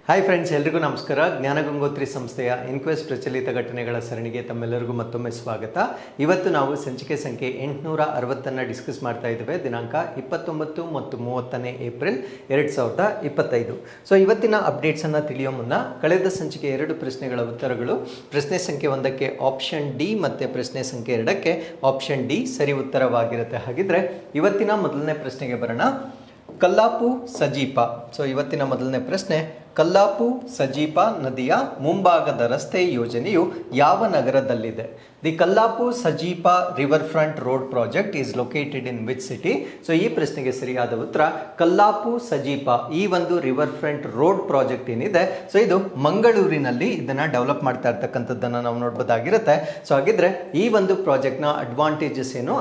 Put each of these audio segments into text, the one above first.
Hi friends, ಎಲ್ರಿಗೂ ನಮಸ್ಕಾರ. ಜ್ಞಾನಗಂಗೋತ್ರಿ ಸಂಸ್ಥೆಯ ಇನ್ಕ್ವೆಸ್ಟ್ ಪ್ರಚಲಿತ ಘಟನೆಗಳ ಸರಣಿಗೆ ತಮ್ಮೆಲ್ಲರಿಗೂ ಮತ್ತೊಮ್ಮೆ ಸ್ವಾಗತ. ಇವತ್ತು ನಾವು ಸಂಚಿಕೆ ಸಂಖ್ಯೆ 860 ಡಿಸ್ಕಸ್ ಮಾಡ್ತಾ ಇದ್ದೇವೆ. ದಿನಾಂಕ 29 ಮತ್ತು 30 ಏಪ್ರಿಲ್ 2025. ಸೊ ಇವತ್ತಿನ ಅಪ್ಡೇಟ್ಸನ್ನು ತಿಳಿಯೋ ಮುನ್ನ ಕಳೆದ ಸಂಚಿಕೆ 2 ಪ್ರಶ್ನೆಗಳ ಉತ್ತರಗಳು, ಪ್ರಶ್ನೆ ಸಂಖ್ಯೆ 1ಕ್ಕೆ ಆಪ್ಷನ್ ಡಿ ಮತ್ತು ಪ್ರಶ್ನೆ ಸಂಖ್ಯೆ 2ಕ್ಕೆ ಆಪ್ಷನ್ ಡಿ ಸರಿ ಉತ್ತರವಾಗಿರುತ್ತೆ. ಹಾಗಿದ್ರೆ ಇವತ್ತಿನ ಮೊದಲನೇ ಪ್ರಶ್ನೆಗೆ ಬರೋಣ. ಕಲ್ಲಾಪು ಸಜೀಪ. ಸೊ ಇವತ್ತಿನ ಮೊದಲನೇ ಪ್ರಶ್ನೆ, ಕಲ್ಲಾಪು ಸಜೀಪ ನದಿಯ ಮುಂಭಾಗದ ರಸ್ತೆ ಯೋಜನೆಯು ಯಾವ ನಗರದಲ್ಲಿದೆ? The Kallapu Sajipa river front road project is located in which city? So ಈ ಪ್ರಶ್ನೆಗೆ ಸರಿಯಾದ ಉತ್ತರ ಕಲ್ಲಾಪು ಸಜೀಪ. ಈ ಒಂದು ರಿವರ್ ಫ್ರಂಟ್ ರೋಡ್ ಪ್ರಾಜೆಕ್ಟ್ ಏನಿದೆ, ಸೊ ಇದು ಮಂಗಳೂರಿನಲ್ಲಿ ಇದನ್ನ ಡೆವಲಪ್ ಮಾಡ್ತಾ ಇರ್ತಕ್ಕಂಥದ್ದನ್ನು ನಾವು ನೋಡ್ಬೋದಾಗಿರುತ್ತೆ. ಸೊ ಹಾಗಿದ್ರೆ ಈ ಒಂದು ಪ್ರಾಜೆಕ್ಟ್ನ ಅಡ್ವಾಂಟೇಜಸ್ ಏನು,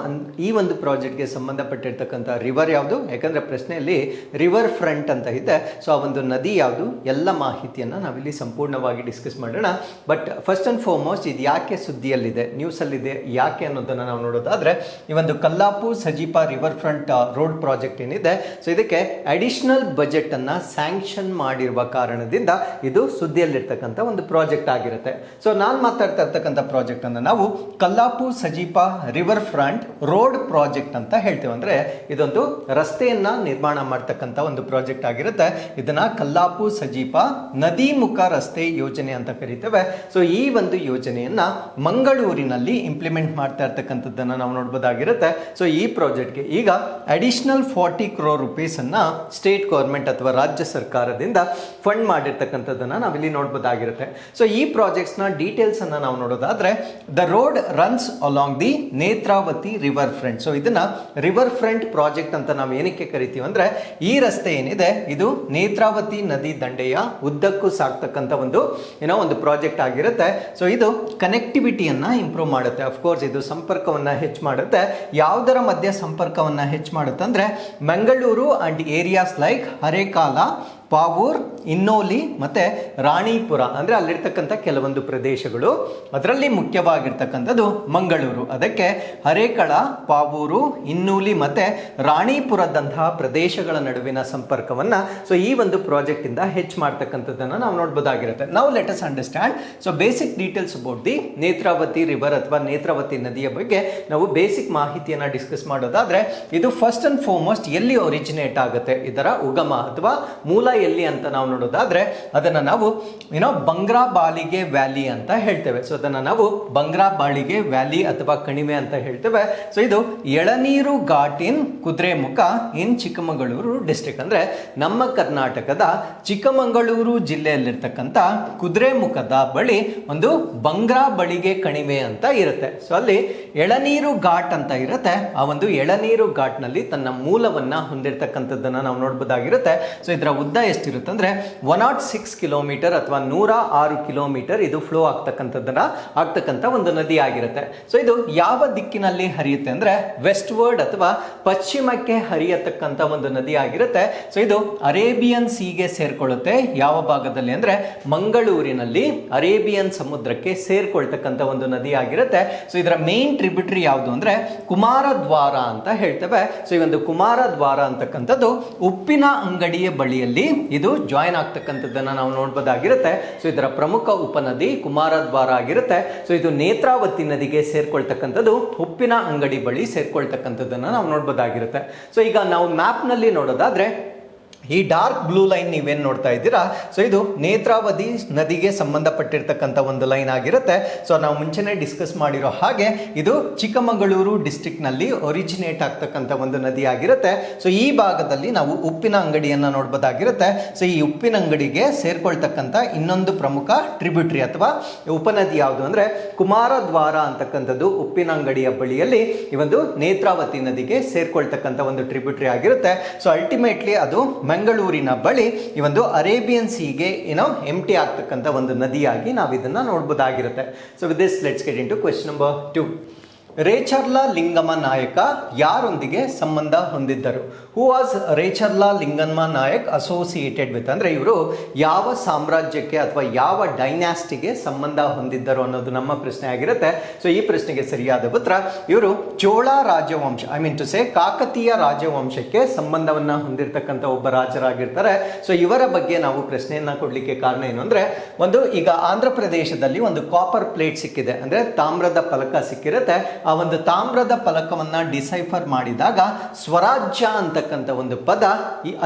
ಈ ಒಂದು ಪ್ರಾಜೆಕ್ಟ್ಗೆ ಸಂಬಂಧಪಟ್ಟಿರ್ತಕ್ಕಂಥ ರಿವರ್ ಯಾವುದು, ಯಾಕಂದ್ರೆ ಪ್ರಶ್ನೆಯಲ್ಲಿ ರಿವರ್ ಫ್ರಂಟ್ ಅಂತ ಇದೆ, ಸೊ ಆ ಒಂದು ನದಿ ಯಾವುದು, ಎಲ್ಲ ಮಾಹಿತಿಯನ್ನು ನಾವಿಲ್ಲಿ ಸಂಪೂರ್ಣವಾಗಿ ಡಿಸ್ಕಸ್ ಮಾಡೋಣ. ಬಟ್ ಫಸ್ಟ್ ಅಂಡ್ ಫಾರ್ಮೋಸ್ಟ್ ಇದು ಯಾಕೆ ಸುದ್ದಿಯಲ್ಲಿದೆ, ನ್ಯೂಸಲ್ಲಿದೆ, ಯಾಕೆ ಅನ್ನೋದನ್ನು ನಾವು ನೋಡೋದಾದ್ರೆ, ಈ ಒಂದು Kallapu Sajipa river front road project ಏನಿದೆ, ಸೊ ಇದಕ್ಕೆ ಅಡಿಷನಲ್ ಬಜೆಟ್ ಅನ್ನ ಸ್ಯಾಂಕ್ಷನ್ ಮಾಡಿರುವ ಕಾರಣದಿಂದ ಇದು ಸುದ್ದಿಯಲ್ಲಿರ್ತಕ್ಕಂಥ ಒಂದು ಪ್ರಾಜೆಕ್ಟ್ ಆಗಿರುತ್ತೆ. ಸೊ ನಾನು ಮಾತಾಡ್ತಾ ಇರ್ತಕ್ಕಂಥ ಪ್ರಾಜೆಕ್ಟ್ ಅನ್ನು ನಾವು Kallapu Sajipa river front road project ಅಂತ ಹೇಳ್ತೇವೆ. ಅಂದ್ರೆ ಇದೊಂದು ರಸ್ತೆಯನ್ನ ನಿರ್ಮಾಣ ಮಾಡ್ತಕ್ಕಂಥ ಒಂದು ಪ್ರಾಜೆಕ್ಟ್ ಆಗಿರುತ್ತೆ. ಇದನ್ನ ಕಲ್ಲಾಪು ಸಜೀಪ ನದಿ ಮುಖ ರಸ್ತೆ ಯೋಜನೆ ಅಂತ ಕರಿತೇವೆ. ಸೊ ಈ ಒಂದು ಯೋಜನೆಯನ್ನ ಮಂಗಳೂರಿನಲ್ಲಿ ಇಂಪ್ಲಿಮೆಂಟ್ ಮಾಡ್ತಾ ಇರ್ತಕ್ಕಂಥದ್ದನ್ನ ನಾವು ನೋಡಬಹುದಾಗಿರುತ್ತೆ. ಸೊ ಈ ಪ್ರಾಜೆಕ್ಟ್ಗೆ ಈಗ ಅಡಿಷನಲ್ 40 crore rupees ಅನ್ನ ಸ್ಟೇಟ್ ಗೌರ್ಮೆಂಟ್ ಅಥವಾ ರಾಜ್ಯ ಸರ್ಕಾರದಿಂದ ಫಂಡ್ ಮಾಡಿರ್ತಕ್ಕಂಥದ್ದನ್ನ ನಾವಿಲ್ಲಿ ನೋಡಬಹುದಾಗಿರುತ್ತೆ. ಸೊ ಈ ಪ್ರಾಜೆಕ್ಟ್ಸ್ ನ ಡೀಟೇಲ್ಸ್ ಅನ್ನ ನಾವು ನೋಡೋದಾದ್ರೆ, the road runs along the Netravati river front. So ಇದನ್ನ ರಿವರ್ ಫ್ರಂಟ್ ಪ್ರಾಜೆಕ್ಟ್ ಅಂತ ನಾವು ಏನಕ್ಕೆ ಕರಿತೀವಿ ಅಂದ್ರೆ, ಈ ರಸ್ತೆ ಏನಿದೆ ಇದು ನೇತ್ರಾವತಿ ನದಿ ದಂಡೆಯ ಉದ್ದಕ್ಕೂ ಸಾಕ್ತಕ್ಕಂಥ ಒಂದು ಪ್ರಾಜೆಕ್ಟ್ ಆಗಿರುತ್ತೆ. ಸೊ ಇದು ಕನೆಕ್ಟಿವಿಟಿಯನ್ನ ಇಂಪ್ರೂವ್ ಮಾಡುತ್ತೆ. ಅಫ್ಕೋರ್ಸ್ ಇದು ಸಂಪರ್ಕವನ್ನ ಹೆಚ್ಚು ಮಾಡುತ್ತೆ. ಯಾವುದರ ಮಧ್ಯೆ ಸಂಪರ್ಕವನ್ನ ಹೆಚ್ಚು ಮಾಡುತ್ತೆ ಅಂದ್ರೆ, Mangaluru and areas like ಹರೇಕಾಲ, Pavoor, ಇನ್ನೋಲಿ ಮತ್ತೆ ರಾಣಿಪುರ, ಅಂದ್ರೆ ಅಲ್ಲಿರ್ತಕ್ಕಂಥ ಕೆಲವೊಂದು ಪ್ರದೇಶಗಳು, ಅದರಲ್ಲಿ ಮುಖ್ಯವಾಗಿರ್ತಕ್ಕಂಥದ್ದು ಮಂಗಳೂರು. ಅದಕ್ಕೆ ಹರೇಕಳ, ಪಾವೂರು, ಇನ್ನೂಲಿ ಮತ್ತೆ ರಾಣಿಪುರದಂತಹ ಪ್ರದೇಶಗಳ ನಡುವಿನ ಸಂಪರ್ಕವನ್ನ ಸೊ ಈ ಒಂದು ಪ್ರಾಜೆಕ್ಟ್ ಇಂದ ಹೆಚ್ಚು ಮಾಡ್ತಕ್ಕಂಥದ್ದನ್ನ ನಾವು ನೋಡಬಹುದಾಗಿರುತ್ತೆ. ನಾವು let us understand. So basic details about the Netravati river ಅಥವಾ ನೇತ್ರಾವತಿ ನದಿಯ ಬಗ್ಗೆ ನಾವು ಬೇಸಿಕ್ ಮಾಹಿತಿಯನ್ನ ಡಿಸ್ಕಸ್ ಮಾಡೋದಾದ್ರೆ, ಇದು ಫಸ್ಟ್ ಅಂಡ್ ಫಾರ್ಮೋಸ್ಟ್ ಎಲ್ಲಿ ಒರಿಜಿನೇಟ್ ಆಗುತ್ತೆ, ಇದರ ಉಗಮ ಅಥವಾ ಮೂಲ ಎಲ್ಲಿ ಅಂತ ನಾವು ನೋಡೋದಾದ್ರೆ, ಅದನ್ನ ನಾವು ಬಂಗ್ರಾ ಬಾಳಿಗೆ ವ್ಯಾಲಿ ಅಂತ ಹೇಳ್ತೇವೆ. ಸೊ ಅದನ್ನ ನಾವು ಬಂಗ್ರಾ ಬಾಳಿಗೆ ವ್ಯಾಲಿ ಅಥವಾ ಕಣಿವೆ ಅಂತ ಹೇಳ್ತೇವೆ. ಸೊ ಇದು ಎಳನೀರು ಘಾಟ್ ಇನ್ ಕುದುರೆಮುಖ ಇನ್ ಚಿಕ್ಕಮಗಳೂರು ಡಿಸ್ಟ್ರಿಕ್ಟ್. ಅಂದ್ರೆ ನಮ್ಮ ಕರ್ನಾಟಕದ ಚಿಕ್ಕಮಗಳೂರು ಜಿಲ್ಲೆಯಲ್ಲಿರ್ತಕ್ಕಂಥ ಕುದುರೆಮುಖದ ಬಳಿ ಒಂದು ಬಂಗ್ರಾ ಬಳಿಗೆ ಕಣಿವೆ ಅಂತ ಇರುತ್ತೆ. ಸೊ ಅಲ್ಲಿ ಎಳನೀರು ಘಾಟ್ ಅಂತ ಇರುತ್ತೆ. ಆ ಒಂದು ಎಳನೀರು ಘಾಟ್ ನಲ್ಲಿ ತನ್ನ ಮೂಲವನ್ನ ಹೊಂದಿರತಕ್ಕಂಥದ್ದನ್ನ ನಾವು ನೋಡಬಹುದಾಗಿರುತ್ತೆ. ಸೊ ಇದರ ಉದ್ದ ಎಷ್ಟಿರುತ್ತೆ ಅಂದ್ರೆ 106 ಕಿಲೋಮೀಟರ್ ಅಥವಾ 106 ಕಿಲೋಮೀಟರ್ ಇದು ಫ್ಲೋ ಆಗ್ತಕ್ಕಂಥ ಒಂದು ನದಿ ಆಗಿರುತ್ತೆ. ಸೊ ಇದು ಯಾವ ದಿಕ್ಕಿನಲ್ಲಿ ಹರಿಯುತ್ತೆ ಅಂದ್ರೆ, ವೆಸ್ಟ್ ವರ್ಡ್ ಅಥವಾ ಪಶ್ಚಿಮಕ್ಕೆ ಹರಿಯತಕ್ಕಂಥ ಒಂದು ನದಿ ಆಗಿರುತ್ತೆ. ಸೊ ಇದು ಅರೇಬಿಯನ್ ಸೀಗೆ ಸೇರ್ಕೊಳ್ಳುತ್ತೆ. ಯಾವ ಭಾಗದಲ್ಲಿ ಅಂದ್ರೆ, ಮಂಗಳೂರಿನಲ್ಲಿ ಅರೇಬಿಯನ್ ಸಮುದ್ರಕ್ಕೆ ಸೇರ್ಕೊಳ್ತಕ್ಕಂಥ ಒಂದು ನದಿ ಆಗಿರುತ್ತೆ. ಸೊ ಇದರ ಮೇನ್ ಟ್ರಿಬ್ಯೂಟರಿ ಯಾವುದು ಅಂದ್ರೆ ಕುಮಾರದ್ವಾರ ಅಂತ ಹೇಳ್ತೇವೆ. ಸೊ ಈ ಒಂದು ಕುಮಾರದ್ವಾರ ಅಂತಕ್ಕಂಥದ್ದು ಉಪ್ಪಿನ ಅಂಗಡಿಯ ಬಳಿಯಲ್ಲಿ ಇದು ಜಾಯಿನ್ ಆಗ್ತಕ್ಕಂಥದ್ದನ್ನ ನಾವು ನೋಡಬಹುದಾಗಿರುತ್ತೆ. ಸೊ ಇದರ ಪ್ರಮುಖ ಉಪನದಿ ಕುಮಾರದ್ವಾರ ಆಗಿರುತ್ತೆ. ಸೊ ಇದು ನೇತ್ರಾವತಿ ನದಿಗೆ ಸೇರ್ಕೊಳ್ತಕ್ಕಂಥದ್ದು ಉಪ್ಪಿನ ಅಂಗಡಿ ಬಳಿ ಸೇರ್ಕೊಳ್ತಕ್ಕಂಥದ್ದನ್ನ ನಾವು ನೋಡಬಹುದಾಗಿರುತ್ತೆ. ಸೊ ಈಗ ನಾವು ಮ್ಯಾಪ್ ನಲ್ಲಿ ನೋಡೋದಾದ್ರೆ, ಈ ಡಾರ್ಕ್ ಬ್ಲೂ ಲೈನ್ ನೀವೇನು ನೋಡ್ತಾ ಇದ್ದೀರಾ, ಸೊ ಇದು ನೇತ್ರಾವತಿ ನದಿಗೆ ಸಂಬಂಧಪಟ್ಟಿರ್ತಕ್ಕಂಥ ಒಂದು ಲೈನ್ ಆಗಿರುತ್ತೆ. ಸೊ ನಾವು ಮುಂಚೆನೆ ಡಿಸ್ಕಸ್ ಮಾಡಿರೋ ಹಾಗೆ ಇದು ಚಿಕ್ಕಮಗಳೂರು ಡಿಸ್ಟ್ರಿಕ್ಟ್ ನಲ್ಲಿ ಒರಿಜಿನೇಟ್ ಆಗ್ತಕ್ಕಂಥ ಒಂದು ನದಿ ಆಗಿರುತ್ತೆ. ಸೊ ಈ ಭಾಗದಲ್ಲಿ ನಾವು ಉಪ್ಪಿನ ಅಂಗಡಿಯನ್ನ ನೋಡಬಹುದಾಗಿರುತ್ತೆ. ಸೊ ಈ ಉಪ್ಪಿನ ಅಂಗಡಿಗೆ ಸೇರ್ಕೊಳ್ತಕ್ಕಂಥ ಇನ್ನೊಂದು ಪ್ರಮುಖ ಟ್ರಿಬ್ಯೂಟರಿ ಅಥವಾ ಉಪನದಿ ಯಾವುದು ಅಂದ್ರೆ ಕುಮಾರದ್ವಾರ ಅಂತಕ್ಕಂಥದ್ದು ಉಪ್ಪಿನ ಅಂಗಡಿಯ ಬಳಿಯಲ್ಲಿ ಈ ಒಂದು ನೇತ್ರಾವತಿ ನದಿಗೆ ಸೇರ್ಕೊಳ್ತಕ್ಕಂಥ ಒಂದು ಟ್ರಿಬ್ಯೂಟರಿ ಆಗಿರುತ್ತೆ. ಸೊ ಅಲ್ಟಿಮೇಟ್ಲಿ ಅದು ಮಂಗಳೂರಿನ ಬಳಿ ಈ ಒಂದು ಅರೇಬಿಯನ್ ಸೀಗೆ ಎಂಟಿ ಆಗ್ತಕ್ಕಂಥ ಒಂದು ನದಿಯಾಗಿ ನಾವು ಇದನ್ನ ನೋಡಬಹುದಾಗಿರುತ್ತೆ. So with this let's get into question number 2. Recherla Lingama Nayaka ಯಾರೊಂದಿಗೆ ಸಂಬಂಧ ಹೊಂದಿದ್ದರು? Who was Recherla Lingama Nayak associated with, ಅಂದರೆ ಇವರು ಯಾವ ಸಾಮ್ರಾಜ್ಯಕ್ಕೆ ಅಥವಾ ಯಾವ ಡೈನಾಸ್ಟಿಗೆ ಸಂಬಂಧ ಹೊಂದಿದ್ದರು ಅನ್ನೋದು ನಮ್ಮ ಪ್ರಶ್ನೆ ಆಗಿರುತ್ತೆ. ಸೊ ಈ ಪ್ರಶ್ನೆಗೆ ಸರಿಯಾದ ಉತ್ತರ ಇವರು ಚೋಳ ರಾಜವಂಶ, I mean to say Kakatiya ರಾಜವಂಶಕ್ಕೆ ಸಂಬಂಧವನ್ನ ಹೊಂದಿರತಕ್ಕಂಥ ಒಬ್ಬ ರಾಜರಾಗಿರ್ತಾರೆ. ಸೊ ಇವರ ಬಗ್ಗೆ ನಾವು ಪ್ರಶ್ನೆಯನ್ನ ಕೊಡ್ಲಿಕ್ಕೆ ಕಾರಣ ಏನು ಅಂದ್ರೆ, ಒಂದು ಈಗ ಆಂಧ್ರ ಪ್ರದೇಶದಲ್ಲಿ ಒಂದು ಕಾಪರ್ ಪ್ಲೇಟ್ ಸಿಕ್ಕಿದೆ, ಅಂದ್ರೆ ತಾಮ್ರದ ಫಲಕ ಸಿಕ್ಕಿರುತ್ತೆ. ಆ ಒಂದು ತಾಮ್ರದ ಫಲಕವನ್ನ ಡಿಸೈಫರ್ ಮಾಡಿದಾಗ ಸ್ವರಾಜ್ಯ ಅಂತಕ್ಕಂಥ ಒಂದು ಪದ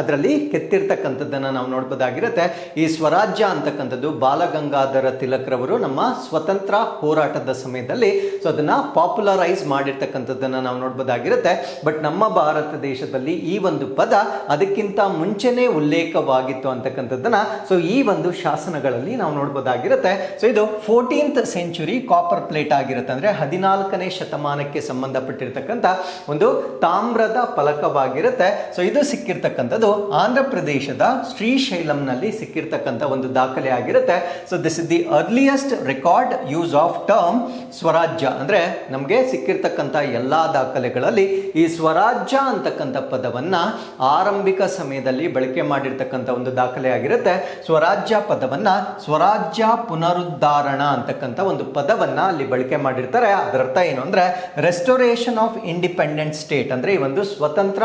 ಅದರಲ್ಲಿ ಕೆತ್ತಿರ್ತಕ್ಕಂಥದ್ದನ್ನ ನಾವು ನೋಡ್ಬೋದಾಗಿರುತ್ತೆ. ಈ ಸ್ವರಾಜ್ಯ ಅಂತಕ್ಕಂಥದ್ದು ಬಾಲಗಂಗಾಧರ ತಿಲಕ್ರವರು ನಮ್ಮ ಸ್ವತಂತ್ರ ಹೋರಾಟದ ಸಮಯದಲ್ಲಿ ಸೊ ಅದನ್ನ ಪಾಪ್ಯುಲರೈಸ್ ಮಾಡಿರ್ತಕ್ಕಂಥದ್ದನ್ನ ನಾವು ನೋಡ್ಬೋದಾಗಿರುತ್ತೆ. ಬಟ್ ನಮ್ಮ ಭಾರತ ದೇಶದಲ್ಲಿ ಈ ಒಂದು ಪದ ಅದಕ್ಕಿಂತ ಮುಂಚೆನೆ ಉಲ್ಲೇಖವಾಗಿತ್ತು ಅಂತಕ್ಕಂಥದ್ದನ್ನ ಸೊ ಈ ಒಂದು ಶಾಸನಗಳಲ್ಲಿ ನಾವು ನೋಡ್ಬೋದಾಗಿರುತ್ತೆ. ಸೊ ಇದು 14th ಸೆಂಚುರಿ ಕಾಪರ್ ಪ್ಲೇಟ್ ಆಗಿರುತ್ತೆ, ಅಂದ್ರೆ 14ನೇ ಶತಮಾನಕ್ಕೆ ಸಂಬಂಧಪಟ್ಟಿರ್ತಕ್ಕಂಥ ಒಂದು ತಾಮ್ರದ ಫಲಕವಾಗಿರುತ್ತೆ. ಸೊ ಇದು ಸಿಕ್ಕಿರ್ತಕ್ಕಂಥದ್ದು ಆಂಧ್ರ ಪ್ರದೇಶದ ಶ್ರೀಶೈಲಂನಲ್ಲಿ ಸಿಕ್ಕಿರ್ತಕ್ಕಂಥ ಒಂದು ದಾಖಲೆ ಆಗಿರುತ್ತೆ. So this is the earliest record use of term ಸ್ವರಾಜ್ಯ, ಅಂದ್ರೆ ನಮಗೆ ಸಿಕ್ಕಿರ್ತಕ್ಕಂಥ ಎಲ್ಲಾ ದಾಖಲೆಗಳಲ್ಲಿ ಈ ಸ್ವರಾಜ್ಯ ಅಂತಕ್ಕಂಥ ಪದವನ್ನ ಆರಂಭಿಕ ಸಮಯದಲ್ಲಿ ಬಳಕೆ ಮಾಡಿರ್ತಕ್ಕಂಥ ಒಂದು ದಾಖಲೆ ಆಗಿರುತ್ತೆ. ಸ್ವರಾಜ್ಯ ಪದವನ್ನ ಸ್ವರಾಜ್ಯ ಪುನರುದ್ಧಾರಣ ಅಂತಕ್ಕಂಥ ಒಂದು ಪದವನ್ನ ಅಲ್ಲಿ ಬಳಕೆ ಮಾಡಿರ್ತಾರೆ. ಅದರ ಅರ್ಥ ಏನು ಅಂದ್ರೆ ರೆಸ್ಟೋರೇಷನ್ ಆಫ್ ಇಂಡಿಪೆಂಡೆಂಟ್ ಸ್ಟೇಟ್, ಅಂದ್ರೆ ಈ ಒಂದು ಸ್ವತಂತ್ರ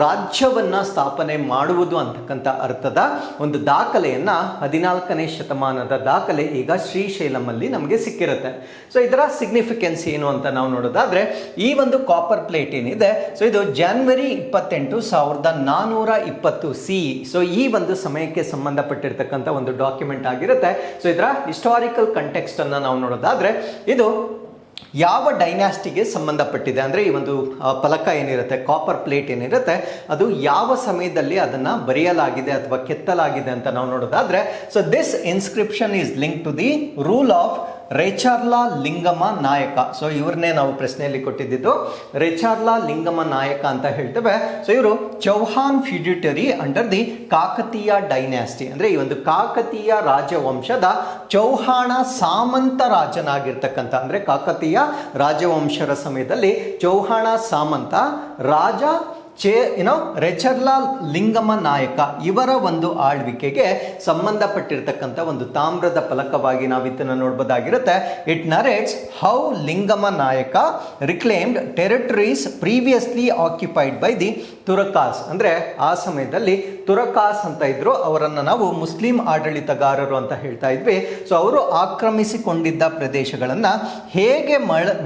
ರಾಜ್ಯವನ್ನ ಸ್ಥಾಪನೆ ಮಾಡುವುದು ಅಂತಕ್ಕಂಥ ಅರ್ಥದ ಒಂದು ದಾಖಲೆಯನ್ನ 14ನೇ ಶತಮಾನದ ದಾಖಲೆ ಈಗ ಶ್ರೀಶೈಲಂ ಅಲ್ಲಿ ನಮಗೆ ಸಿಕ್ಕಿರುತ್ತೆ. ಸೊ ಇದರ ಸಿಗ್ನಿಫಿಕೆನ್ಸ್ ಏನು ಅಂತ ನಾವು ನೋಡೋದಾದ್ರೆ, ಈ ಒಂದು ಕಾಪರ್ ಪ್ಲೇಟ್ ಏನಿದೆ ಸೊ ಇದು ಜನವರಿ 28, 1420 CE. ಸೊ ಈ ಒಂದು ಸಮಯಕ್ಕೆ ಸಂಬಂಧಪಟ್ಟಿರ್ತಕ್ಕಂಥ ಒಂದು ಡಾಕ್ಯುಮೆಂಟ್ ಆಗಿರುತ್ತೆ. ಸೊ ಇದರ ಹಿಸ್ಟಾರಿಕಲ್ ಕಂಟೆಕ್ಸ್ಟ್ ಅನ್ನ ನಾವು ನೋಡೋದಾದ್ರೆ, ಇದು ಯಾವ ಡೈನಾಸ್ಟಿಗೆ ಸಂಬಂಧಪಟ್ಟಿದೆ ಅಂದ್ರೆ ಈ ಒಂದು ಫಲಕ ಏನಿರುತ್ತೆ, ಕಾಪರ್ ಪ್ಲೇಟ್ ಏನಿರುತ್ತೆ, ಅದು ಯಾವ ಸಮಯದಲ್ಲಿ ಅದನ್ನ ಬರೆಯಲಾಗಿದೆ ಅಥವಾ ಕೆತ್ತಲಾಗಿದೆ ಅಂತ ನಾವು ನೋಡೋದಾದ್ರೆ, so this inscription is link to the rule of Recherla Lingama Nayaka. So ಇವ್ರನ್ನೇ ನಾವು ಪ್ರಶ್ನೆಯಲ್ಲಿ ಕೊಟ್ಟಿದ್ದು ರೇಚಾರ್ಲ ಲಿಂಗಮ ನಾಯಕ ಅಂತ ಹೇಳ್ತೇವೆ. ಸೊ ಇವರು Chauhan feudatory under the Kakatiya dynasty, ಅಂದ್ರೆ ಈ ಒಂದು ಕಾಕತೀಯ ರಾಜವಂಶದ ಚೌಹಾಣ ಸಾಮಂತ ರಾಜನಾಗಿರ್ತಕ್ಕಂಥ, ಅಂದ್ರೆ ಕಾಕತೀಯ ರಾಜವಂಶರ ಸಮಯದಲ್ಲಿ ಚೌಹಾಣ ಸಾಮಂತ ರಾಜ ರೇಚರ್ಲ ಲಿಂಗಮ ನಾಯಕ ಇವರ ಒಂದು ಆಳ್ವಿಕೆಗೆ ಸಂಬಂಧಪಟ್ಟಿರ್ತಕ್ಕಂಥ ಒಂದು ತಾಮ್ರದ ಫಲಕವಾಗಿ ನಾವು ಇದನ್ನು ನೋಡಬಹುದಾಗಿರುತ್ತೆ. It narrates how Lingama Nayaka reclaimed territories previously occupied by the Turakas, ಅಂದ್ರೆ ಆ ಸಮಯದಲ್ಲಿ ತುರಕಾಸ್ ಅಂತ ಇದ್ರು, ಅವರನ್ನು ನಾವು ಮುಸ್ಲಿಂ ಆಡಳಿತಗಾರರು ಅಂತ ಹೇಳ್ತಾ ಇದ್ವಿ. ಸೊ ಅವರು ಆಕ್ರಮಿಸಿಕೊಂಡಿದ್ದ ಪ್ರದೇಶಗಳನ್ನ ಹೇಗೆ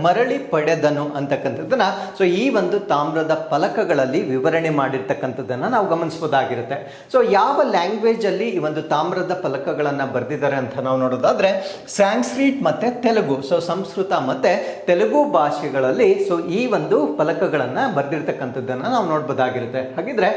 ಮರಳಿ ಪಡೆದನು ಅಂತಕ್ಕಂಥದ್ದನ್ನ ಸೊ ಈ ಒಂದು ತಾಮ್ರದ ಫಲಕಗಳಲ್ಲಿ ವಿವರಣೆ ಮಾಡಿರ್ತಕ್ಕಂಥದ್ದನ್ನ ನಾವು ಗಮನಿಸಬಹುದಾಗಿರುತ್ತೆ. ಸೊ ಯಾವ ಲ್ಯಾಂಗ್ವೇಜ್ ಅಲ್ಲಿ ಈ ಒಂದು ತಾಮ್ರದ ಫಲಕಗಳನ್ನ ಬರೆದಿದ್ದಾರೆ ಅಂತ ನಾವು ನೋಡೋದಾದ್ರೆ, ಸ್ಯಾನ್ಸ್ಕ್ರಿಟ್ ಮತ್ತೆ ತೆಲುಗು, ಸೊ ಸಂಸ್ಕೃತ ಮತ್ತೆ ತೆಲುಗು ಭಾಷೆಗಳಲ್ಲಿ ಸೊ ಈ ಒಂದು ಫಲಕಗಳನ್ನ ಬರೆದಿರ್ತಕ್ಕಂಥದ್ದನ್ನ ನಾವು ನೋಡಬಹುದಾಗಿರುತ್ತೆ. ಹಾಗಿದ್ರೆ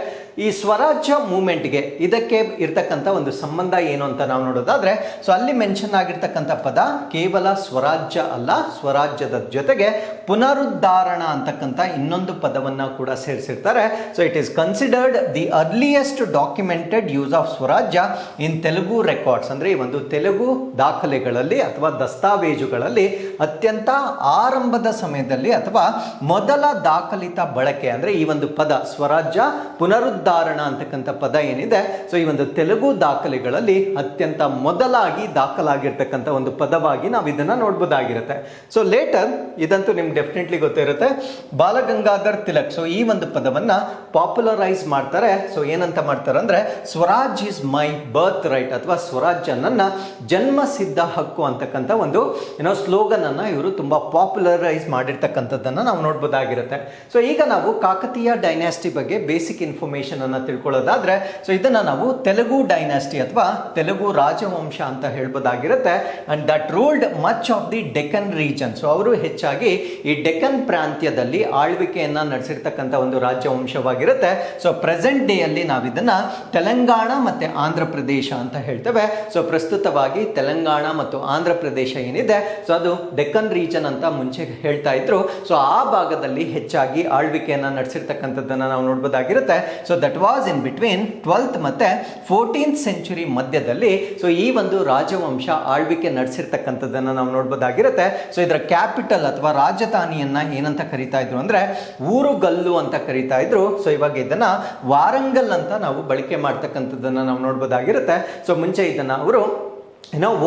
ಈ ಸ್ವರಾಜ್ಯ ಮೂವ್ಮೆಂಟ್ಗೆ ಇದಕ್ಕೆ ಇರ್ತಕ್ಕಂಥ ಒಂದು ಸಂಬಂಧ ಏನು ಅಂತ ನಾವು ನೋಡೋದಾದ್ರೆ, ಸೊ ಅಲ್ಲಿ ಮೆನ್ಷನ್ ಆಗಿರ್ತಕ್ಕಂಥ ಪದ ಕೇವಲ ಸ್ವರಾಜ್ಯ ಅಲ್ಲ, ಸ್ವರಾಜ್ಯದ ಜೊತೆಗೆ ಪುನರುದ್ಧಾರಣ ಅಂತಕ್ಕಂಥ ಇನ್ನೊಂದು ಪದವನ್ನ ಕೂಡ ಸೇರಿಸಿರ್ತಾರೆ. So it is considered the earliest documented use of Swarajya in Telugu records, ಅಂದ್ರೆ ಈ ಒಂದು ತೆಲುಗು ದಾಖಲೆಗಳಲ್ಲಿ ಅಥವಾ ದಸ್ತಾವೇಜುಗಳಲ್ಲಿ ಅತ್ಯಂತ ಆರಂಭದ ಸಮಯದಲ್ಲಿ ಅಥವಾ ಮೊದಲ ದಾಖಲಿತ ಬಳಕೆ, ಅಂದ್ರೆ ಈ ಒಂದು ಪದ ಸ್ವರಾಜ್ಯ ಪುನರುದ್ಧಾರಣ ಅಂತಕ್ಕಂಥ ಪದ ಏನಿದೆ ಸೊ ಈ ಒಂದು ತೆಲುಗು ದಾಖಲೆಗಳಲ್ಲಿ ಅತ್ಯಂತ ಮೊದಲಾಗಿ ದಾಖಲಾಗಿರ್ತಕ್ಕಂಥ ಒಂದು ಪದವಾಗಿ ನಾವು ಇದನ್ನ ನೋಡಬಹುದಾಗಿರುತ್ತೆ. ಸೊ ಲೇಟರ್ ಇದಂತೂ ನಿಮ್ಗೆ ಡೆಫಿನೆಟ್ಲಿ ಗೊತ್ತಿರುತ್ತೆ, ಬಾಲಗಂಗಾಧರ್ ತಿಲಕ್ ಸೊ ಈ ಒಂದು ಪದವನ್ನ ಪಾಪ್ಯುಲರೈಸ್ ಮಾಡ್ತಾರೆ. ಸೊ ಏನಂತ ಮಾಡ್ತಾರೆ ಅಂದ್ರೆ, Swaraj is my birth right ಅಥವಾ ಸ್ವರಾಜ್ಯ ನನ್ನ ಜನ್ಮ ಸಿದ್ಧ ಹಕ್ಕು ಅಂತಕ್ಕಂಥ ಒಂದು ಸ್ಲೋಗನ್ ಅನ್ನ ಇವರು ತುಂಬಾ ಪಾಪ್ಯುಲರೈಸ್ ಮಾಡಿರ್ತಕ್ಕಂಥದ್ದನ್ನ ನಾವು ನೋಡಬಹುದಾಗಿರುತ್ತೆ. ಸೊ ಈಗ ನಾವು ಕಾಕತೀಯ ಡೈನಾಸ್ಟಿ ಬಗ್ಗೆ ಬೇಸಿಕ್ ಇನ್ಫಾರ್ಮೇಶನ್ ಅನ್ನ ತಿಳ್ಕೊಳ್ಳೋದಾದ್ರೆ, ಸೊ ಇದನ್ನ ನಾವು ತೆಲುಗು ಡೈನಾಸ್ಟಿ ಅಥವಾ ತೆಲುಗು ರಾಜವಂಶ ಅಂತ ಹೇಳ್ಬೋದಾಗಿರುತ್ತೆ. And that ruled much of the Deccan region. So ಅವರು ಹೆಚ್ಚಾಗಿ ಈ ಡೆಕ್ಕನ್ ಪ್ರಾಂತ್ಯದಲ್ಲಿ ಆಳ್ವಿಕೆಯನ್ನ ನಡೆಸಿರ್ತಕ್ಕಂಥ ಒಂದು ರಾಜ್ಯವಂಶವಾಗಿರುತ್ತೆ. ಸೊ ಪ್ರೆಸೆಂಟ್ ಡೇ ಅಲ್ಲಿ ನಾವು ಇದನ್ನ ತೆಲಂಗಾಣ ಮತ್ತೆ ಆಂಧ್ರ ಪ್ರದೇಶ ಅಂತ ಹೇಳ್ತೇವೆ. ಸೊ ಪ್ರಸ್ತುತವಾಗಿ ತೆಲಂಗಾಣ ಮತ್ತು ಆಂಧ್ರ ಪ್ರದೇಶ ಏನಿದೆ ಸೊ ಅದು ಡೆಕ್ಕನ್ ರೀಜನ್ ಅಂತ ಮುಂಚೆ ಹೇಳ್ತಾ ಇದ್ರು. ಸೊ ಆ ಭಾಗದಲ್ಲಿ ಹೆಚ್ಚಾಗಿ ಆಳ್ವಿಕೆಯನ್ನ ನಡೆಸಿರ್ತಕ್ಕಂಥದ್ದನ್ನ ನಾವು ನೋಡಬಹುದಾಗಿರುತ್ತೆ. So that was in between 12th ಮತ್ತೆ 14th ಸೆಂಚುರಿ ಮಧ್ಯದಲ್ಲಿ ಸೊ ಈ ಒಂದು ರಾಜವಂಶ ಆಳ್ವಿಕೆ ನಡೆಸಿರ್ತಕ್ಕಂಥದ್ದನ್ನು ನಾವು ನೋಡ್ಬೋದಾಗಿರುತ್ತೆ. ಸೊ ಇದರ ಕ್ಯಾಪಿಟಲ್ ಅಥವಾ ರಾಜಧಾನಿಯನ್ನ ಏನಂತ ಕರೀತಾ ಇದ್ರು ಅಂದ್ರೆ ಊರುಗಲ್ಲು ಅಂತ ಕರೀತಾ ಇದ್ರು. ಸೊ ಇವಾಗ ಇದನ್ನ ವಾರಂಗಲ್ ಅಂತ ನಾವು ಬಳಕೆ ಮಾಡ್ತಕ್ಕಂಥದ್ದನ್ನ ನಾವು ನೋಡ್ಬೋದಾಗಿರುತ್ತೆ. ಸೊ ಮುಂಚೆ ಇದನ್ನ ಅವರು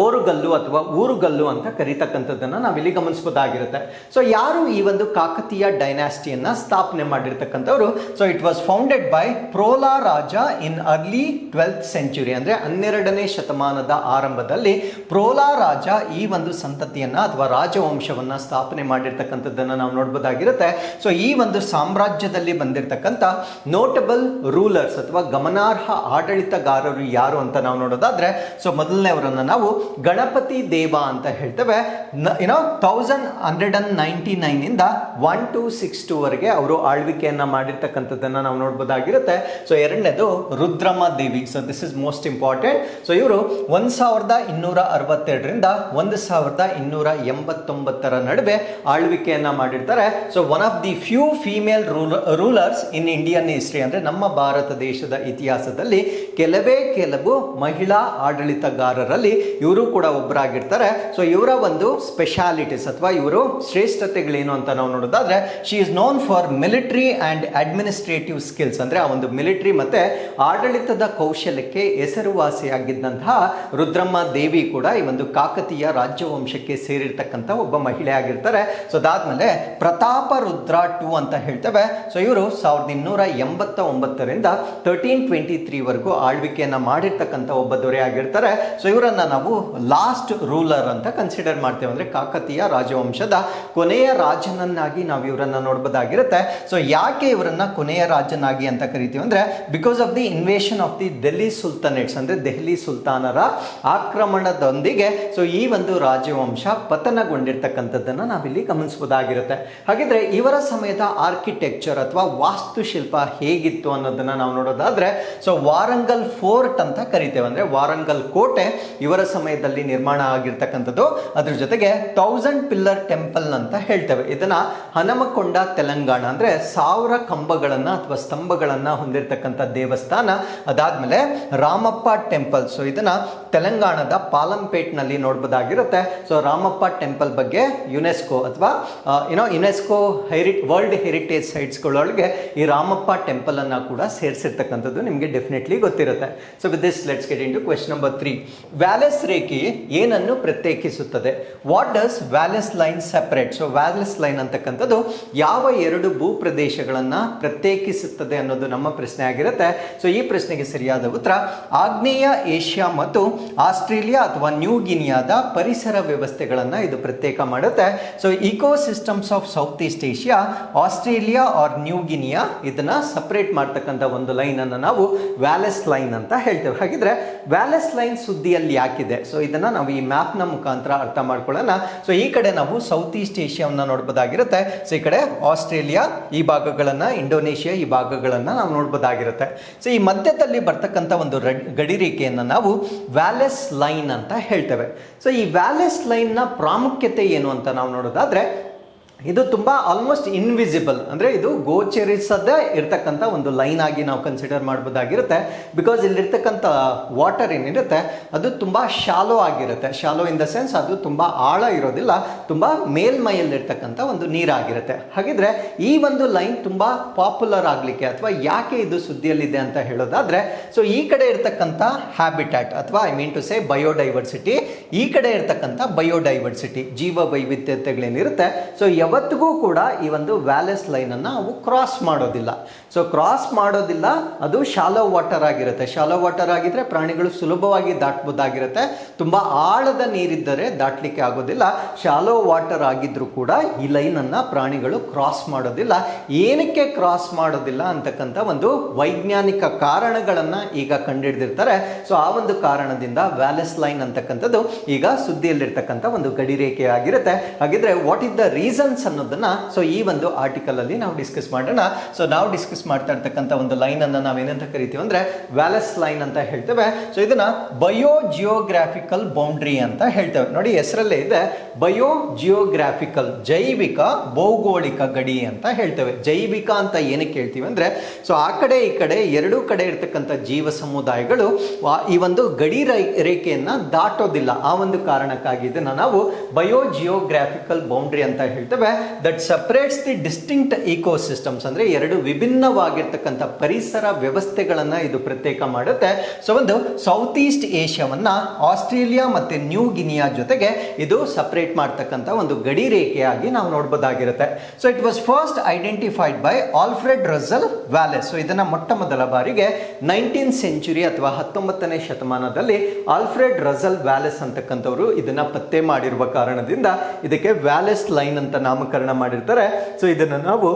ಓರುಗಲ್ಲು ಅಥವಾ ಊರುಗಲ್ಲು ಅಂತ ಕರೀತಕ್ಕಂಥದ್ದನ್ನು ನಾವಿಲ್ಲಿ ಗಮನಿಸಬಹುದಾಗಿರುತ್ತೆ. ಸೊ ಯಾರು ಈ ಒಂದು ಕಾಕತೀಯ ಡೈನಾಸ್ಟಿಯನ್ನ ಸ್ಥಾಪನೆ ಮಾಡಿರ್ತಕ್ಕಂಥವ್ರು? So it was founded by Prola Raja in early 12th century, ಅಂದ್ರೆ 12ನೇ ಶತಮಾನದ ಆರಂಭದಲ್ಲಿ ಪ್ರೋಲಾ ರಾಜ ಈ ಒಂದು ಸಂತತಿಯನ್ನ ಅಥವಾ ರಾಜವಂಶವನ್ನ ಸ್ಥಾಪನೆ ಮಾಡಿರ್ತಕ್ಕಂಥದ್ದನ್ನು ನಾವು ನೋಡ್ಬೋದಾಗಿರುತ್ತೆ. ಸೊ ಈ ಒಂದು ಸಾಮ್ರಾಜ್ಯದಲ್ಲಿ ಬಂದಿರತಕ್ಕಂಥ ನೋಟಬಲ್ ರೂಲರ್ಸ್ ಅಥವಾ ಗಮನಾರ್ಹ ಆಡಳಿತಗಾರರು ಯಾರು ಅಂತ ನಾವು ನೋಡೋದಾದ್ರೆ ಸೊ ಮೊದಲನೇವರನ್ನ ನಾವು ಗಣಪತಿ ದೇವ ಅಂತ ಹೇಳ್ತೇವೆ. 1199 ಇಂದ 1262 ವರೆಗೆ ಅವರು ಆಳ್ವಿಕೆಯನ್ನ ಮಾಡಿರ್ತಕ್ಕಂಥದ್ದನ್ನ ನಾವು ನೋಡ್ಬೋದಾಗಿರುತ್ತೆ. ಸೊ ಎರಡನೇದು Rudramma Devi. So this is most important. So ಇವರು 1262ರಿಂದ 1289 ನಡುವೆ ಆಳ್ವಿಕೆಯನ್ನ ಮಾಡಿರ್ತಾರೆ. So one of the few female rulers in Indian history, ಅಂದ್ರೆ ನಮ್ಮ ಭಾರತ ದೇಶದ ಇತಿಹಾಸದಲ್ಲಿ ಕೆಲವು ಮಹಿಳಾ ಆಡಳಿತಗಾರರಲ್ಲಿ ಇವರು ಕೂಡ ಒಬ್ಬರಾಗಿರ್ತಾರೆ. ಸೊ ಇವರ ಒಂದು ಸ್ಪೆಷಾಲಿಟೀಸ್ ಅಥವಾ ಇವರು ಶ್ರೇಷ್ಠತೆಗಳೇನು ಅಂತ ನಾವು ನೋಡೋದಾದ್ರೆ she is known for military and administrative skills, ಅಂದ್ರೆ ಆ ಒಂದು ಮಿಲಿಟರಿ ಮತ್ತೆ ಆಡಳಿತದ ಕೌಶಲ್ಯಕ್ಕೆ ಹೆಸರುವಾಸಿಯಾಗಿದ್ದಂತಹ ರುದ್ರಮ್ಮ ದೇವಿ ಕೂಡ ಈ ಒಂದು ಕಾಕತೀಯ ರಾಜ್ಯವಂಶಕ್ಕೆ ಸೇರಿರ್ತಕ್ಕಂಥ ಒಬ್ಬ ಮಹಿಳೆ ಆಗಿರ್ತಾರೆ. ಸೊ ಅದಾದ್ಮೇಲೆ ಪ್ರತಾಪ ರುದ್ರ II ಅಂತ ಹೇಳ್ತೇವೆ. ಸೊ ಇವರು 1289ರಿಂದ 1323 ವರೆಗೂ ಆಳ್ವಿಕೆಯನ್ನ ಮಾಡಿರ್ತಕ್ಕಂಥ ಒಬ್ಬ ದೊರೆ ಆಗಿರ್ತಾರೆ. ಸೊ ಇವರನ್ನ ನಾವು ಲಾಸ್ಟ್ ರೂಲರ್ ಅಂತ ಕನ್ಸಿಡರ್ ಮಾಡ್ತೇವೆ, ಅಂದ್ರೆ ಕಾಕತೀಯ ರಾಜವಂಶದ ಕೊನೆಯ ರಾಜನನ್ನಾಗಿ ನಾವು ಇವರನ್ನ ನೋಡಬಹುದಾಗಿರುತ್ತೆ. ಸೊ ಯಾಕೆ ಇವರನ್ನ ಕೊನೆಯ ರಾಜನಾಗಿ ಅಂತ ಕರಿತೀವಿ ಅಂದ್ರೆ because of the invasion of the Delhi ಸುಲ್ತಾನೇಟ್ಸ್, ಅಂದ್ರೆ ದೆಹಲಿ ಸುಲ್ತಾನರ ಆಕ್ರಮಣದೊಂದಿಗೆ ಸೊ ಈ ಒಂದು ರಾಜವಂಶ ಪತನಗೊಂಡಿರ್ತಕ್ಕಂಥದ್ದನ್ನ ನಾವಿಲ್ಲಿ ಗಮನಿಸಬಹುದಾಗಿರುತ್ತೆ. ಹಾಗಿದ್ರೆ ಇವರ ಸಮಯದ ಆರ್ಕಿಟೆಕ್ಚರ್ ಅಥವಾ ವಾಸ್ತುಶಿಲ್ಪ ಹೇಗಿತ್ತು ಅನ್ನೋದನ್ನ ನಾವು ನೋಡೋದಾದ್ರೆ ಸೊ ವಾರಂಗಲ್ ಫೋರ್ಟ್ ಅಂತ ಕರಿತೇವೆ, ಅಂದ್ರೆ ವಾರಂಗಲ್ ಕೋಟೆ ಇವರ ಸಮಯದಲ್ಲಿ ನಿರ್ಮಾಣ ಆಗಿರ್ತಕ್ಕಂಥದ್ದು. ಅದ್ರ ಜೊತೆಗೆ 1000 ಪಿಲ್ಲರ್ ಟೆಂಪಲ್ ಅಂತ ಹೇಳ್ತೇವೆ. ಇದನ್ನ ಹನಮಕೊಂಡ ತೆಲಂಗಾಣ, ಅಂದ್ರೆ 1000 ಕಂಬಗಳನ್ನ ಅಥವಾ ಸ್ತಂಭಗಳನ್ನ ಹೊಂದಿರತಕ್ಕಂಥ ದೇವಸ್ಥಾನ. ಅದಾದ್ಮೇಲೆ ರಾಮಪ್ಪ ಟೆಂಪಲ್, ಸೊ ಇದನ್ನ ತೆಲಂಗಾಣದ ಪಾಲಂಪೇಟ್ ನಲ್ಲಿ ನೋಡಬಹುದಾಗಿರುತ್ತೆ. ಸೊ ರಾಮಪ್ಪ ಟೆಂಪಲ್ ಬಗ್ಗೆ ಯುನೆಸ್ಕೋ ಅಥವಾ ಯುನೆಸ್ಕೋ ವರ್ಲ್ಡ್ ಹೆರಿಟೇಜ್ ಸೈಟ್ಸ್ಗಳೊಳಗೆ ಈ ರಾಮಪ್ಪ ಟೆಂಪಲ್ ಅನ್ನ ಕೂಡ ಸೇರಿಸಿರ್ತಕ್ಕಂಥದ್ದು ನಿಮಗೆ ಡೆಫಿನೆಟ್ಲಿ ಗೊತ್ತಿರುತ್ತೆ. So with this let's get into question number 3. Wallace ರೇಖೆ ಏನನ್ನು ಪ್ರತ್ಯೇಕಿಸುತ್ತದೆ? What does Wallace line separate? So Wallace line ಅಂತಕ್ಕಂಥದ್ದು ಯಾವ ಎರಡು ಭೂ ಪ್ರದೇಶಗಳನ್ನ ಪ್ರತ್ಯೇಕಿಸುತ್ತದೆ ಅನ್ನೋದು ನಮ್ಮ ಪ್ರಶ್ನೆ ಆಗಿರುತ್ತೆ. ಸೊ ಈ ಪ್ರಶ್ನೆಗೆ ಸರಿಯಾದ ಉತ್ತರ ಆಗ್ನೇಯ ಏಷ್ಯಾ ಮತ್ತು ಆಸ್ಟ್ರೇಲಿಯಾ ಅಥವಾ ನ್ಯೂ ಗಿನಿಯಾದ ಪರಿಸರ ವ್ಯವಸ್ಥೆಗಳನ್ನ ಇದು ಪ್ರತ್ಯೇಕ ಮಾಡುತ್ತೆ. So ecosystems of south east Asia, Australia or New Guinea ಇದನ್ನ ಸಪರೇಟ್ ಮಾಡ್ತಕ್ಕಂಥ ಒಂದು ಲೈನ್ ಅನ್ನು ನಾವು ವ್ಯಾಲೆಸ್ ಲೈನ್ ಅಂತ ಹೇಳ್ತೇವೆ. ಹಾಗಿದ್ರೆ ವ್ಯಾಲೆಸ್ ಲೈನ್ ಸುದ್ದಿಯಲ್ಲಿ ಯಾಕಿದೆ? ಸೊ ಇದನ್ನ ನಾವು ಈ ಮ್ಯಾಪ್ ನ ಮುಖಾಂತರ ಅರ್ಥ ಮಾಡ್ಕೊಳ್ಳೋಣ. ಸೊ ಈ ಕಡೆ ನಾವು ಸೌತ್ ಈಸ್ಟ್ ಏಷ್ಯಾವನ್ನ ನೋಡಬಹುದಾಗಿರುತ್ತೆ. ಸೊ ಈ ಕಡೆ ಆಸ್ಟ್ರೇಲಿಯಾ ಈ ಭಾಗಗಳನ್ನ, ಇಂಡೋನೇಷಿಯಾ ಈ ಭಾಗಗಳನ್ನ ನಾವು ನೋಡಬಹುದಾಗಿರುತ್ತೆ. ಸೊ ಈ ಮಧ್ಯದಲ್ಲಿ ಬರ್ತಕ್ಕಂಥ ಒಂದು ಗಡಿ ರೇಖೆಯನ್ನು ನಾವು ವ್ಯಾಲೆಸ್ ಲೈನ್ ಅಂತ ಹೇಳ್ತೇವೆ. ಸೊ ಈ ವ್ಯಾಲೆಸ್ ಲೈನ್ ನ ಪ್ರಾಮುಖ್ಯತೆ ಏನು ಅಂತ ನಾವು ನೋಡೋದಾದ್ರೆ ಇದು ತುಂಬಾ ಆಲ್ಮೋಸ್ಟ್ ಇನ್ವಿಸಿಬಲ್, ಅಂದ್ರೆ ಇದು ಗೋಚರಿಸದೇ ಇರ್ತಕ್ಕಂಥ ಒಂದು ಲೈನ್ ಆಗಿ ನಾವು ಕನ್ಸಿಡರ್ ಮಾಡಬಹುದಾಗಿರುತ್ತೆ. ಬಿಕಾಸ್ ಇಲ್ಲಿರ್ತಕ್ಕಂಥ ವಾಟರ್ ಏನಿರುತ್ತೆ ಅದು ತುಂಬಾ ಶಾಲೋ ಆಗಿರುತ್ತೆ. ಶಾಲೋ ಇನ್ ದ ಸೆನ್ಸ್ ಅದು ತುಂಬಾ ಆಳ ಇರೋದಿಲ್ಲ, ತುಂಬಾ ಮೇಲ್ಮೈಯಲ್ಲಿರ್ತಕ್ಕಂಥ ಒಂದು ನೀರಾಗಿರುತ್ತೆ. ಹಾಗಿದ್ರೆ ಈ ಒಂದು ಲೈನ್ ತುಂಬಾ ಪಾಪ್ಯುಲರ್ ಆಗ್ಲಿಕ್ಕೆ ಅಥವಾ ಯಾಕೆ ಇದು ಸುದ್ದಿಯಲ್ಲಿದೆ ಅಂತ ಹೇಳೋದಾದ್ರೆ ಸೊ ಈ ಕಡೆ ಇರ್ತಕ್ಕಂಥ ಹ್ಯಾಬಿಟ್ಯಾಟ್ ಅಥವಾ I mean to say biodiversity, ಈ ಕಡೆ ಇರ್ತಕ್ಕಂಥ ಬಯೋಡೈವರ್ಸಿಟಿ ಜೀವ ವೈವಿಧ್ಯತೆಗಳೇನಿರುತ್ತೆ ಸೊ ಯಾವತ್ತಿಗೂ ಕೂಡ ಈ ಒಂದು ವ್ಯಾಲೆಸ್ ಲೈನ್ ಅನ್ನ ಅವು ಕ್ರಾಸ್ ಮಾಡೋದಿಲ್ಲ. ಸೊ ಕ್ರಾಸ್ ಮಾಡೋದಿಲ್ಲ, ಅದು ಶಾಲೋ ವಾಟರ್ ಆಗಿರುತ್ತೆ. ಶಾಲೋ ವಾಟರ್ ಆಗಿದ್ರೆ ಪ್ರಾಣಿಗಳು ಸುಲಭವಾಗಿ ದಾಟಬಹುದಾಗಿರುತ್ತೆ. ತುಂಬಾ ಆಳದ ನೀರಿದ್ದರೆ ದಾಟಲಿಕ್ಕೆ ಆಗೋದಿಲ್ಲ. ಶಾಲೋ ವಾಟರ್ ಆಗಿದ್ರು ಕೂಡ ಈ ಲೈನ್ ಅನ್ನ ಪ್ರಾಣಿಗಳು ಕ್ರಾಸ್ ಮಾಡೋದಿಲ್ಲ. ಏನಕ್ಕೆ ಕ್ರಾಸ್ ಮಾಡೋದಿಲ್ಲ ಅಂತಕ್ಕಂಥ ಒಂದು ವೈಜ್ಞಾನಿಕ ಕಾರಣಗಳನ್ನ ಈಗ ಕಂಡುಹಿಡಿದಿರ್ತಾರೆ. ಸೊ ಆ ಒಂದು ಕಾರಣದಿಂದ ವ್ಯಾಲೆಸ್ ಲೈನ್ ಅಂತಕ್ಕಂಥದ್ದು ಈಗ ಸುದ್ದಿಯಲ್ಲಿರ್ತಕ್ಕಂಥ ಒಂದು ಗಡಿ ರೇಖೆ ಆಗಿರುತ್ತೆ. ಹಾಗಿದ್ರೆ what is the reasons difference ಅನ್ನೋದನ್ನ ಸೊ ಈ ಒಂದು ಆರ್ಟಿಕಲ್ ಅಲ್ಲಿ ನಾವು ಡಿಸ್ಕಸ್ ಮಾಡೋಣ. ಸೊ ನಾವು ಡಿಸ್ಕಸ್ ಮಾಡ್ತಾ ಇರ್ತಕ್ಕಂಥ ಒಂದು ಲೈನ್ ಅನ್ನ ನಾವೇನಂತ ಕರಿತೀವಿ ಅಂದ್ರೆ ವ್ಯಾಲೆಸ್ ಲೈನ್ ಅಂತ ಹೇಳ್ತೇವೆ. ಸೊ ಇದನ್ನ ಬಯೋ ಜಿಯೋಗ್ರಾಫಿಕಲ್ ಬೌಂಡ್ರಿ ಅಂತ ಹೇಳ್ತೇವೆ. ನೋಡಿ ಹೆಸರಲ್ಲೇ ಇದೆ ಬಯೋ ಜಿಯೋಗ್ರಾಫಿಕಲ್, ಜೈವಿಕ ಭೌಗೋಳಿಕ ಗಡಿ ಅಂತ ಹೇಳ್ತೇವೆ. ಜೈವಿಕ ಅಂತ ಏನಕ್ಕೆ ಹೇಳ್ತೀವಿ ಅಂದ್ರೆ ಸೊ ಆ ಕಡೆ ಈ ಕಡೆ ಎರಡೂ ಕಡೆ ಇರ್ತಕ್ಕಂಥ ಜೀವ ಸಮುದಾಯಗಳು ಈ ಒಂದು ಗಡಿ ರೇಖೆಯನ್ನ ದಾಟೋದಿಲ್ಲ. ಆ ಒಂದು ಕಾರಣಕ್ಕಾಗಿ ಇದನ್ನ ನಾವು ಬಯೋ ಜಿಯೋಗ್ರಾಫಿಕಲ್ ಬೌಂಡ್ರಿ ಅಂತ ಹೇಳ್ತೇವೆ. That separates the distinct ecosystems, ಅಂದ್ರೆ ಎರಡು ವಿಭಿನ್ನವಾಗಿರ್ತಕ್ಕಂಥ ಪರಿಸರ ವ್ಯವಸ್ಥೆಗಳನ್ನ ಇದು ಪ್ರತ್ಯೇಕ ಮಾಡುತ್ತೆ. ಸೊ ಒಂದು ಸೌತ್ ಈಸ್ಟ್ ಏಷ್ಯಾವನ್ನ ಆಸ್ಟ್ರೇಲಿಯಾ ಮತ್ತೆ ನ್ಯೂ ಗಿನಿಯಾ ಜೊತೆಗೆ ಇದು ಸಪರೇಟ್ ಮಾಡ್ತಕ್ಕಂಥ ಒಂದು ಗಡಿ ರೇಖೆಯಾಗಿ ನಾವು ನೋಡಬಹುದಾಗಿರುತ್ತೆ. So it was first identified by Alfred Russel Wallace. So ಇದನ್ನ ಮೊಟ್ಟ ಮೊದಲ ಬಾರಿಗೆ 19th ಸೆಂಚುರಿ ಅಥವಾ 19ನೇ ಶತಮಾನದಲ್ಲಿ ಆಲ್ಫ್ರೆಡ್ ರಸೆಲ್ ವ್ಯಾಲೆಸ್ ಅಂತಕ್ಕಂಥವ್ರು ಇದನ್ನ ಪತ್ತೆ ಮಾಡಿರುವ ಕಾರಣದಿಂದ ಇದಕ್ಕೆ ವ್ಯಾಲೆಸ್ ಲೈನ್ ಅಂತ ನಾಮಕರಣ ಮಾಡಿರ್ತಾರೆ. ಸೊ ಇದನ್ನ ನಾವು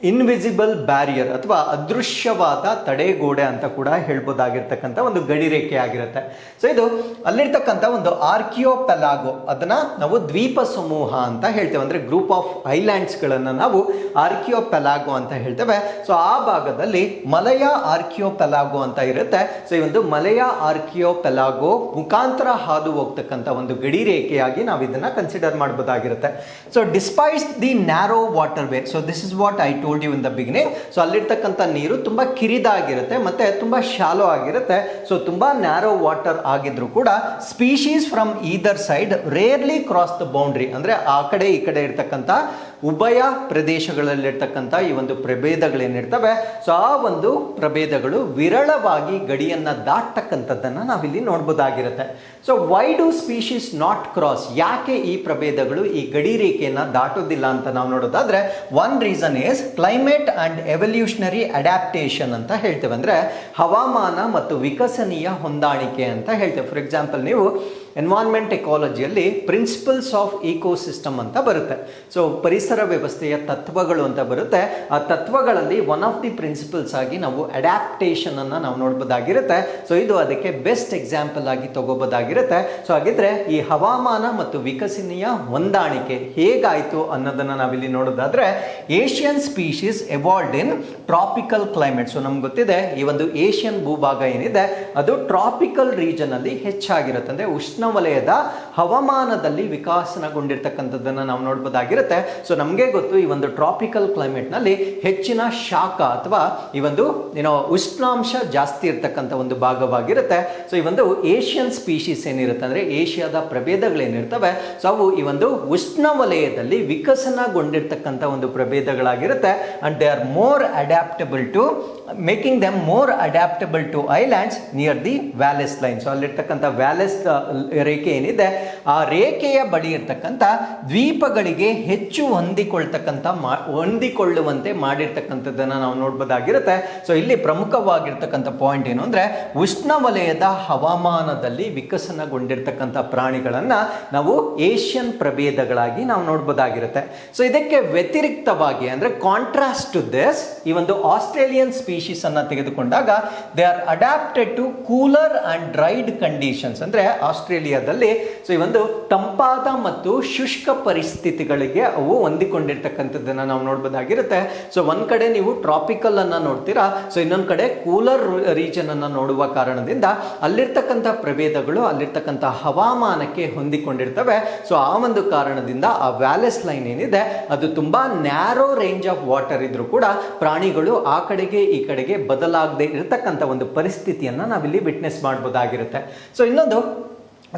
ಇನ್ವಿಸಿಬಲ್ ಬ್ಯಾರಿಯರ್ ಅಥವಾ ಅದೃಶ್ಯವಾದ ತಡೆಗೋಡೆ ಅಂತ ಕೂಡ ಹೇಳ್ಬೋದಾಗಿರ್ತಕ್ಕಂಥ ಒಂದು ಗಡಿ ರೇಖೆ ಆಗಿರುತ್ತೆ. ಸೊ ಇದು ಅಲ್ಲಿರ್ತಕ್ಕಂಥ ಒಂದು ಆರ್ಕಿಯೋಪೆಲಾಗೋ, ಅದನ್ನ ನಾವು ದ್ವೀಪ ಸಮೂಹ ಅಂತ ಹೇಳ್ತೇವೆ. ಅಂದ್ರೆ ಗ್ರೂಪ್ ಆಫ್ ಐಲ್ಯಾಂಡ್ಸ್ ಗಳನ್ನ ನಾವು ಆರ್ಕಿಯೋಪೆಲಾಗೋ ಅಂತ ಹೇಳ್ತೇವೆ. ಸೊ ಆ ಭಾಗದಲ್ಲಿ ಮಲಯ ಆರ್ಕಿಯೋಪೆಲಾಗೋ ಅಂತ ಇರುತ್ತೆ. ಸೊ ಈ ಒಂದು ಮಲಯ ಆರ್ಕಿಯೋಪೆಲಾಗೋ ಮುಖಾಂತರ ಹಾದು ಹೋಗ್ತಕ್ಕಂಥ ಒಂದು ಗಡಿ ರೇಖೆಯಾಗಿ ನಾವು ಇದನ್ನ ಕನ್ಸಿಡರ್ ಮಾಡಬಹುದಾಗಿರುತ್ತೆ. So despite the narrow waterway, so this is what I told you in the beginning. So ಅಲ್ಲಿರ್ತಕ್ಕಂಥ ನೀರು ತುಂಬಾ ಕಿರಿದಾಗಿರುತ್ತೆ ಮತ್ತೆ ತುಂಬಾ ಶಾಲೋ ಆಗಿರುತ್ತೆ. ಸೊ ತುಂಬಾ ನ್ಯಾರೋ ವಾಟರ್ ಆಗಿದ್ರು ಕೂಡ species from either side rarely cross the boundary, ಅಂದ್ರೆ ಆ ಕಡೆ ಈ ಕಡೆ ಇರ್ತಕ್ಕಂಥ ಉಭಯ ಪ್ರದೇಶಗಳಲ್ಲಿರ್ತಕ್ಕಂಥ ಈ ಒಂದು ಪ್ರಭೇದಗಳೇನಿರ್ತವೆ ಸೊ ಆ ಒಂದು ಪ್ರಭೇದಗಳು ವಿರಳವಾಗಿ ಗಡಿಯನ್ನ ದಾಟತಕ್ಕಂಥದ್ದನ್ನ ನಾವಿಲ್ಲಿ ನೋಡ್ಬೋದಾಗಿರುತ್ತೆ. So why do species not cross, ಯಾಕೆ ಈ ಪ್ರಭೇದಗಳು ಈ ಗಡಿ ರೇಖೆಯನ್ನ ದಾಟೋದಿಲ್ಲ ಅಂತ ನಾವು ನೋಡೋದಾದ್ರೆ one reason is climate and evolutionary adaptation ಅಂತ ಹೇಳ್ತೇವೆ. ಅಂದ್ರೆ ಹವಾಮಾನ ಮತ್ತು ವಿಕಸನೀಯ ಹೊಂದಾಣಿಕೆ ಅಂತ ಹೇಳ್ತೇವೆ. ಫಾರ್ ಎಕ್ಸಾಂಪಲ್ ನೀವು ಎನ್ವೈರನ್ಮೆಂಟ್ ಎಕಾಲಜಿಯಲ್ಲಿ ಪ್ರಿನ್ಸಿಪಲ್ಸ್ ಆಫ್ ಇಕೋಸಿಸ್ಟಮ್ ಅಂತ ಬರುತ್ತೆ. ಸೊ ಪರಿಸರ ವ್ಯವಸ್ಥೆಯ ತತ್ವಗಳು ಅಂತ ಬರುತ್ತೆ. ಆ ತತ್ವಗಳಲ್ಲಿ ಒನ್ ಆಫ್ ದಿ ಪ್ರಿನ್ಸಿಪಲ್ಸ್ ಆಗಿ ನಾವು ಅಡ್ಯಾಪ್ಟೇಷನ್ ಅನ್ನ ನಾವು ನೋಡಬಹುದಾಗಿರುತ್ತೆ. ಸೊ ಇದು ಅದಕ್ಕೆ ಬೆಸ್ಟ್ ಎಕ್ಸಾಂಪಲ್ ಆಗಿ ತಗೋಬಹುದಾಗಿರುತ್ತೆ. ಸೊ ಹಾಗಿದ್ರೆ ಈ ಹವಾಮಾನ ಮತ್ತು ವಿಕಸನೀಯ ಹೊಂದಾಣಿಕೆ ಹೇಗಾಯ್ತು ಅನ್ನೋದನ್ನ ನಾವಿಲ್ಲಿ ನೋಡೋದಾದ್ರೆ ಏಷ್ಯನ್ ಸ್ಪೀಶೀಸ್ ಎವಾಲ್ವ್ಡ್ ಇನ್ ಟ್ರಾಪಿಕಲ್ ಕ್ಲೈಮೇಟ್. ಸೊ ನಮ್ಗೆ ಗೊತ್ತಿದೆ ಈ ಒಂದು ಏಷ್ಯನ್ ಭೂಭಾಗ ಏನಿದೆ ಅದು ಟ್ರಾಪಿಕಲ್ ರೀಜನ್ ಅಲ್ಲಿ ಹೆಚ್ಚಾಗಿರುತ್ತೆ, ಅಂದ್ರೆ ಉಷ್ಣವಲಯದ ಹವಾಮಾನದಲ್ಲಿ ವಿಕಾಸನಗೊಂಡಿರ್ತಕ್ಕಂಥದ್ದನ್ನ ನಾವು ನೋಡಬಹುದಾಗಿರುತ್ತೆ. ಸೊ ನಮಗೆ ಗೊತ್ತು ಈ ಒಂದು ಟ್ರಾಪಿಕಲ್ ಕ್ಲೈಮೇಟ್ ನಲ್ಲಿ ಹೆಚ್ಚಿನ ಶಾಖ ಅಥವಾ ಈ ಒಂದು ಉಷ್ಣಾಂಶ ಜಾಸ್ತಿ ಇರ್ತಕ್ಕಂಥ ಒಂದು ಭಾಗವಾಗಿರುತ್ತೆ. ಸೊ ಈ ಒಂದು ಏಷ್ಯನ್ ಸ್ಪೀಶೀಸ್ ಏನಿರುತ್ತೆ ಅಂದ್ರೆ ಏಷ್ಯಾದ ಪ್ರಭೇದಗಳೇನಿರ್ತವೆ ಸೊ ಅವು ಈ ಒಂದು ಉಷ್ಣವಲಯದಲ್ಲಿ ವಿಕಸನಗೊಂಡಿರ್ತಕ್ಕಂಥ ಒಂದು ಪ್ರಭೇದಗಳಾಗಿರುತ್ತೆ. And they are more adaptable to making them more adaptable to islands near the Wallace line. So ಅಲ್ಲಿರ್ತಕ್ಕಂಥ ವ್ಯಾಲೆಸ್ ರೇಖೆ ಏನಿದೆ ಆ ರೇಖೆಯ ಬಳಿ ಇರ್ತಕ್ಕಂಥ ದ್ವೀಪಗಳಿಗೆ ಹೆಚ್ಚು ಹೊಂದಿಕೊಳ್ಳುವಂತೆ ಮಾಡಿರ್ತಕ್ಕಂಥದ್ದನ್ನ ನಾವು ನೋಡಬಹುದಾಗಿರುತ್ತೆ. ಸೊ ಇಲ್ಲಿ ಪ್ರಮುಖವಾಗಿರ್ತಕ್ಕಂಥ ಪಾಯಿಂಟ್ ಏನು ಅಂದ್ರೆ ಉಷ್ಣವಲಯದ ಹವಾಮಾನದಲ್ಲಿ ವಿಕಸನಗೊಂಡಿರ್ತಕ್ಕಂಥ ಪ್ರಾಣಿಗಳನ್ನ ನಾವು ಏಷ್ಯನ್ ಪ್ರಭೇದಗಳಾಗಿ ನಾವು ನೋಡಬಹುದಾಗಿರುತ್ತೆ. ಸೊ ಇದಕ್ಕೆ ವ್ಯತಿರಿಕ್ತವಾಗಿ ಅಂದ್ರೆ ಕಾಂಟ್ರಾಸ್ಟ್ ಟು ದಿಸ್ ಈ ಒಂದು ಆಸ್ಟ್ರೇಲಿಯನ್ ಸ್ಪೀಶೀಸ್ ಅನ್ನ ತೆಗೆದುಕೊಂಡಾಗ they are adapted to cooler and dried conditions. ಅಂದ್ರೆ ಆಸ್ಟ್ರೇಲಿಯಾದಲ್ಲಿ ಸೊ ಈ ಒಂದು ತಂಪಾದ ಮತ್ತು ಶುಷ್ಕ ಪರಿಸ್ಥಿತಿಗಳಿಗೆ ಅವು ಹೊಂದಿಕೊಂಡಿರ್ತಕ್ಕಂಥದ್ದನ್ನ ನಾವು ನೋಡಬಹುದಾಗಿರುತ್ತೆ. ಸೊ ಒಂದ್ ಕಡೆ ನೀವು ಟ್ರಾಪಿಕಲ್ ಅನ್ನ ನೋಡ್ತೀರಾ, ಸೊ ಇನ್ನೊಂದ್ ಕಡೆ ಕೂಲರ್ ರೀಜನ್ ಅನ್ನ ನೋಡುವ ಕಾರಣದಿಂದ ಅಲ್ಲಿರ್ತಕ್ಕಂಥ ಪ್ರಭೇದಗಳು ಅಲ್ಲಿರ್ತಕ್ಕಂಥ ಹವಾಮಾನಕ್ಕೆ ಹೊಂದಿಕೊಂಡಿರ್ತವೆ. ಸೊ ಆ ಒಂದು ಕಾರಣದಿಂದ ಆ ವ್ಯಾಲೆಸ್ ಲೈನ್ ಏನಿದೆ ಅದು ತುಂಬಾ ನ್ಯಾರೋ ರೇಂಜ್ ಆಫ್ ವಾಟರ್ ಇದ್ರೂ ಕೂಡ ಪ್ರಾಣಿಗಳು ಆ ಕಡೆಗೆ ಈ ಕಡೆಗೆ ಬದಲಾಗದೆ ಇರತಕ್ಕಂಥ ಒಂದು ಪರಿಸ್ಥಿತಿಯನ್ನ ನಾವಿಲ್ಲಿ ವಿಟ್ನೆಸ್ ಮಾಡಬಹುದಾಗಿರುತ್ತೆ. ಸೊ ಇನ್ನೊಂದು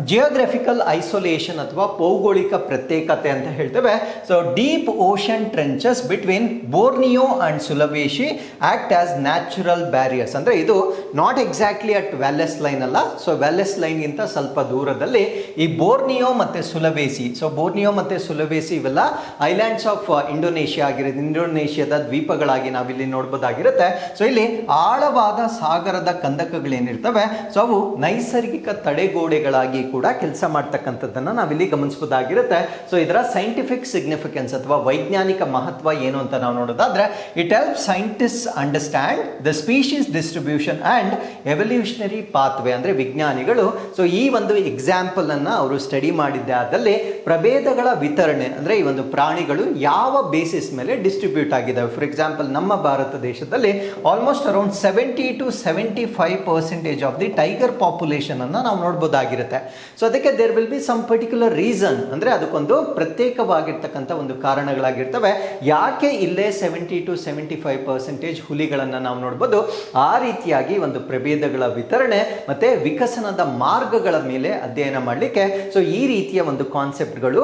ಜಿಯೋಗ್ರಫಿಕಲ್ ಐಸೋಲೇಷನ್ ಅಥವಾ ಭೌಗೋಳಿಕ ಪ್ರತ್ಯೇಕತೆ ಅಂತ ಹೇಳ್ತೇವೆ. So deep ocean trenches between Borneo and Sulawesi act as natural barriers. ಅಂದ್ರೆ ಇದು not exactly at Wallace line ಅಲ್ಲ. ಸೊ ವ್ಯಾಲೆಸ್ ಲೈನ್ ಗಿಂತ ಸ್ವಲ್ಪ ದೂರದಲ್ಲಿ ಈ ಬೋರ್ನಿಯೋ ಮತ್ತೆ ಸುಲವೇಸಿ. ಸೊ ಬೋರ್ನಿಯೋ ಮತ್ತೆ ಸುಲವೇಸಿ ಇವೆಲ್ಲ ಐಲ್ಯಾಂಡ್ಸ್ ಆಫ್ ಇಂಡೋನೇಷಿಯಾ ಆಗಿರೋದು, ಇಂಡೋನೇಷಿಯಾದ ದ್ವೀಪಗಳಾಗಿ ನಾವಿಲ್ಲಿ ನೋಡಬಹುದಾಗಿರುತ್ತೆ. ಸೊ ಇಲ್ಲಿ ಆಳವಾದ ಸಾಗರದ ಕಂದಕಗಳೇನಿರ್ತವೆ ಸೊ ಅವು ನೈಸರ್ಗಿಕ ತಡೆಗೋಡೆಗಳಾಗಿ ಕೂಡ ಕೆಲಸ ಮಾಡ್ತಕ್ಕಂಥದ್ದನ್ನು ನಾವಿಲ್ಲಿ ಗಮನಿಸಬಹುದಾಗಿರುತ್ತೆ. ಸೊ ಇದರ ಸೈಂಟಿಫಿಕ್ ಸಿಗ್ನಿಫಿಕೆನ್ಸ್ ಅಥವಾ ವೈಜ್ಞಾನಿಕ ಮಹತ್ವ ಏನು ಅಂತ ನಾವು ನೋಡೋದಾದ್ರೆ, it help scientist understand the species distribution and evolutionary pathway. ಅಂದ್ರೆ ವಿಜ್ಞಾನಿಗಳು ಸೊ ಈ ಒಂದು ಎಕ್ಸಾಂಪಲ್ ಅನ್ನ ಅವರು ಸ್ಟಡಿ ಮಾಡಿದ್ದೆ ಆದಲ್ಲಿ ಪ್ರಭೇದಗಳ ವಿತರಣೆ ಅಂದ್ರೆ ಈ ಒಂದು ಪ್ರಾಣಿಗಳು ಯಾವ ಬೇಸಿಸ್ ಮೇಲೆ ಡಿಸ್ಟ್ರಿಬ್ಯೂಟ್ ಆಗಿದ್ದಾವೆ. ಫಾರ್ ಎಕ್ಸಾಂಪಲ್ ನಮ್ಮ ಭಾರತ ದೇಶದಲ್ಲಿ almost around 70 to 75% of the tiger population ಅನ್ನ ನಾವು ನೋಡಬಹುದಾಗಿರುತ್ತೆ. ಸೊ ಅದಕ್ಕೆ there will be some particular reason, ಅಂದ್ರೆ ಅದಕ್ಕೊಂದು ಪ್ರತ್ಯೇಕವಾಗಿರ್ತಕ್ಕಂಥ ಒಂದು ಕಾರಣಗಳಾಗಿರ್ತವೆ ಯಾಕೆ ಇಲ್ಲೇ 70 to 75% ಹುಲಿಗಳನ್ನ ನಾವು ನೋಡಬಹುದು. ಆ ರೀತಿಯಾಗಿ ಒಂದು ಪ್ರಭೇದಗಳ ವಿತರಣೆ ಮತ್ತೆ ವಿಕಸನದ ಮಾರ್ಗಗಳ ಮೇಲೆ ಅಧ್ಯಯನ ಮಾಡಲಿಕ್ಕೆ ಸೊ ಈ ರೀತಿಯ ಒಂದು ಕಾನ್ಸೆಪ್ಟ್ಗಳು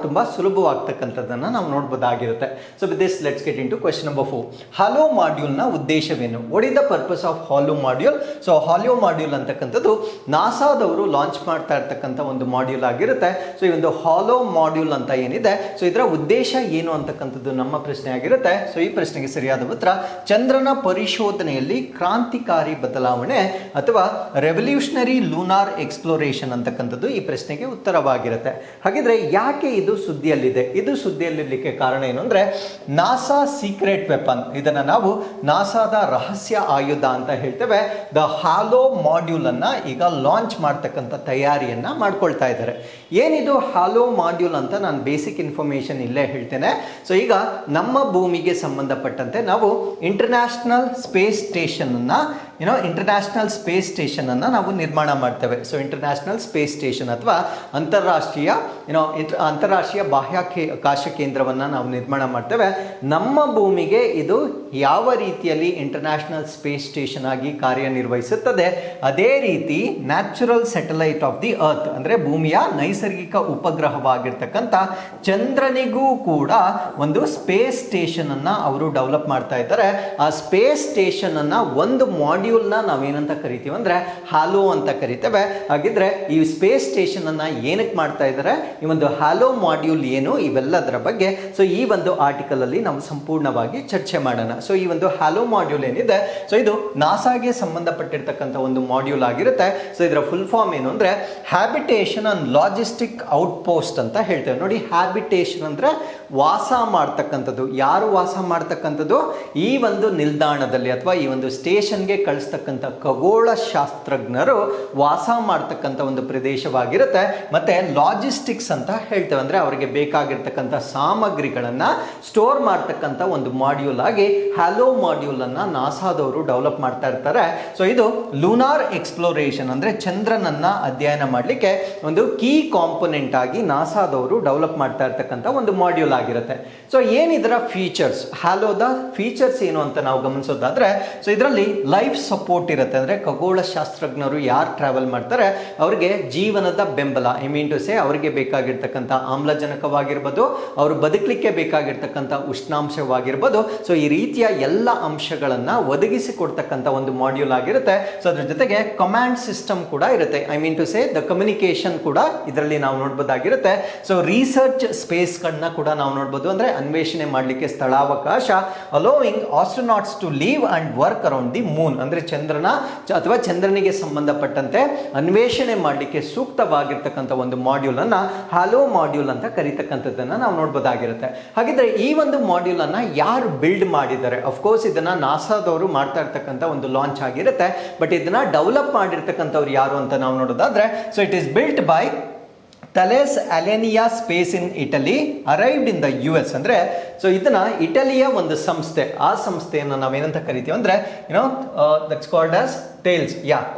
ತುಂಬಾ ಸುಲಭವಾಗ್ತಕ್ಕಂಥದ್ದನ್ನ ನಾವು ನೋಡಬಹುದಾಗಿರುತ್ತೆ. So with this let's get into question number 4. Halo module ನ ಉದ್ದೇಶವೇನು? What is the purpose of halo module? So halo module ಅಂತಕ್ಕಂಥದ್ದು ನಾಸಾದವರು ಲಾಂಚ್ ಮಾಡ್ತಾ ಇರ್ತಕ್ಕಂಥ ಒಂದು ಮಾಡ್ಯೂಲ್ ಆಗಿರುತ್ತೆ. ಸೊ ಈ ಒಂದು ಹಾಲೋ ಮಾಡ್ಯೂಲ್ ಅಂತ ಏನಿದೆ ಸೊ ಇದರ ಉದ್ದೇಶ ಏನು ಅಂತಕ್ಕಂಥದ್ದು ನಮ್ಮ ಪ್ರಶ್ನೆ ಆಗಿರುತ್ತೆ. ಸೊ ಈ ಪ್ರಶ್ನೆಗೆ ಸರಿಯಾದ ಉತ್ತರ ಚಂದ್ರನ ಪರಿಶೋಧನೆಯಲ್ಲಿ ಕ್ರಾಂತಿಕಾರಿ ಬದಲಾವಣೆ ಅಥವಾ ರೆವಲ್ಯೂಷನರಿ ಲೂನಾರ್ ಎಕ್ಸ್ಪ್ಲೋರೇಷನ್ ಅಂತಕ್ಕಂಥದ್ದು ಈ ಪ್ರಶ್ನೆಗೆ ಉತ್ತರವಾಗಿರುತ್ತೆ. ಹಾಗಿದ್ರೆ ಯಾಕೆ ಇದು ಸುದ್ದಿಯಲ್ಲಿದೆ? ಇದು ಸುದ್ದಿಯಲ್ಲಿರ್ಲಿಕ್ಕೆ ಕಾರಣ ಏನು ಅಂದ್ರೆ ನಾಸಾ ಸೀಕ್ರೆಟ್ ವೆಪನ್, ಇದನ್ನ ನಾವು ನಾಸಾದ ರಹಸ್ಯ ಆಯುಧ ಅಂತ ಹೇಳ್ತೇವೆ. ದ ಹಾಲೋ ಮಾಡ್ಯೂಲ್ ಅನ್ನ ಈಗ ಲಾಂಚ್ ಮಾಡ್ತಕ್ಕಂಥ ತಯಾರಿಯನ್ನ ಮಾಡ್ಕೊಳ್ತಾ ಇದ್ದಾರೆ. ಏನಿದು ಹಾಲೋ ಮಾಡ್ಯೂಲ್ ಅಂತ ನಾನು ಬೇಸಿಕ್ ಇನ್ಫಾರ್ಮೇಶನ್ ಇಲ್ಲೇ ಹೇಳ್ತೇನೆ. ಸೊ ಈಗ ನಮ್ಮ ಭೂಮಿಗೆ ಸಂಬಂಧಪಟ್ಟಂತೆ ನಾವು ಇಂಟರ್ನ್ಯಾಷನಲ್ ಸ್ಪೇಸ್ ಸ್ಟೇಷನ್ ಅನ್ನ ನಾವು ನಿರ್ಮಾಣ ಮಾಡ್ತೇವೆ. ಸೊ ಇಂಟರ್ನ್ಯಾಷನಲ್ ಸ್ಪೇಸ್ ಸ್ಟೇಷನ್ ಅಥವಾ ಅಂತಾರಾಷ್ಟ್ರೀಯ ಬಾಹ್ಯಾಕಾಶ ಕೇಂದ್ರವನ್ನು ನಾವು ನಿರ್ಮಾಣ ಮಾಡ್ತೇವೆ. ನಮ್ಮ ಭೂಮಿಗೆ ಇದು ಯಾವ ರೀತಿಯಲ್ಲಿ ಇಂಟರ್ನ್ಯಾಷನಲ್ ಸ್ಪೇಸ್ ಸ್ಟೇಷನ್ ಆಗಿ ಕಾರ್ಯನಿರ್ವಹಿಸುತ್ತದೆ, ಅದೇ ರೀತಿ natural satellite of the earth ಅಂದ್ರೆ ಭೂಮಿಯ ನೈಸರ್ಗಿಕ ಉಪಗ್ರಹವಾಗಿರ್ತಕ್ಕಂಥ ಚಂದ್ರನಿಗೂ ಕೂಡ ಒಂದು ಸ್ಪೇಸ್ ಸ್ಟೇಷನ್ ಅನ್ನ ಅವರು ಡೆವಲಪ್ ಮಾಡ್ತಾ ಇದ್ದಾರೆ. ಆ ಸ್ಪೇಸ್ ಸ್ಟೇಷನ್ ಅನ್ನ ಒಂದು ಮಾಡ್ಯೂಲ್ ನ ನಾವೇನಂತ ಕರಿತೀವಿ ಅಂದ್ರೆ ಹಾಲೋ ಅಂತ ಕರಿತೇವೆ. ಹಾಗಿದ್ರೆ ಈ ಸ್ಪೇಸ್ ಸ್ಟೇಷನ್ ಅನ್ನ ಏನಕ್ಕೆ ಮಾಡ್ತಾ ಇದ್ದಾರೆ, ಈ ಒಂದು ಹಾಲೋ ಮಾಡ್ಯೂಲ್ ಏನು, ಇವೆಲ್ಲದರ ಬಗ್ಗೆ ಸೊ ಈ ಒಂದು ಆರ್ಟಿಕಲ್ ಅಲ್ಲಿ ನಾವು ಸಂಪೂರ್ಣವಾಗಿ ಚರ್ಚೆ ಮಾಡೋಣ. ಸೊ ಈ ಒಂದು ಹಾಲೋ ಮಾಡ್ಯೂಲ್ ಏನಿದೆ ಸೊ ಇದು ನಾಸಾಗೆ ಸಂಬಂಧಪಟ್ಟಿರ್ತಕ್ಕಂಥ ಒಂದು ಮಾಡ್ಯೂಲ್ ಆಗಿರುತ್ತೆ. ಸೊ ಇದರ ಫುಲ್ ಫಾರ್ಮ್ ಏನು ಅಂದ್ರೆ habitation and logistic out post ಅಂತ ಹೇಳ್ತೇವೆ. ನೋಡಿ, ಹ್ಯಾಬಿಟೇಷನ್ ಅಂದ್ರೆ ವಾಸ ಮಾಡ್ತಕ್ಕಂಥದ್ದು. ಯಾರು ವಾಸ ಮಾಡ್ತಕ್ಕಂಥದ್ದು? ಈ ಒಂದು ನಿಲ್ದಾಣದಲ್ಲಿ ಅಥವಾ ಈ ಒಂದು ಸ್ಟೇಷನ್ಗೆ ಕಳಿಸ್ತಕ್ಕಂಥ ಖಗೋಳ ಶಾಸ್ತ್ರಜ್ಞರು ವಾಸ ಮಾಡ್ತಕ್ಕಂಥ ಒಂದು ಪ್ರದೇಶವಾಗಿರುತ್ತೆ. ಮತ್ತೆ ಲಾಜಿಸ್ಟಿಕ್ಸ್ ಅಂತ ಹೇಳ್ತೇವೆ, ಅಂದ್ರೆ ಅವರಿಗೆ ಬೇಕಾಗಿರ್ತಕ್ಕಂಥ ಸಾಮಗ್ರಿಗಳನ್ನ ಸ್ಟೋರ್ ಮಾಡ್ತಕ್ಕಂಥ ಒಂದು ಮಾಡ್ಯೂಲ್ ಆಗಿ ಹ್ಯಾಲೋ ಮಾಡ್ಯೂಲ್ ಅನ್ನ ನಾಸಾದವರು ಡೆವಲಪ್ ಮಾಡ್ತಾ ಇರ್ತಾರೆ. ಸೊ ಇದು ಲೂನಾರ್ ಎಕ್ಸ್ಪ್ಲೋರೇಷನ್ ಅಂದ್ರೆ ಚಂದ್ರನನ್ನ ಅಧ್ಯಯನ ಮಾಡಲಿಕ್ಕೆ ಒಂದು ಕೀ ಕಾಂಪೊನೆಂಟ್ ಆಗಿ ನಾಸಾದವರು ಡೆವಲಪ್ ಮಾಡ್ತಾ ಇರ್ತಕ್ಕಂಥ ಒಂದು ಮಾಡ್ಯೂಲ್ ಆಗಿರುತ್ತೆ. ಸೊ ಏನಿದರ ಫೀಚರ್ಸ್, ಹ್ಯಾಲೋದ ಫೀಚರ್ಸ್ ಏನು ಅಂತ ನಾವು ಗಮನಿಸೋದಾದ್ರೆ ಸೊ ಇದರಲ್ಲಿ ಲೈಫ್ ಸಪೋರ್ಟ್ ಇರುತ್ತೆ. ಅಂದ್ರೆ ಖಗೋಳ ಶಾಸ್ತ್ರಜ್ಞರು ಯಾರು ಟ್ರಾವೆಲ್ ಮಾಡ್ತಾರೆ ಅವರಿಗೆ ಜೀವನದ ಬೆಂಬಲ, ಐ ಮೀನ್ ಟು ಸೇ ಅವರಿಗೆ ಬೇಕಾಗಿರ್ತಕ್ಕಂಥ ಆಮ್ಲಜನಕವಾಗಿರ್ಬೋದು, ಅವರು ಬದುಕಲಿಕ್ಕೆ ಬೇಕಾಗಿರ್ತಕ್ಕಂಥ ಉಷ್ಣಾಂಶವಾಗಿರ್ಬೋದು, ಸೊ ಈ ರೀತಿಯ ಎಲ್ಲ ಅಂಶಗಳನ್ನ ಒದಗಿಸಿಕೊಡ್ತಕ್ಕಂಥ ಒಂದು ಮಾಡ್ಯೂಲ್ ಆಗಿರುತ್ತೆ. ಸೊ ಅದ್ರ ಜೊತೆಗೆ ಕಮಾಂಡ್ ಸಿಸ್ಟಮ್ ಕೂಡ ಇರುತ್ತೆ, I mean to say the communication ಕೂಡ ಇದರಲ್ಲಿ ನಾವು ನೋಡಬಹುದಾಗಿರುತ್ತೆ. ಸೊ ರಿಸರ್ಚ್ ಸ್ಪೇಸ್ ಗಳನ್ನ ಕೂಡ ನಾವು ನೋಡಬಹುದು, ಅಂದ್ರೆ ಅನ್ವೇಷಣೆ ಮಾಡಲಿಕ್ಕೆ ಸ್ಥಳಾವಕಾಶ, allowing astronauts to live and work around the moon, ಅಂದ್ರೆ ಚಂದ್ರನ ಅಥವಾ ಚಂದ್ರನಿಗೆ ಸಂಬಂಧಪಟ್ಟಂತೆ ಅನ್ವೇಷಣೆ ಮಾಡಲಿಕ್ಕೆ ಸೂಕ್ತವಾಗಿರ್ತಕ್ಕಂಥ ಒಂದು ಮಾಡ್ಯೂಲ್ ಅನ್ನ ಹಾಲೋ ಮಾಡ್ಯೂಲ್ ಅಂತ ಕರೀತಕ್ಕಂಥದ್ದನ್ನ ನಾವು ನೋಡಬಹುದಾಗಿರುತ್ತೆ. ಹಾಗಿದ್ರೆ ಈ ಒಂದು ಮಾಡ್ಯೂಲ್ ಅನ್ನ ಯಾರು ಬಿಲ್ಡ್ ಮಾಡಿದ್ದಾರೆ? ಅಫ್ಕೋರ್ಸ್ ಇದನ್ನ ನಾಸಾದವರು ಮಾಡ್ತಾ ಇರ್ತಕ್ಕಂಥ ಒಂದು ಲಾಂಚ್ ಆಗಿರುತ್ತೆ. ಬಟ್ ಇದನ್ನ ಡೆವಲಪ್ ಮಾಡಿರ್ತಕ್ಕಂಥವ್ರು ಯಾರು ಅಂತ ನಾವು ನೋಡೋದಾದ್ರೆ so it is built by Thales Alenia Space in Italy, arrived in the US. ಅಂದ್ರೆ ಸೊ ಇದನ್ನ ಇಟಲಿಯ ಒಂದು ಸಂಸ್ಥೆ, ಆ ಸಂಸ್ಥೆಯನ್ನು ನಾವೇನಂತ ಕರಿತೀವಿ ಅಂದ್ರೆ that's called as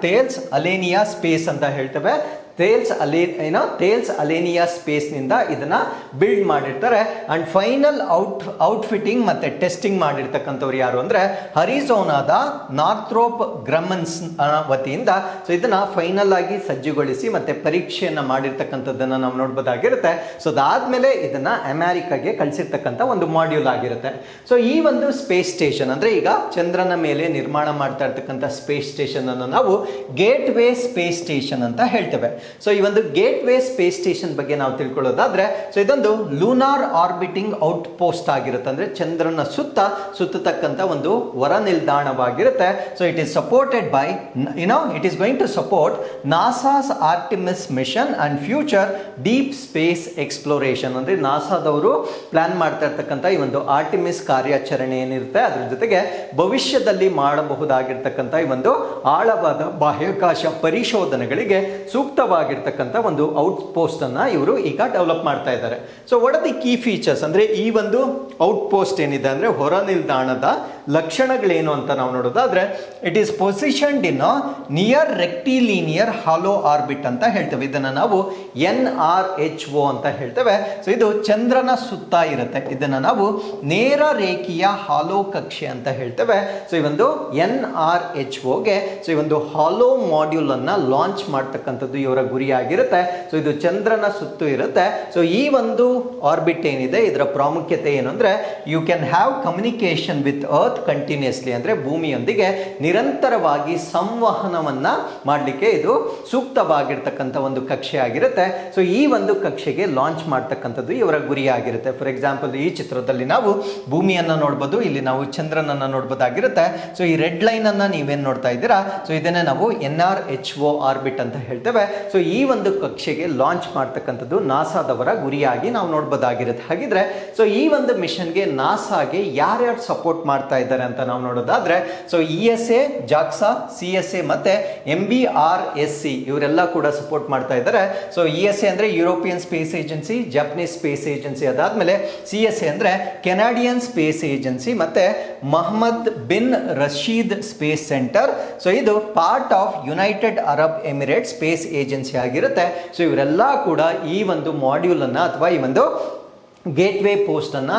Thales Alenia Space ಅಂತ ಹೇಳ್ತೇವೆ. ಥೇಲ್ಸ್ ಅಲೆನಿಯಾ ಸ್ಪೇಸ್ ನಿಂದ ಇದನ್ನ ಬಿಲ್ಡ್ ಮಾಡಿರ್ತಾರೆ. ಅಂಡ್ ಫೈನಲ್ ಔಟ್ಫಿಟ್ಟಿಂಗ್ ಮತ್ತೆ ಟೆಸ್ಟಿಂಗ್ ಮಾಡಿರ್ತಕ್ಕಂಥವ್ರು ಯಾರು ಅಂದ್ರೆ ಅರಿಜೋನಾದ ನಾರ್ಥ್ರೋಪ್ ಗ್ರಮನ್ಸ್ ವತಿಯಿಂದ ಸೊ ಇದನ್ನ ಫೈನಲ್ ಆಗಿ ಸಜ್ಜುಗೊಳಿಸಿ ಮತ್ತೆ ಪರೀಕ್ಷೆಯನ್ನ ಮಾಡಿರ್ತಕ್ಕಂಥದ್ದನ್ನ ನಾವು ನೋಡಬಹುದಾಗಿರುತ್ತೆ. ಸೊ ಅದಾದ್ಮೇಲೆ ಇದನ್ನ ಅಮೆರಿಕಾಗೆ ಕಳಿಸಿರ್ತಕ್ಕಂಥ ಒಂದು ಮಾಡ್ಯೂಲ್ ಆಗಿರುತ್ತೆ. ಸೊ ಈ ಒಂದು ಸ್ಪೇಸ್ ಸ್ಟೇಷನ್ ಅಂದ್ರೆ ಈಗ ಚಂದ್ರನ ಮೇಲೆ ನಿರ್ಮಾಣ ಮಾಡ್ತಾ ಇರ್ತಕ್ಕಂಥ ಸ್ಪೇಸ್ ಸ್ಟೇಷನ್ ಅನ್ನು ನಾವು ಗೇಟ್ ವೇ ಸ್ಪೇಸ್ ಸ್ಟೇಷನ್ ಅಂತ ಹೇಳ್ತೇವೆ. ಸೊ ಈ ಒಂದು ಗೇಟ್ ವೇ ಸ್ಪೇಸ್ ಸ್ಟೇಷನ್ ಬಗ್ಗೆ ನಾವು ತಿಳ್ಕೊಳ್ಳೋದಾದ್ರೆ, ಸೊ ಇದೊಂದು ಲೂನಾರ್ ಆರ್ಬಿಟಿಂಗ್ ಔಟ್ ಪೋಸ್ಟ್ ಆಗಿರುತ್ತೆ, ಅಂದ್ರೆ ಚಂದ್ರನ ಸುತ್ತತಕ್ಕಂತ ಒಂದು ಹೊರ ನಿಲ್ದಾಣವಾಗಿರುತ್ತೆ. So it is supported by it is going to support NASA's Artemis mission and future deep space exploration. ಅಂದ್ರೆ ನಾಸಾದವರು ಪ್ಲಾನ್ ಮಾಡ್ತಾ ಇರ್ತಕ್ಕಂಥ ಈ ಒಂದು ಆರ್ಟಿಮಿಸ್ ಕಾರ್ಯಾಚರಣೆ ಏನಿರುತ್ತೆ, ಅದ್ರ ಜೊತೆಗೆ ಭವಿಷ್ಯದಲ್ಲಿ ಮಾಡಬಹುದಾಗಿರ್ತಕ್ಕಂಥ ಈ ಒಂದು ಆಳವಾದ ಬಾಹ್ಯಾಕಾಶ ಪರಿಶೋಧನೆಗಳಿಗೆ ಸೂಕ್ತವಾಗಿರ್ತಕ್ಕಂಥ ಒಂದು ಔಟ್ ಪೋಸ್ಟ್ ಅನ್ನ ಇವರು ಈಗ ಡೆವಲಪ್ ಮಾಡ್ತಾ ಇದ್ದಾರೆ. So what are the key features ಅಂದ್ರೆ ಈ ಒಂದು ಔಟ್ ಪೋಸ್ಟ್ ಏನಿದೆ ಅಂದ್ರೆ ಹೊರ ನಿಲ್ದಾಣದ ಲಕ್ಷಣಗಳೇನು ಅಂತ ನಾವು ನೋಡೋದಾದ್ರೆ, it is positioned in near rectilinear halo orbit ಅಂತ ಹೇಳ್ತೇವೆ. ಇದನ್ನ ನಾವು NRHO ಅಂತ ಹೇಳ್ತೇವೆ. ಸೊ ಇದು ಚಂದ್ರನ ಸುತ್ತ ಇರುತ್ತೆ, ಇದನ್ನ ನಾವು ನೇರ ರೇಖೀಯ ಹಾಲೋ ಕಕ್ಷೆ ಅಂತ ಹೇಳ್ತೇವೆ. ಸೊ ಈ ಒಂದು NRHOಗೆ ಸೊ ಈ ಒಂದು ಹಾಲೋ ಮಾಡ್ಯೂಲ್ ಅನ್ನ ಲಾಂಚ್ ಮಾಡ್ತಕ್ಕಂಥದ್ದು ಇವರ ಗುರಿಯಾಗಿರುತ್ತೆ. ಸೊ ಇದು ಚಂದ್ರನ ಸುತ್ತು ಇರುತ್ತೆ. ಸೊ ಈ ಒಂದು ಆರ್ಬಿಟ್ ಏನಿದೆ ಇದರ ಪ್ರಾಮುಖ್ಯತೆ ಏನು ಅಂದ್ರೆ, you can have communication with earth continuously, ಅಂದ್ರೆ ಭೂಮಿಯೊಂದಿಗೆ ನಿರಂತರವಾಗಿ ಸಂವಹನವನ್ನ ಮಾಡಲಿಕ್ಕೆ ಇದು ಸೂಕ್ತವಾಗಿರ್ತಕ್ಕಂಥ ಒಂದು ಕಕ್ಷೆ ಆಗಿರುತ್ತೆ. ಸೊ ಈ ಒಂದು ಕಕ್ಷೆಗೆ ಲಾಂಚ್ ಮಾಡ್ತಕ್ಕಂಥದ್ದು ಇವರ ಗುರಿಯಾಗಿರುತ್ತೆ. ಫಾರ್ ಎಕ್ಸಾಂಪಲ್ ಈ ಚಿತ್ರದಲ್ಲಿ ನಾವು ಭೂಮಿಯನ್ನ ನೋಡ್ಬೋದು, ಇಲ್ಲಿ ನಾವು ಚಂದ್ರನನ್ನ ನೋಡ್ಬೋದಾಗಿರುತ್ತೆ. ಸೊ ಈ ರೆಡ್ ಲೈನ್ ಅನ್ನ ನೀವೇನ್ ನೋಡ್ತಾ ಇದ್ದೀರಾ, ಸೊ ಇದನ್ನೇ ನಾವು NRHO ಆರ್ಬಿಟ್ ಅಂತ ಹೇಳ್ತೇವೆ. ಸೊ ಈ ಒಂದು ಕಕ್ಷೆಗೆ ಲಾಂಚ್ ಮಾಡ್ತಕ್ಕಂಥದ್ದು ನಾಸಾದವರ ಗುರಿಯಾಗಿ ನಾವು ನೋಡ್ಬೋದಾಗಿರುತ್ತೆ. ಹಾಗಿದ್ರೆ ಸೊ ಈ ಒಂದು ಮಿಷನ್ಗೆ ನಾಸಾಗೆ ಯಾರ್ಯಾರು ಸಪೋರ್ಟ್ ಮಾಡ್ತಾ ಇದ್ದಾರೆ ಅಂತ ನಾವು ನೋಡೋದಾದ್ರೆ, ಸೊ ESA, JAXA, CSA ಮತ್ತೆ MBRSC ಇವರೆಲ್ಲ ಕೂಡ ಸಪೋರ್ಟ್ ಮಾಡ್ತಾ ಇದ್ದಾರೆ. ಸೊ ESA ಅಂದ್ರೆ European space agency, Japanese space agency, ಅದಾದ್ಮೇಲೆ CSA ಅಂದ್ರೆ ಕೆನಡಿಯನ್ ಸ್ಪೇಸ್ ಏಜೆನ್ಸಿ ಮತ್ತೆ Mohammed bin Rashid space centre. So ಇದು part of United Arab Emirate space agency ಆಗಿರುತ್ತೆ. ಸೊ ಇವರೆಲ್ಲ ಕೂಡ ಈ ಒಂದು ಮಾಡ್ಯೂಲ್ ಅನ್ನ ಅಥವಾ ಈ ಒಂದು ಗೇಟ್ ವೇ ಪೋಸ್ಟ್ ಅನ್ನ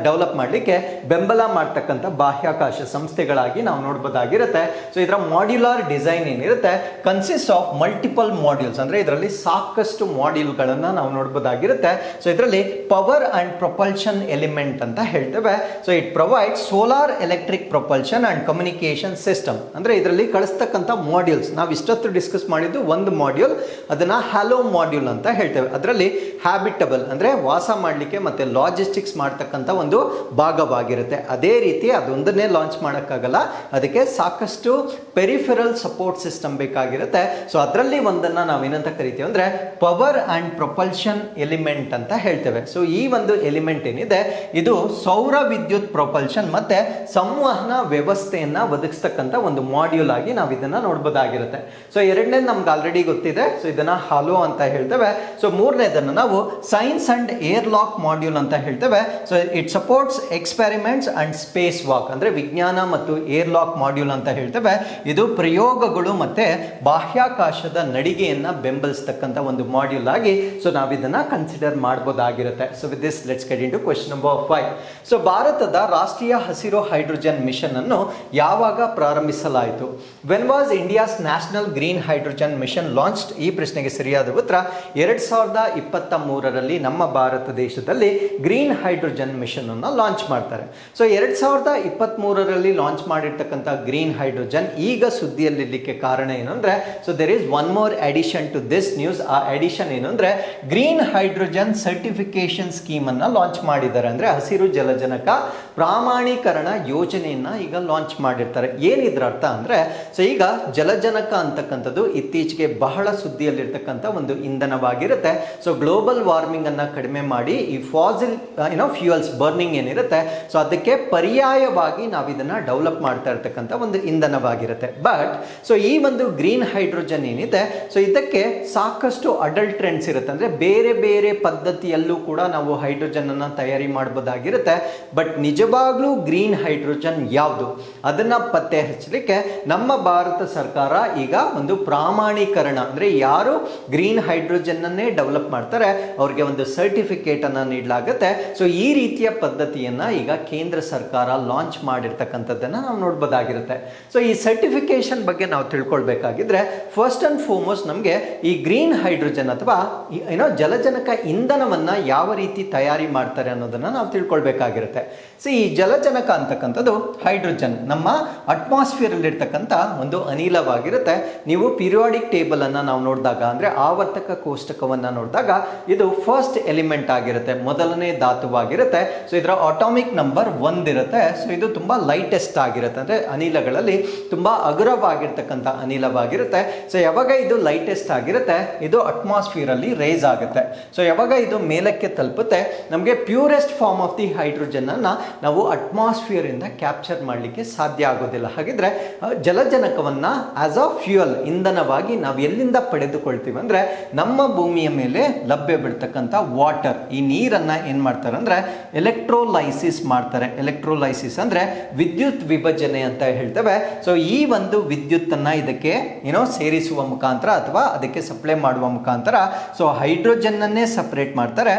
ಡೆವಲಪ್ ಮಾಡಲಿಕ್ಕೆ ಬೆಂಬಲ ಮಾಡ್ತಕ್ಕಂಥ ಬಾಹ್ಯಾಕಾಶ ಸಂಸ್ಥೆಗಳಾಗಿ ನಾವು ನೋಡ್ಬೋದಾಗಿರುತ್ತೆ. ಸೊ ಇದರ ಮಾಡ್ಯುಲರ್ ಡಿಸೈನ್ ಏನಿರುತ್ತೆ ಕನ್ಸಿಸ್ಟ್ ಆಫ್ ಮಲ್ಟಿಪಲ್ ಮಾಡ್ಯೂಲ್ಸ್, ಅಂದ್ರೆ ಇದರಲ್ಲಿ ಸಾಕಷ್ಟು ಮಾಡ್ಯೂಲ್ಗಳನ್ನ ನಾವು ನೋಡ್ಬೋದಾಗಿರುತ್ತೆ. ಸೊ ಇದರಲ್ಲಿ ಪವರ್ ಅಂಡ್ ಪ್ರೊಪಲ್ಷನ್ ಎಲಿಮೆಂಟ್ ಅಂತ ಹೇಳ್ತೇವೆ. So it provide solar electric propulsion and communication system. ಅಂದ್ರೆ ಇದರಲ್ಲಿ ಕಳಿಸ್ತಕ್ಕಂಥ ಮಾಡ್ಯೂಲ್ಸ್ ನಾವು ಇಷ್ಟೊತ್ತು ಡಿಸ್ಕಸ್ ಮಾಡಿದ್ದು ಒಂದು ಮಾಡ್ಯೂಲ್, ಅದನ್ನ ಹ್ಯಾಲೋ ಮಾಡ್ಯೂಲ್ ಅಂತ ಹೇಳ್ತೇವೆ. ಅದರಲ್ಲಿ ಹ್ಯಾಬಿಟಬಲ್ ಅಂದ್ರೆ ವಾಸ ಮಾಡಲಿಕ್ಕೆ ಮತ್ತೆ ಲಾಜಿಸ್ಟಿಕ್ಸ್ ಮಾಡ್ತಕ್ಕಂಥ ಒಂದು ಭಾಗವಾಗಿರುತ್ತೆ. ಅದೇ ರೀತಿ ಅದೊಂದನ್ನೇ ಲಾಂಚ್ ಮಾಡೋಕ್ಕಾಗಲ್ಲ, ಅದಕ್ಕೆ ಸಾಕಷ್ಟು ಪೆರಿಫೆರಲ್ ಸಪೋರ್ಟ್ ಸಿಸ್ಟಮ್ ಬೇಕಾಗಿರುತ್ತೆ. ಸೊ ಅದರಲ್ಲಿ ಒಂದನ್ನ ನಾವೇನಂತ ಕರಿತೀವಿ ಅಂದ್ರೆ ಪವರ್ ಅಂಡ್ ಪ್ರೊಪಲ್ಷನ್ ಎಲಿಮೆಂಟ್ ಅಂತ ಹೇಳ್ತೇವೆ. ಸೊ ಈ ಒಂದು ಎಲಿಮೆಂಟ್ ಏನಿದೆ ಇದು ಸೌರ ವಿದ್ಯುತ್ ಪ್ರೊಪಲ್ಷನ್ ಮತ್ತೆ ಸಂವಹನ ವ್ಯವಸ್ಥೆಯನ್ನ ಒದಗಿಸ್ತಕ್ಕಂಥ ಒಂದು ಮಾಡ್ಯೂಲ್ ಆಗಿ ನಾವು ಇದನ್ನ ನೋಡ್ಬೋದಾಗಿರುತ್ತೆ. ಸೊ ಎರಡನೇ ನಮ್ಗೆ ಆಲ್ರೆಡಿ ಗೊತ್ತಿದೆ, ಸೊ ಇದನ್ನ ಹಾಲೋ ಅಂತ ಹೇಳ್ತೇವೆ. ಸೊ ಮೂರನೇದನ್ನ ನಾವು science and air lock module ಅಂತ ಹೇಳ್ತೇವೆ. So it supports experiments and space walk, ಅಂದ್ರೆ ವಿಜ್ಞಾನ ಮತ್ತು ಏರ್ ಲಾಕ್ ಮಾಡ್ಯೂಲ್ ಅಂತ ಹೇಳ್ತೇವೆ. ಇದು ಪ್ರಯೋಗಗಳು ಮತ್ತೆ ಬಾಹ್ಯಾಕಾಶದ ನಡಿಗೆಯನ್ನ ಬೆಂಬಲಿಸತಕ್ಕಂಥ ಒಂದು ಮಾಡ್ಯೂಲ್ ಆಗಿ ಸೊ ನಾವು ಇದನ್ನ ಕನ್ಸಿಡರ್ ಮಾಡಬಹುದಾಗಿರುತ್ತೆ. So with this let's get into question number 5. So ಭಾರತದ ರಾಷ್ಟ್ರೀಯ ಹಸಿರು ಹೈಡ್ರೋಜನ್ ಮಿಷನ್ ಅನ್ನು ಯಾವಾಗ ಪ್ರಾರಂಭಿಸಲಾಯಿತು? When was India's national green hydrogen mission launched? ಈ ಪ್ರಶ್ನೆಗೆ ಸರಿಯಾದ ಉತ್ತರ 2023ರಲ್ಲಿ ನಮ್ಮ ಭಾರತ ದೇಶದಲ್ಲಿ ಗ್ರೀನ್ ಹೈಡ್ರೋಜನ್ ಮಿಷನ್ ಅನ್ನು ಲಾಂಚ್ ಮಾಡ್ತಾರೆ. ಸೊ 2023ರಲ್ಲಿ ಲಾಂಚ್ ಮಾಡಿರ್ತಕ್ಕಂಥ ಗ್ರೀನ್ ಹೈಡ್ರೋಜನ್ ಈಗ ಸುದ್ದಿಯಲ್ಲಿರ್ಲಿಕ್ಕೆ ಕಾರಣ ಏನು ಅಂದ್ರೆ, so there is one more addition to this news. ಆ ಅಡಿಷನ್ ಏನು ಅಂದ್ರೆ ಗ್ರೀನ್ ಹೈಡ್ರೋಜನ್ ಸರ್ಟಿಫಿಕೇಶನ್ ಸ್ಕೀಮ್ ಅನ್ನ ಲಾಂಚ್ ಮಾಡಿದ್ದಾರೆ. ಅಂದ್ರೆ ಹಸಿರು ಜಲಜನಕ ಪ್ರಾಮಾಣೀಕರಣ ಯೋಜನೆಯನ್ನ ಈಗ ಲಾಂಚ್ ಮಾಡಿರ್ತಾರೆ. ಏನಿದ್ರ ಅರ್ಥ ಅಂದ್ರೆ, ಸೊ ಈಗ ಜಲಜನಕ ಅಂತಕ್ಕಂಥದ್ದು ಇತ್ತೀಚೆಗೆ ಬಹಳ ಸುದ್ದಿಯಲ್ಲಿರ್ತಕ್ಕಂಥ ಒಂದು ಇಂಧನವಾಗಿರುತ್ತೆ. ಸೊ ಗ್ಲೋಬಲ್ ವಾರ್ಮಿಂಗ್ ಅನ್ನ ಕಡಿಮೆ ಮಾಡಿ ಈ ಫಾಸಿಲ್ ಫ್ಯೂಯಲ್ಸ್ ಬರ್ನಿಂಗ್ ಏನಿರುತ್ತೆ ಸೊ ಅದಕ್ಕೆ ಪರ್ಯಾಯವಾಗಿ ನಾವು ಇದನ್ನ ಡೆವಲಪ್ ಮಾಡ್ತಾ ಇರ್ತಕ್ಕಂಥ ಒಂದು ಇಂಧನವಾಗಿರುತ್ತೆ. ಬಟ್ ಸೊ ಈ ಒಂದು ಗ್ರೀನ್ ಹೈಡ್ರೋಜನ್ ಏನಿದೆ ಸೊ ಇದಕ್ಕೆ ಸಾಕಷ್ಟು ಅಡಲ್ಟ್ರೆಂಟ್ಸ್ ಇರುತ್ತೆ. ಅಂದ್ರೆ ಬೇರೆ ಬೇರೆ ಪದ್ಧತಿಯಲ್ಲೂ ಕೂಡ ನಾವು ಹೈಡ್ರೋಜನ್ ಅನ್ನ ತಯಾರಿ ಮಾಡಬಹುದಾಗಿರುತ್ತೆ. ಬಟ್ ನಿಜವಾಗ್ಲೂ ಗ್ರೀನ್ ಹೈಡ್ರೋಜನ್ ಯಾವುದು ಅದನ್ನ ಪತ್ತೆ ಹಚ್ಚಲಿಕ್ಕೆ ನಮ್ಮ ಭಾರತ ಸರ್ಕಾರ ಈಗ ಒಂದು ಪ್ರಾಮಾಣೀಕರಣ, ಅಂದ್ರೆ ಯಾರು ಗ್ರೀನ್ ಹೈಡ್ರೋಜನ್ ಅನ್ನೇ ಡೆವಲಪ್ ಮಾಡ್ತಾರೆ ಅವ್ರಿಗೆ ಒಂದು ಸರ್ಟಿಫಿಕೇಟ್ ಅನ್ನ ನೀಡಲಾಗಿದೆ. ನೀಡಲಾಗುತ್ತೆ. ಸೊ ಈ ರೀತಿಯ ಪದ್ಧತಿಯನ್ನು ಈಗ ಕೇಂದ್ರ ಸರ್ಕಾರ ಲಾಂಚ್ ಮಾಡಿರ್ತಕ್ಕಂಥದ್ದನ್ನು ನಾವು ನೋಡ್ಬೋದಾಗಿರುತ್ತೆ. ಸೊ ಈ ಸರ್ಟಿಫಿಕೇಶನ್ ಬಗ್ಗೆ ನಾವು ತಿಳ್ಕೊಳ್ಬೇಕಾಗಿದ್ರೆ ಫಸ್ಟ್ ಆ್ಯಂಡ್ ಫಾರ್ಮೋಸ್ಟ್ ನಮಗೆ ಈ ಗ್ರೀನ್ ಹೈಡ್ರೋಜನ್ ಅಥವಾ ಏನೋ ಜಲಜನಕ ಇಂಧನವನ್ನು ಯಾವ ರೀತಿ ತಯಾರಿ ಮಾಡ್ತಾರೆ ಅನ್ನೋದನ್ನು ನಾವು ತಿಳ್ಕೊಳ್ಬೇಕಾಗಿರುತ್ತೆ. ಸೊ ಈ ಜಲಜನಕ ಅಂತಕ್ಕಂಥದ್ದು ಹೈಡ್ರೋಜನ್ ನಮ್ಮ ಅಟ್ಮಾಸ್ಫಿಯರಲ್ಲಿರ್ತಕ್ಕಂಥ ಒಂದು ಅನಿಲವಾಗಿರುತ್ತೆ. ನೀವು ಪಿರಿಯಾಡಿಕ್ ಟೇಬಲನ್ನು ನಾವು ನೋಡಿದಾಗ ಅಂದರೆ ಆವರ್ತಕ ಕೋಷ್ಟಕವನ್ನು ನೋಡಿದಾಗ ಇದು ಫಸ್ಟ್ ಎಲಿಮೆಂಟ್ ಆಗಿರುತ್ತೆ, ಮೊದಲನೇ ಧಾತುವಾಗಿರುತ್ತೆ. ಸೊ ಇದರ ಅಟಾಮಿಕ್ ನಂಬರ್ 1 ಇರುತ್ತೆ. ಸೊ ಇದು ತುಂಬ ಲೈಟೆಸ್ಟ್ ಆಗಿರುತ್ತೆ, ಅಂದರೆ ಅನಿಲಗಳಲ್ಲಿ ತುಂಬ ಹಗುರವಾಗಿರ್ತಕ್ಕಂಥ ಅನಿಲವಾಗಿರುತ್ತೆ. ಸೊ ಯಾವಾಗ ಇದು ಲೈಟೆಸ್ಟ್ ಆಗಿರುತ್ತೆ ಇದು ಅಟ್ಮಾಸ್ಫಿಯರಲ್ಲಿ ರೇಸ್ ಆಗುತ್ತೆ. ಸೊ ಯಾವಾಗ ಇದು ಮೇಲಕ್ಕೆ ತಲುಪುತ್ತೆ ನಮಗೆ ಪ್ಯೂರೆಸ್ಟ್ ಫಾರ್ಮ್ ಆಫ್ ದಿ ಹೈಡ್ರೋಜನನ್ನು ನಾವು ಅಟ್ಮಾಸ್ಫಿಯರಿಂದ ಕ್ಯಾಪ್ಚರ್ ಮಾಡಲಿಕ್ಕೆ ಸಾಧ್ಯ ಆಗೋದಿಲ್ಲ. ಹಾಗಿದ್ರೆ ಜಲಜನಕವನ್ನು ಆಸ್ ಅ ಫ್ಯೂಯಲ್ ಇಂಧನವಾಗಿ ನಾವು ಎಲ್ಲಿಂದ ಪಡೆದುಕೊಳ್ತೀವಿ ಅಂದರೆ ನಮ್ಮ ಭೂಮಿಯ ಮೇಲೆ ಲಭ್ಯ ಬೀಳ್ತಕ್ಕಂಥ ವಾಟರ್, ಈ ನೀರನ್ನು ಏನು ಮಾಡ್ತಾರೆ ಅಂದರೆ ಎಲೆಕ್ಟ್ರೋಲೈಸಿಸ್ ಮಾಡ್ತಾರೆ. ಎಲೆಕ್ಟ್ರೋಲೈಸಿಸ್ ಅಂದರೆ ವಿದ್ಯುತ್ ವಿಭಜನೆ ಅಂತ ಹೇಳ್ತೇವೆ. ಸೊ ಈ ಒಂದು ವಿದ್ಯುತ್ತನ್ನು ಇದಕ್ಕೆ ಸೇರಿಸುವ ಮುಖಾಂತರ ಅಥವಾ ಅದಕ್ಕೆ ಸಪ್ಲೈ ಮಾಡುವ ಮುಖಾಂತರ ಸೊ ಹೈಡ್ರೋಜನ್ನನ್ನೇ ಸಪ್ರೇಟ್ ಮಾಡ್ತಾರೆ,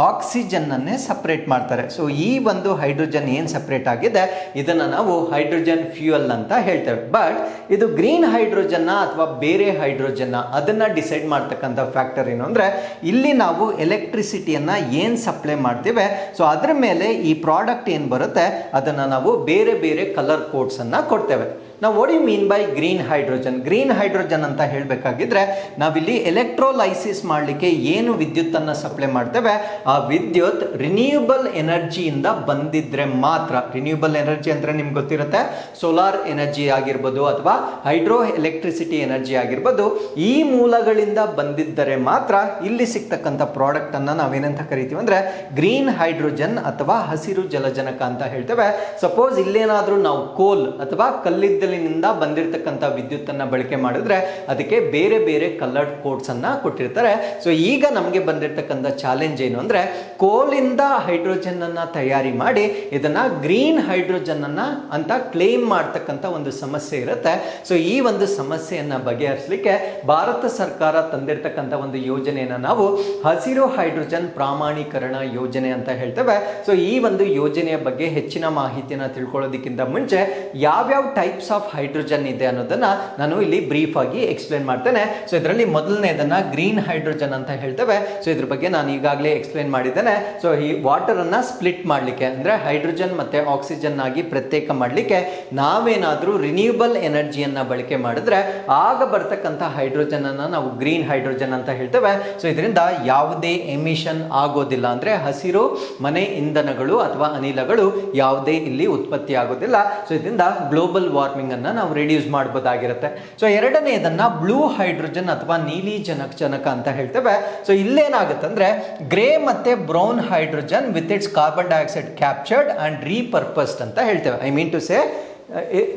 ಆಕ್ಸಿಜನ್ನನ್ನೇ ಸಪ್ರೇಟ್ ಮಾಡ್ತಾರೆ. ಸೊ ಈ ಒಂದು ಹೈಡ್ರೋಜನ್ ಏನು ಸಪ್ರೇಟ್ ಆಗಿದೆ ಇದನ್ನು ನಾವು ಹೈಡ್ರೋಜನ್ ಫ್ಯೂಯಲ್ ಅಂತ ಹೇಳ್ತೇವೆ. ಬಟ್ ಇದು ಗ್ರೀನ್ ಹೈಡ್ರೋಜನ್ನ ಅಥವಾ ಬೇರೆ ಹೈಡ್ರೋಜನ್ನ ಅದನ್ನು ಡಿಸೈಡ್ ಮಾಡ್ತಕ್ಕಂಥ ಫ್ಯಾಕ್ಟರ್ ಏನು ಅಂದರೆ ಇಲ್ಲಿ ನಾವು ಎಲೆಕ್ಟ್ರಿಸಿಟಿಯನ್ನು ಏನು ಸಪ್ಲೈ ಮಾಡ್ತೇವೆ ಸೊ ಅದರ ಮೇಲೆ ಈ ಪ್ರಾಡಕ್ಟ್ ಏನು ಬರುತ್ತೆ ಅದನ್ನು ನಾವು ಬೇರೆ ಬೇರೆ ಕಲರ್ ಕೋಡ್ಸನ್ನು ಕೊಡ್ತೇವೆ. ನಾವು what you mean by green hydrogen? Green hydrogen ಅಂತ ಹೇಳಬೇಕಾಗಿದ್ರೆ ನಾವಿಲ್ಲಿ ಎಲೆಕ್ಟ್ರೋಲೈಸಿಸ್ ಮಾಡಲಿಕ್ಕೆ ಏನು ವಿದ್ಯುತ್ತನ್ನು ಸಪ್ಲೈ ಮಾಡ್ತೇವೆ ಆ ವಿದ್ಯುತ್ ರಿನ್ಯೂಯಬಲ್ ಎನರ್ಜಿಯಿಂದ ಬಂದಿದ್ರೆ ಮಾತ್ರ. ರಿನ್ಯೂಯಬಲ್ ಎನರ್ಜಿ ಅಂದರೆ ನಿಮ್ಗೆ ಗೊತ್ತಿರುತ್ತೆ, ಸೋಲಾರ್ ಎನರ್ಜಿ ಆಗಿರ್ಬೋದು ಅಥವಾ ಹೈಡ್ರೋ ಎಲೆಕ್ಟ್ರಿಸಿಟಿ ಎನರ್ಜಿ ಆಗಿರ್ಬೋದು. ಈ ಮೂಲಗಳಿಂದ ಬಂದಿದ್ದರೆ ಮಾತ್ರ ಇಲ್ಲಿ ಸಿಗ್ತಕ್ಕಂಥ ಪ್ರಾಡಕ್ಟನ್ನು ನಾವೇನಂತ ಕರಿತೀವಿ ಅಂದರೆ ಗ್ರೀನ್ ಹೈಡ್ರೋಜನ್ ಅಥವಾ ಹಸಿರು ಜಲಜನಕ ಅಂತ ಹೇಳ್ತೇವೆ. ಸಪೋಸ್ ಇಲ್ಲೇನಾದರೂ ನಾವು ಕೋಲ್ ಅಥವಾ ಕಲ್ಲಿದ್ದಲಿನಿಂದ ಬಂದಿರತಕ್ಕಂಥ ವಿದ್ಯುತ್ತನ್ನು ಬಳಕೆ ಮಾಡಿದ್ರೆ ಅದಕ್ಕೆ ಬೇರೆ ಬೇರೆ ಕಲರ್ಡ್ ಕೋಡ್ಸ್ ಅನ್ನ ಕೊಟ್ಟಿರ್ತಾರೆ. ಸೊ ಈಗ ನಮಗೆ ಬಂದಿರತಕ್ಕಂಥ ಚಾಲೆಂಜ್ ಏನು ಅಂದರೆ ಕೋಲಿಂದ ಹೈಡ್ರೋಜನ್ ಅನ್ನ ತಯಾರಿ ಮಾಡಿ ಇದನ್ನ ಗ್ರೀನ್ ಹೈಡ್ರೋಜನ್ ಅನ್ನ ಅಂತ ಕ್ಲೇಮ್ ಮಾಡ್ತಕ್ಕಂಥ ಒಂದು ಸಮಸ್ಯೆ ಇರುತ್ತೆ. ಸೊ ಈ ಒಂದು ಸಮಸ್ಯೆಯನ್ನ ಬಗೆಹರಿಸಲಿಕ್ಕೆ ಭಾರತ ಸರ್ಕಾರ ತಂದಿರತಕ್ಕಂಥ ಒಂದು ಯೋಜನೆಯನ್ನು ನಾವು ಹಸಿರು ಹೈಡ್ರೋಜನ್ ಪ್ರಾಮಾಣೀಕರಣ ಯೋಜನೆ ಅಂತ ಹೇಳ್ತೇವೆ. ಸೊ ಈ ಒಂದು ಯೋಜನೆಯ ಬಗ್ಗೆ ಹೆಚ್ಚಿನ ಮಾಹಿತಿಯನ್ನು ತಿಳ್ಕೊಳ್ಳೋದಕ್ಕಿಂತ ಮುಂಚೆ ಯಾವ್ಯಾವ ಟೈಪ್ಸ್ ಆಫ್ ಹೈಡ್ರೋಜನ್ ಇದೆ ಅನ್ನೋದನ್ನ ನಾನು ಇಲ್ಲಿ ಬ್ರೀಫ್ ಆಗಿ ಎಕ್ಸ್ಪ್ಲೇನ್ ಮಾಡ್ತೇನೆ. ಸೊ ಇದರಲ್ಲಿ ಮೊದಲನೇದನ್ನ ಗ್ರೀನ್ ಹೈಡ್ರೋಜನ್ ಅಂತ ಹೇಳ್ತೇವೆ. ಸೊ ಇದ್ರ ಬಗ್ಗೆ ನಾನು ಈಗಾಗಲೇ ಎಕ್ಸ್ಪ್ಲೇನ್ ಮಾಡಿದ್ದೇನೆ. ಸೊ ಈ ವಾಟರ್ ಅನ್ನ ಸ್ಪ್ಲಿಟ್ ಮಾಡಲಿಕ್ಕೆ ಅಂದ್ರೆ ಹೈಡ್ರೋಜನ್ ಮತ್ತೆ ಆಕ್ಸಿಜನ್ ಆಗಿ ಪ್ರತ್ಯೇಕ ಮಾಡಲಿಕ್ಕೆ ನಾವೇನಾದ್ರೂ ರಿನ್ಯೂಯಬಲ್ ಎನರ್ಜಿಯನ್ನ ಬಳಕೆ ಮಾಡಿದ್ರೆ ಆಗ ಬರ್ತಕ್ಕಂಥ ಹೈಡ್ರೋಜನ್ ಅನ್ನ ನಾವು ಗ್ರೀನ್ ಹೈಡ್ರೋಜನ್ ಅಂತ ಹೇಳ್ತೇವೆ. ಸೊ ಇದರಿಂದ ಯಾವುದೇ ಎಮಿಷನ್ ಆಗೋದಿಲ್ಲ, ಅಂದ್ರೆ ಹಸಿರು ಮನೆ ಇಂಧನಗಳು ಅಥವಾ ಅನಿಲಗಳು ಯಾವುದೇ ಇಲ್ಲಿ ಉತ್ಪತ್ತಿ ಆಗೋದಿಲ್ಲ. ಸೊ ಇದರಿಂದ ಗ್ಲೋಬಲ್ ವಾರ್ಮಿಂಗ್ ಅನ್ನ ನಾವು ರಿಡ್ಯೂಸ್ ಮಾಡಬಹುದಾಗಿರುತ್ತೆ. ಸೊ ಎರಡನೇದನ್ನ ಬ್ಲೂ ಹೈಡ್ರೋಜನ್ ಅಥವಾ ನೀಲಿ ಜನಕ ಅಂತ ಹೇಳ್ತೇವೆ. ಸೊ ಇಲ್ಲೇನಾಗುತ್ತೆ ಅಂದ್ರೆ ಗ್ರೇ ಮತ್ತೆ brown hydrogen with its carbon dioxide captured and repurposed ಅಂತ ಹೇಳ್ತೇವೆ. I mean to say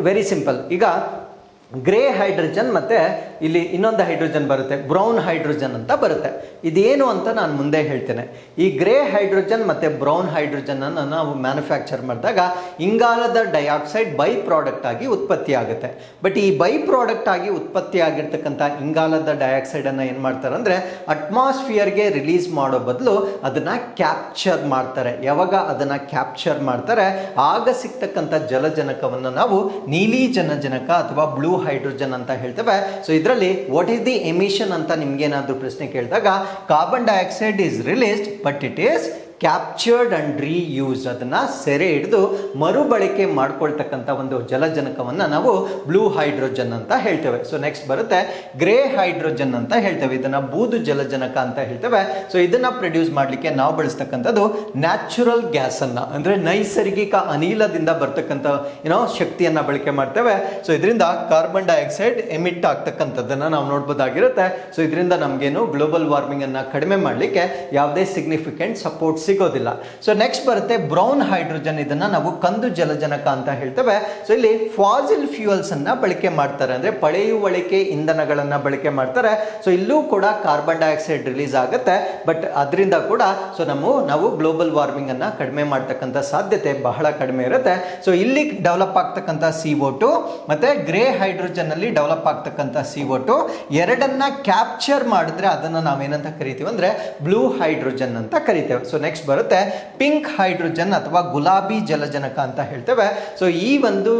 very simple. ಈಗ ಗ್ರೇ ಹೈಡ್ರೋಜನ್ ಮತ್ತೆ ಇಲ್ಲಿ ಇನ್ನೊಂದು ಹೈಡ್ರೋಜನ್ ಬರುತ್ತೆ, ಬ್ರೌನ್ ಹೈಡ್ರೋಜನ್ ಅಂತ ಬರುತ್ತೆ. ಇದೇನು ಅಂತ ನಾನು ಮುಂದೆ ಹೇಳ್ತೇನೆ. ಈ ಗ್ರೇ ಹೈಡ್ರೋಜನ್ ಮತ್ತೆ ಬ್ರೌನ್ ಹೈಡ್ರೋಜನ್ ಅನ್ನು ನಾವು ಮ್ಯಾನುಫ್ಯಾಕ್ಚರ್ ಮಾಡಿದಾಗ ಇಂಗಾಲದ ಡೈಆಕ್ಸೈಡ್ ಬೈ ಪ್ರಾಡಕ್ಟ್ ಆಗಿ ಉತ್ಪತ್ತಿ ಆಗುತ್ತೆ. ಬಟ್ ಈ ಬೈ ಪ್ರಾಡಕ್ಟ್ ಆಗಿ ಉತ್ಪತ್ತಿ ಆಗಿರ್ತಕ್ಕಂಥ ಇಂಗಾಲದ ಡೈಆಕ್ಸೈಡ್ ಅನ್ನ ಏನು ಮಾಡ್ತಾರೆ ಅಂದ್ರೆ ಅಟ್ಮಾಸ್ಫಿಯರ್ಗೆ ರಿಲೀಸ್ ಮಾಡೋ ಬದಲು ಅದನ್ನ ಕ್ಯಾಪ್ಚರ್ ಮಾಡ್ತಾರೆ. ಯಾವಾಗ ಅದನ್ನ ಕ್ಯಾಪ್ಚರ್ ಮಾಡ್ತಾರೆ ಆಗ ಸಿಗ್ತಕ್ಕಂಥ ಜಲಜನಕವನ್ನು ನಾವು ನೀಲಿ ಜನಕ ಅಥವಾ ಬ್ಲೂ ಹೈಡ್ರೋಜನ್ ಅಂತ ಹೇಳ್ತೇವೆ. ಸೊ ಇದರಲ್ಲಿ ವಾಟ್ ಈಸ್ ದಿ ಎಮಿಷನ್ ಅಂತ ನಿಮ್ಗೇನಾದ್ರೂ ಪ್ರಶ್ನೆ ಕೇಳಿದಾಗ carbon dioxide is released but it is captured and reuse. ಅದನ್ನ ಸೆರೆ ಹಿಡಿದು ಮರುಬಳಕೆ ಮಾಡ್ಕೊಳ್ತಕ್ಕಂಥ ಒಂದು ಜಲಜನಕವನ್ನು ನಾವು ಬ್ಲೂ ಹೈಡ್ರೋಜನ್ ಅಂತ ಹೇಳ್ತೇವೆ. ಸೊ ನೆಕ್ಸ್ಟ್ ಬರುತ್ತೆ ಗ್ರೇ ಹೈಡ್ರೋಜನ್ ಅಂತ ಹೇಳ್ತೇವೆ. ಇದನ್ನ ಬೂದು ಜಲಜನಕ ಅಂತ ಹೇಳ್ತೇವೆ. ಸೊ ಇದನ್ನ ಪ್ರೊಡ್ಯೂಸ್ ಮಾಡಲಿಕ್ಕೆ ನಾವು ಬಳಸ್ತಕ್ಕಂಥದ್ದು ನ್ಯಾಚುರಲ್ ಗ್ಯಾಸ್ ಅನ್ನ, ಅಂದ್ರೆ ನೈಸರ್ಗಿಕ ಅನಿಲದಿಂದ ಬರ್ತಕ್ಕಂಥ ಶಕ್ತಿಯನ್ನ ಬಳಕೆ ಮಾಡ್ತೇವೆ. ಸೊ ಇದರಿಂದ ಕಾರ್ಬನ್ ಡೈಆಕ್ಸೈಡ್ ಎಮಿಟ್ ಆಗ್ತಕ್ಕಂಥದ್ದನ್ನ ನಾವು ನೋಡ್ಬೋದಾಗಿರುತ್ತೆ. ಸೊ ಇದರಿಂದ ನಮಗೇನು ಗ್ಲೋಬಲ್ ವಾರ್ಮಿಂಗ್ ಅನ್ನ ಕಡಿಮೆ ಮಾಡಲಿಕ್ಕೆ ಯಾವುದೇ ಸಿಗ್ನಿಫಿಕೆಂಟ್ ಸಪೋರ್ಟ್ ಸಿಗೋದಿಲ್ಲ. ಸೊ ನೆಕ್ಸ್ಟ್ ಬರುತ್ತೆ ಬ್ರೌನ್ ಹೈಡ್ರೋಜನ್. ಇದನ್ನ ನಾವು ಕಂದು ಜಲಜನಕ ಅಂತ ಹೇಳ್ತೇವೆ. ಸೊ ಇಲ್ಲಿ ಫಾಸಿಲ್ ಫ್ಯೂಯಲ್ಸ್ ಅನ್ನ ಬಳಕೆ ಮಾಡ್ತಾರೆ, ಅಂದ್ರೆ ಪಳೆಯುವಳಿಕೆ ಇಂಧನಗಳನ್ನ ಬಳಕೆ ಮಾಡ್ತಾರೆ. ಸೊ ಇಲ್ಲೂ ಕೂಡ ಕಾರ್ಬನ್ ಡೈಆಕ್ಸೈಡ್ ರಿಲೀಸ್ ಆಗುತ್ತೆ. ಬಟ್ ಅದರಿಂದ ಕೂಡ ಸೊ ನಾವು ಗ್ಲೋಬಲ್ ವಾರ್ಮಿಂಗ್ ಅನ್ನ ಕಡಿಮೆ ಮಾಡ್ತಕ್ಕಂಥ ಸಾಧ್ಯತೆ ಬಹಳ ಕಡಿಮೆ ಇರುತ್ತೆ. ಸೊ ಇಲ್ಲಿ ಡೆವಲಪ್ ಆಗ್ತಕ್ಕಂಥ CO2 ಮತ್ತೆ ಗ್ರೇ ಹೈಡ್ರೋಜನ್ ಅಲ್ಲಿ ಡೆವಲಪ್ ಆಗ್ತಕ್ಕಂಥ CO2 ಎರಡನ್ನ ಕ್ಯಾಪ್ಚರ್ ಮಾಡಿದ್ರೆ ಅದನ್ನ ನಾವೇನಂತ ಕರಿತೀವಿ ಅಂದ್ರೆ ಬ್ಲೂ ಹೈಡ್ರೋಜನ್ ಅಂತ ಕರಿತೇವೆ. ಸೊ ನೆಕ್ಸ್ಟ್ ನೆಕ್ಸ್ಟ್ ಬರುತ್ತೆ ಪಿಂಕ್ ಹೈಡ್ರೋಜನ್ ಅಥವಾ ಗುಲಾಬಿ ಜಲಜನಕ ಅಂತ ಹೇಳ್ತೇವೆ. ಸೊ ಈ ಒಂದು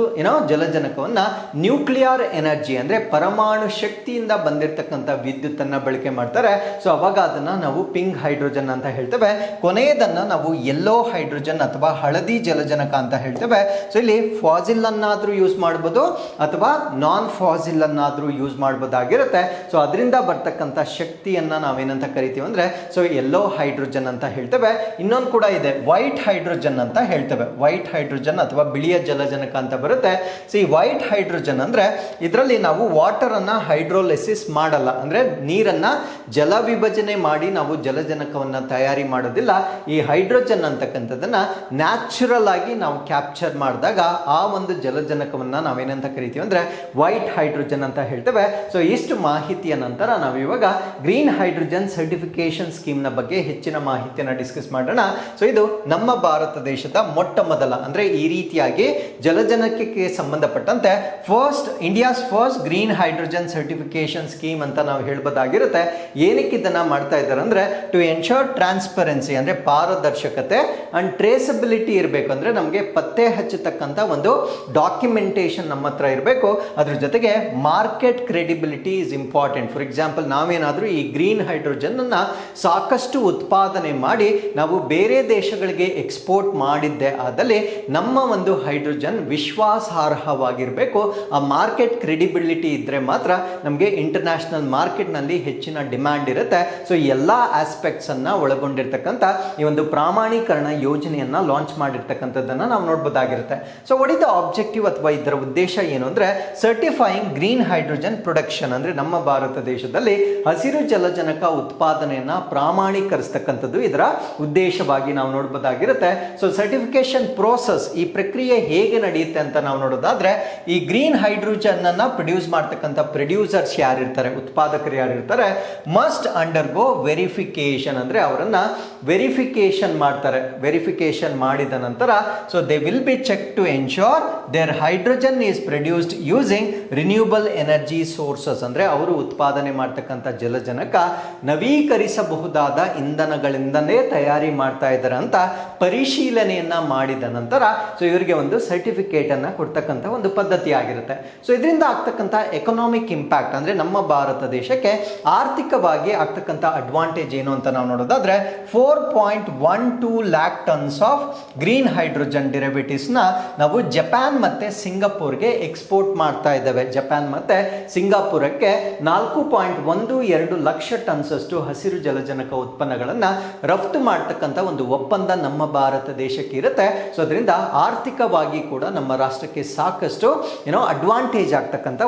ಜಲಜನಕವನ್ನ ನ್ಯೂಕ್ಲಿಯರ್ ಎನರ್ಜಿ ಅಂದ್ರೆ ಪರಮಾಣು ಶಕ್ತಿಯಿಂದ ಬಂದಿರತಕ್ಕಂಥ ವಿದ್ಯುತ್ ಅನ್ನ ಬಳಕೆ ಮಾಡ್ತಾರೆ. ಸೊ ಅವಾಗ ಅದನ್ನ ನಾವು ಪಿಂಕ್ ಹೈಡ್ರೋಜನ್ ಅಂತ ಹೇಳ್ತೇವೆ. ಕೊನೆಯದನ್ನ ನಾವು ಯೆಲ್ಲೋ ಹೈಡ್ರೋಜನ್ ಅಥವಾ ಹಳದಿ ಜಲಜನಕ ಅಂತ ಹೇಳ್ತೇವೆ. ಸೊ ಇಲ್ಲಿ ಫಾಸಿಲ್ ಅನ್ನಾದ್ರೂ ಯೂಸ್ ಮಾಡಬಹುದು ಅಥವಾ ನಾನ್ ಫಾಸಿಲ್ ಅನ್ನಾದ್ರೂ ಯೂಸ್ ಮಾಡಬಹುದಾಗಿರುತ್ತೆ. ಸೊ ಅದರಿಂದ ಬರ್ತಕ್ಕಂಥ ಶಕ್ತಿಯನ್ನ ನಾವೇನಂತ ಕರಿತೀವಿ ಅಂದ್ರೆ ಸೊ ಯೆಲ್ಲೋ ಹೈಡ್ರೋಜನ್ ಅಂತ ಹೇಳ್ತೇವೆ. ಇನ್ನೊಂದು ಕೂಡ ಇದೆ ವೈಟ್ ಹೈಡ್ರೋಜನ್ ಅಂತ ಹೇಳ್ತೇವೆ. ವೈಟ್ ಹೈಡ್ರೋಜನ್ ಅಥವಾ ಬಿಳಿಯ ಜಲಜನಕ ಅಂತ ಬರುತ್ತೆ. ಸೊ ಈ ವೈಟ್ ಹೈಡ್ರೋಜನ್ ಅಂದ್ರೆ ಇದರಲ್ಲಿ ನಾವು ವಾಟರ್ ಅನ್ನ ಹೈಡ್ರೋಲಿಸಿಸ್ ಮಾಡಲ್ಲ, ಅಂದ್ರೆ ನೀರನ್ನ ಜಲ ವಿಭಜನೆ ಮಾಡಿ ನಾವು ಜಲಜನಕವನ್ನ ತಯಾರಿ ಮಾಡೋದಿಲ್ಲ. ಈ ಹೈಡ್ರೋಜನ್ ಅಂತಕ್ಕಂಥದ್ದನ್ನ ನ್ಯಾಚುರಲ್ ಆಗಿ ನಾವು ಕ್ಯಾಪ್ಚರ್ ಮಾಡಿದಾಗ ಆ ಒಂದು ಜಲಜನಕವನ್ನ ನಾವೇನಂತ ಕರಿತೀವಿ ಅಂದ್ರೆ ವೈಟ್ ಹೈಡ್ರೋಜನ್ ಅಂತ ಹೇಳ್ತೇವೆ. ಸೊ ಇಷ್ಟು ಮಾಹಿತಿಯ ನಂತರ ನಾವು ಇವಾಗ ಗ್ರೀನ್ ಹೈಡ್ರೋಜನ್ ಸರ್ಟಿಫಿಕೇಶನ್ ಸ್ಕೀಮ್ ನ ಬಗ್ಗೆ ಹೆಚ್ಚಿನ ಮಾಹಿತಿಯನ್ನು ಡಿಸ್ಕಸ್ ಮಾಡೋಣ. ಸೊ ಇದು ನಮ್ಮ ಭಾರತ ದೇಶದ ಮೊಟ್ಟ ಮೊದಲ ಅಂದ್ರೆ ಈ ರೀತಿಯಾಗಿ ಜಲಜನಕಕ್ಕೆ ಸಂಬಂಧಪಟ್ಟಂತೆ India's first green hydrogen certification scheme ಅಂತ ನಾವು ಹೇಳ್ಬೋದಾಗಿರುತ್ತೆ. ಏನಕ್ಕೆ ಇದನ್ನ ಮಾಡ್ತಾ ಇದ್ದಾರೆ ಅಂದ್ರೆ ಟು ಎನ್ಶೋರ್ ಟ್ರಾನ್ಸ್ಪರೆನ್ಸಿ ಅಂದ್ರೆ ಪಾರದರ್ಶಕತೆ ಅಂಡ್ ಟ್ರೇಸಬಿಲಿಟಿ ಇರಬೇಕು. ಅಂದ್ರೆ ನಮಗೆ ಪತ್ತೆ ಹಚ್ಚತಕ್ಕಂಥ ಒಂದು ಡಾಕ್ಯುಮೆಂಟೇಶನ್ ನಮ್ಮ ಹತ್ರ ಇರಬೇಕು. ಅದ್ರ ಜೊತೆಗೆ market credibility is important. For example ನಾವೇನಾದ್ರೂ ಈ ಗ್ರೀನ್ ಹೈಡ್ರೋಜನ್ ಅನ್ನ ಸಾಕಷ್ಟು ಉತ್ಪಾದನೆ ಮಾಡಿ ನಾವು ಬೇರೆ ದೇಶಗಳಿಗೆ ಎಕ್ಸ್ಪೋರ್ಟ್ ಮಾಡಿದ್ದೆ ಆದಲ್ಲಿ ನಮ್ಮ ಒಂದು ಹೈಡ್ರೋಜನ್ ವಿಶ್ವಾಸಾರ್ಹವಾಗಿರಬೇಕು. ಆ ಮಾರ್ಕೆಟ್ ಕ್ರೆಡಿಬಿಲಿಟಿ ಇದ್ರೆ ಮಾತ್ರ ನಮಗೆ ಇಂಟರ್ನ್ಯಾಷನಲ್ ಮಾರ್ಕೆಟ್ ನಲ್ಲಿ ಹೆಚ್ಚಿನ ಡಿಮ್ಯಾಂಡ್ ಇರುತ್ತೆ. ಸೊ ಎಲ್ಲಾ ಆಸ್ಪೆಕ್ಟ್ಸ್ ಅನ್ನ ಒಳಗೊಂಡಿರ್ತಕ್ಕಂಥ ಈ ಒಂದು ಪ್ರಾಮಾಣೀಕರಣ ಯೋಜನೆಯನ್ನ ಲಾಂಚ್ ಮಾಡಿರ್ತಕ್ಕಂಥದ್ದನ್ನ ನಾವು ನೋಡಬಹುದಾಗಿರುತ್ತೆ. So what is the objective ಅಥವಾ ಇದರ ಉದ್ದೇಶ ಏನು ಅಂದ್ರೆ ಸರ್ಟಿಫೈಯಿಂಗ್ ಗ್ರೀನ್ ಹೈಡ್ರೋಜನ್ ಪ್ರೊಡಕ್ಷನ್ ಅಂದ್ರೆ ನಮ್ಮ ಭಾರತ ದೇಶದಲ್ಲಿ ಹಸಿರು ಜಲಜನಕ ಉತ್ಪಾದನೆಯನ್ನ ಪ್ರಾಮಾಣೀಕರಿಸತಕ್ಕಂಥದ್ದು ಇದರ ಉದ್ದೇಶವಾಗಿ ನಾವು ನೋಡಬಹುದಾಗಿರುತ್ತೆ. ಸೊ ಸರ್ಟಿಫಿಕೇಶನ್ ಪ್ರೋಸೆಸ್ ಈ ಪ್ರಕ್ರಿಯೆ ಹೇಗೆ ನಡೆಯುತ್ತೆ ಅಂತ ನಾವು ನೋಡೋದಾದ್ರೆ ಈ ಗ್ರೀನ್ ಹೈಡ್ರೋಜನ್ ಅನ್ನ ಪ್ರೊಡ್ಯೂಸ್ ಮಾಡ್ತಕ್ಕಂಥ ಪ್ರೊಡ್ಯೂಸರ್ಸ್ ಯಾರಿರ್ತಾರೆ, ಉತ್ಪಾದಕರು ಯಾರಿರ್ತಾರೆ, ಮಸ್ಟ್ ಅಂಡರ್ಗೋ ವೆರಿಫಿಕೇಶನ್ ಅಂದ್ರೆ ಅವರನ್ನ ವೆರಿಫಿಕೇಶನ್ ಮಾಡ್ತಾರೆ. ವೆರಿಫಿಕೇಶನ್ ಮಾಡಿದ ನಂತರ so they will be check to ensure their hydrogen is produced using renewable energy sources ಅಂದ್ರೆ ಅವರು ಉತ್ಪಾದನೆ ಮಾಡ್ತಕ್ಕಂಥ ಜಲಜನಕ ನವೀಕರಿಸಬಹುದಾದ ಇಂಧನಗಳಿಂದಲೇ ತಯಾರಿ ಮಾಡ್ತಾ ಇದ್ದಾರೆ ಅಂತ ಪರಿಶೀಲನೆಯನ್ನ ಮಾಡಿದ ನಂತರ ಸೊ ಇವರಿಗೆ ಒಂದು ಸರ್ಟಿಫಿಕೇಟ್ ಅನ್ನ ಕೊಡ್ತಕ್ಕಂಥ ಒಂದು ಪದ್ಧತಿ ಆಗಿರುತ್ತೆ. ಸೊ ಇದರಿಂದ ಆಗ್ತಕ್ಕಂಥ ಎಕನಾಮಿಕ್ ಇಂಪ್ಯಾಕ್ಟ್ ಅಂದ್ರೆ ನಮ್ಮ ಭಾರತ ದೇಶಕ್ಕೆ ಆರ್ಥಿಕವಾಗಿ ಆಗ್ತಕ್ಕಂಥ ಅಡ್ವಾಂಟೇಜ್ ಏನು ಅಂತ ನಾವು ನೋಡೋದಾದ್ರೆ 4.12 lakh tons of green hydrogen derivatives ನ ನಾವು ಜಪಾನ್ ಮತ್ತೆ ಸಿಂಗಾಪುರ್ಗೆ ಎಕ್ಸ್ಪೋರ್ಟ್ ಮಾಡ್ತಾ ಇದ್ದೇವೆ. ಜಪಾನ್ ಮತ್ತೆ ಸಿಂಗಾಪುರಕ್ಕೆ 4.12 ಲಕ್ಷ ಟನ್ಸ್ ಅಷ್ಟು ಹಸಿರು ಜಲಜನಕ ಉತ್ಪನ್ನಗಳನ್ನ ರಫ್ತು ಮಾಡ್ತಕ್ಕಂಥ ಒಂದು ಒಪ್ಪಂದ ನಮ್ಮ ಭಾರತ ದೇಶಕ್ಕೆ ಇರುತ್ತೆ. ಸೊ ಅದರಿಂದ ಆರ್ಥಿಕವಾಗಿ ಕೂಡ ನಮ್ಮ ರಾಷ್ಟ್ರಕ್ಕೆ ಸಾಕಷ್ಟು ಅಡ್ವಾಂಟೇಜ್ ಆಗ್ತಕ್ಕಂಥ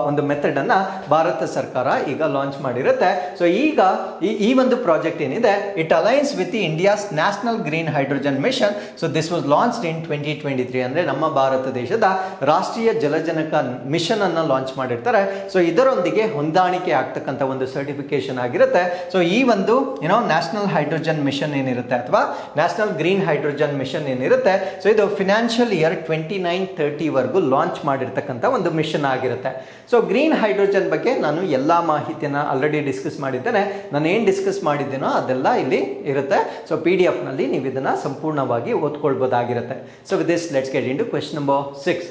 ಒಂದು ಮೆಥಡ್ ಅನ್ನ ಭಾರತ ಸರ್ಕಾರ ಈಗ ಲಾಂಚ್ ಮಾಡಿರುತ್ತೆ. ಸೊ ಈಗ ಈ ಒಂದು ಪ್ರಾಜೆಕ್ಟ್ ಏನಿದೆ it aligns with India's national green hydrogen mission. So this was launched in 2023 ಅಂದ್ರೆ ನಮ್ಮ ಭಾರತ ದೇಶದ ರಾಷ್ಟ್ರೀಯ ಜಲಜನಕ ಮಿಷನ್ ಅನ್ನ ಲಾಂಚ್ ಮಾಡಿರ್ತಾರೆ. ಸೊ ಇದರೊಂದಿಗೆ ಹೊಂದಾಣಿಕೆ ಆಗ್ತಕ್ಕಂಥ ಒಂದು ಸರ್ಟಿಫಿಕೇಶನ್ ಆಗಿರುತ್ತೆ. ಸೊ ಈ ಒಂದು ನ್ಯಾಷನಲ್ ಹೈಡ್ರೋಜನ್ ಮಿಷನ್ ಏನಿರುತ್ತೆ ಅಥವಾ ನ್ಯಾಷನಲ್ ಗ್ರೀನ್ ಹೈಡ್ರೋಜನ್ ಮಿಷನ್ ಏನಿರುತ್ತೆ ಸೊ ಇದು ಫಿನಾನ್ಷಿಯಲ್ ಇಯರ್ 29-30 ವರೆಗೂ ಲಾಂಚ್ ಮಾಡಿರ್ತಕ್ಕಂಥ ಒಂದು ಮಿಷನ್ ಆಗಿರುತ್ತೆ. ಸೊ ಗ್ರೀನ್ ಹೈಡ್ರೋಜನ್ ಬಗ್ಗೆ ನಾನು ಎಲ್ಲಾ ಮಾಹಿತಿಯನ್ನ ಆಲ್ರೆಡಿ ಡಿಸ್ಕಸ್ ಮಾಡಿದ್ದೇನೆ. ನಾನು ಏನು ಡಿಸ್ಕಸ್ ಮಾಡಿದ್ದೇನೋ ಅದೆಲ್ಲ ಇಲ್ಲಿ ಇರುತ್ತೆ. ಸೊ PDF ನಲ್ಲಿ ನೀವು ಇದನ್ನ ಸಂಪೂರ್ಣವಾಗಿ ಓದ್ಕೊಳ್ಬಹುದಾಗಿರುತ್ತೆ. So with this let's get into question number 6.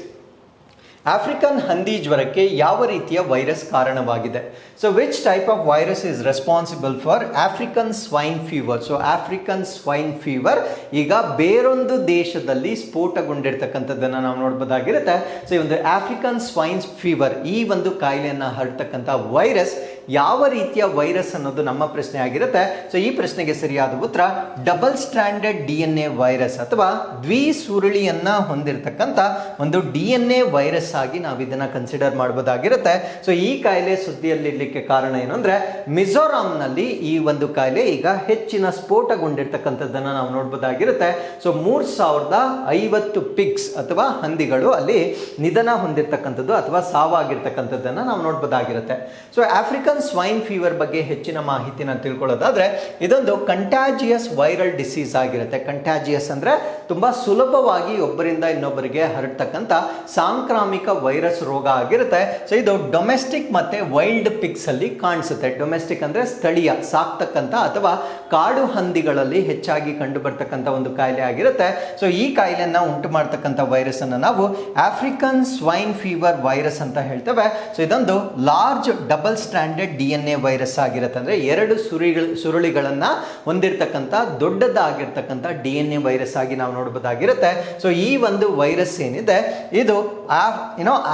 African ಹಂದಿ ಜ್ವರಕ್ಕೆ ಯಾವ ರೀತಿಯ ವೈರಸ್ ಕಾರಣವಾಗಿದೆ? So which type of virus is responsible for African swine fever? So African swine fever ಈಗ ಬೇರೊಂದು ದೇಶದಲ್ಲಿ ಸ್ಫೋಟಗೊಂಡಿರ್ತಕ್ಕಂಥದ್ದನ್ನು ನಾವು ನೋಡ್ಬೋದಾಗಿರುತ್ತೆ. ಸೊ ಈ ಒಂದು ಆಫ್ರಿಕನ್ ಸ್ವೈನ್ ಫೀವರ್ ಈ ಒಂದು ಕಾಯಿಲೆಯನ್ನು ಹರಡ್ತಕ್ಕಂಥ ವೈರಸ್ ಯಾವ ರೀತಿಯ ವೈರಸ್ ಅನ್ನೋದು ನಮ್ಮ ಪ್ರಶ್ನೆ ಆಗಿರುತ್ತೆ. ಸೊ ಈ ಪ್ರಶ್ನೆಗೆ ಸರಿಯಾದ ಉತ್ತರ ಡಬಲ್ ಸ್ಟ್ರಾಂಡೆಡ್ DNA ವೈರಸ್ ಅಥವಾ ದ್ವಿಸುರುಳಿಯನ್ನ ಹೊಂದಿರತಕ್ಕಂಥ ಒಂದು DNA ವೈರಸ್ ಆಗಿ ನಾವು ಇದನ್ನ ಕನ್ಸಿಡರ್ ಮಾಡಬಹುದಾಗಿರುತ್ತೆ. ಸೊ ಈ ಕಾಯಿಲೆ ಸುದ್ದಿಯಲ್ಲಿರ್ಲಿಕ್ಕೆ ಕಾರಣ ಏನು ಅಂದ್ರೆ ಮಿಜೋರಾಂನಲ್ಲಿ ಈ ಒಂದು ಕಾಯಿಲೆ ಈಗ ಹೆಚ್ಚಿನ ಸ್ಫೋಟಗೊಂಡಿರ್ತಕ್ಕಂಥದ್ದನ್ನ ನಾವು ನೋಡಬಹುದಾಗಿರುತ್ತೆ. ಸೊ 3050 ಪಿಗ್ಸ್ ಅಥವಾ ಹಂದಿಗಳು ಅಲ್ಲಿ ನಿಧನ ಹೊಂದಿರತಕ್ಕಂಥದ್ದು ಅಥವಾ ಸಾವಾಗಿರ್ತಕ್ಕಂಥದ್ದನ್ನ ನಾವು ನೋಡಬಹುದಾಗಿರುತ್ತೆ. ಸೊ ಆಫ್ರಿಕನ್ ಸ್ವೈನ್ ಫೀವರ್ ಬಗ್ಗೆ ಹೆಚ್ಚಿನ ಮಾಹಿತಿನ ತಿಳ್ಕೊಳ್ಳೋದಾದ್ರೆ ಇದೊಂದು ಕಂಟ್ಯಾಜಿಯಸ್ ವೈರಲ್ ಡಿಸೀಸ್ ಆಗಿರುತ್ತೆ. ಕಂಟ್ಯಾಜಿಯಸ್ ಅಂದ್ರೆ ತುಂಬಾ ಸುಲಭವಾಗಿ ಒಬ್ಬರಿಂದ ಇನ್ನೊಬ್ಬರಿಗೆ ಹರಡ್ತಕ್ಕಂಥ ಸಾಂಕ್ರಾಮಿಕ ವೈರಸ್ ರೋಗ ಆಗಿರುತ್ತೆ. ಸೊ ಇದು ಡೊಮೆಸ್ಟಿಕ್ ಮತ್ತೆ ವೈಲ್ಡ್ ಪಿಗ್ಸ್ ಪಿಗ್ಸ್ ಅಲ್ಲಿ ಕಾಣಿಸುತ್ತೆ. ಡೊಮೆಸ್ಟಿಕ್ ಅಂದ್ರೆ ಸ್ಥಳೀಯ ಸಾಕ್ತಕ್ಕಂಥ ಅಥವಾ ಕಾಡು ಹಂದಿಗಳಲ್ಲಿ ಹೆಚ್ಚಾಗಿ ಕಂಡು ಬರ್ತಕ್ಕಂಥ ಒಂದು ಕಾಯಿಲೆ ಆಗಿರುತ್ತೆ. ಸೊ ಈ ಕಾಯಿಲೆಯನ್ನ ಉಂಟು ಮಾಡ್ತಕ್ಕಂಥ ವೈರಸ್ ಅನ್ನು ನಾವು ಆಫ್ರಿಕನ್ ಸ್ವೈನ್ ಫೀವರ್ ವೈರಸ್ ಅಂತ ಹೇಳ್ತೇವೆ. ಸೊ ಇದೊಂದು large double stranded DNA virus ಆಗಿರುತ್ತೆ. ಅಂದ್ರೆ ಎರಡು ಸುರುಳಿಗಳನ್ನ ಹೊಂದಿರತಕ್ಕಂಥ ದೊಡ್ಡದಾಗಿರ್ತಕ್ಕಂಥ DNA ವೈರಸ್ ಆಗಿ ನಾವು ನೋಡಬಹುದಾಗಿರುತ್ತೆ. ಸೊ ಈ ಒಂದು ವೈರಸ್ ಏನಿದೆ ಇದು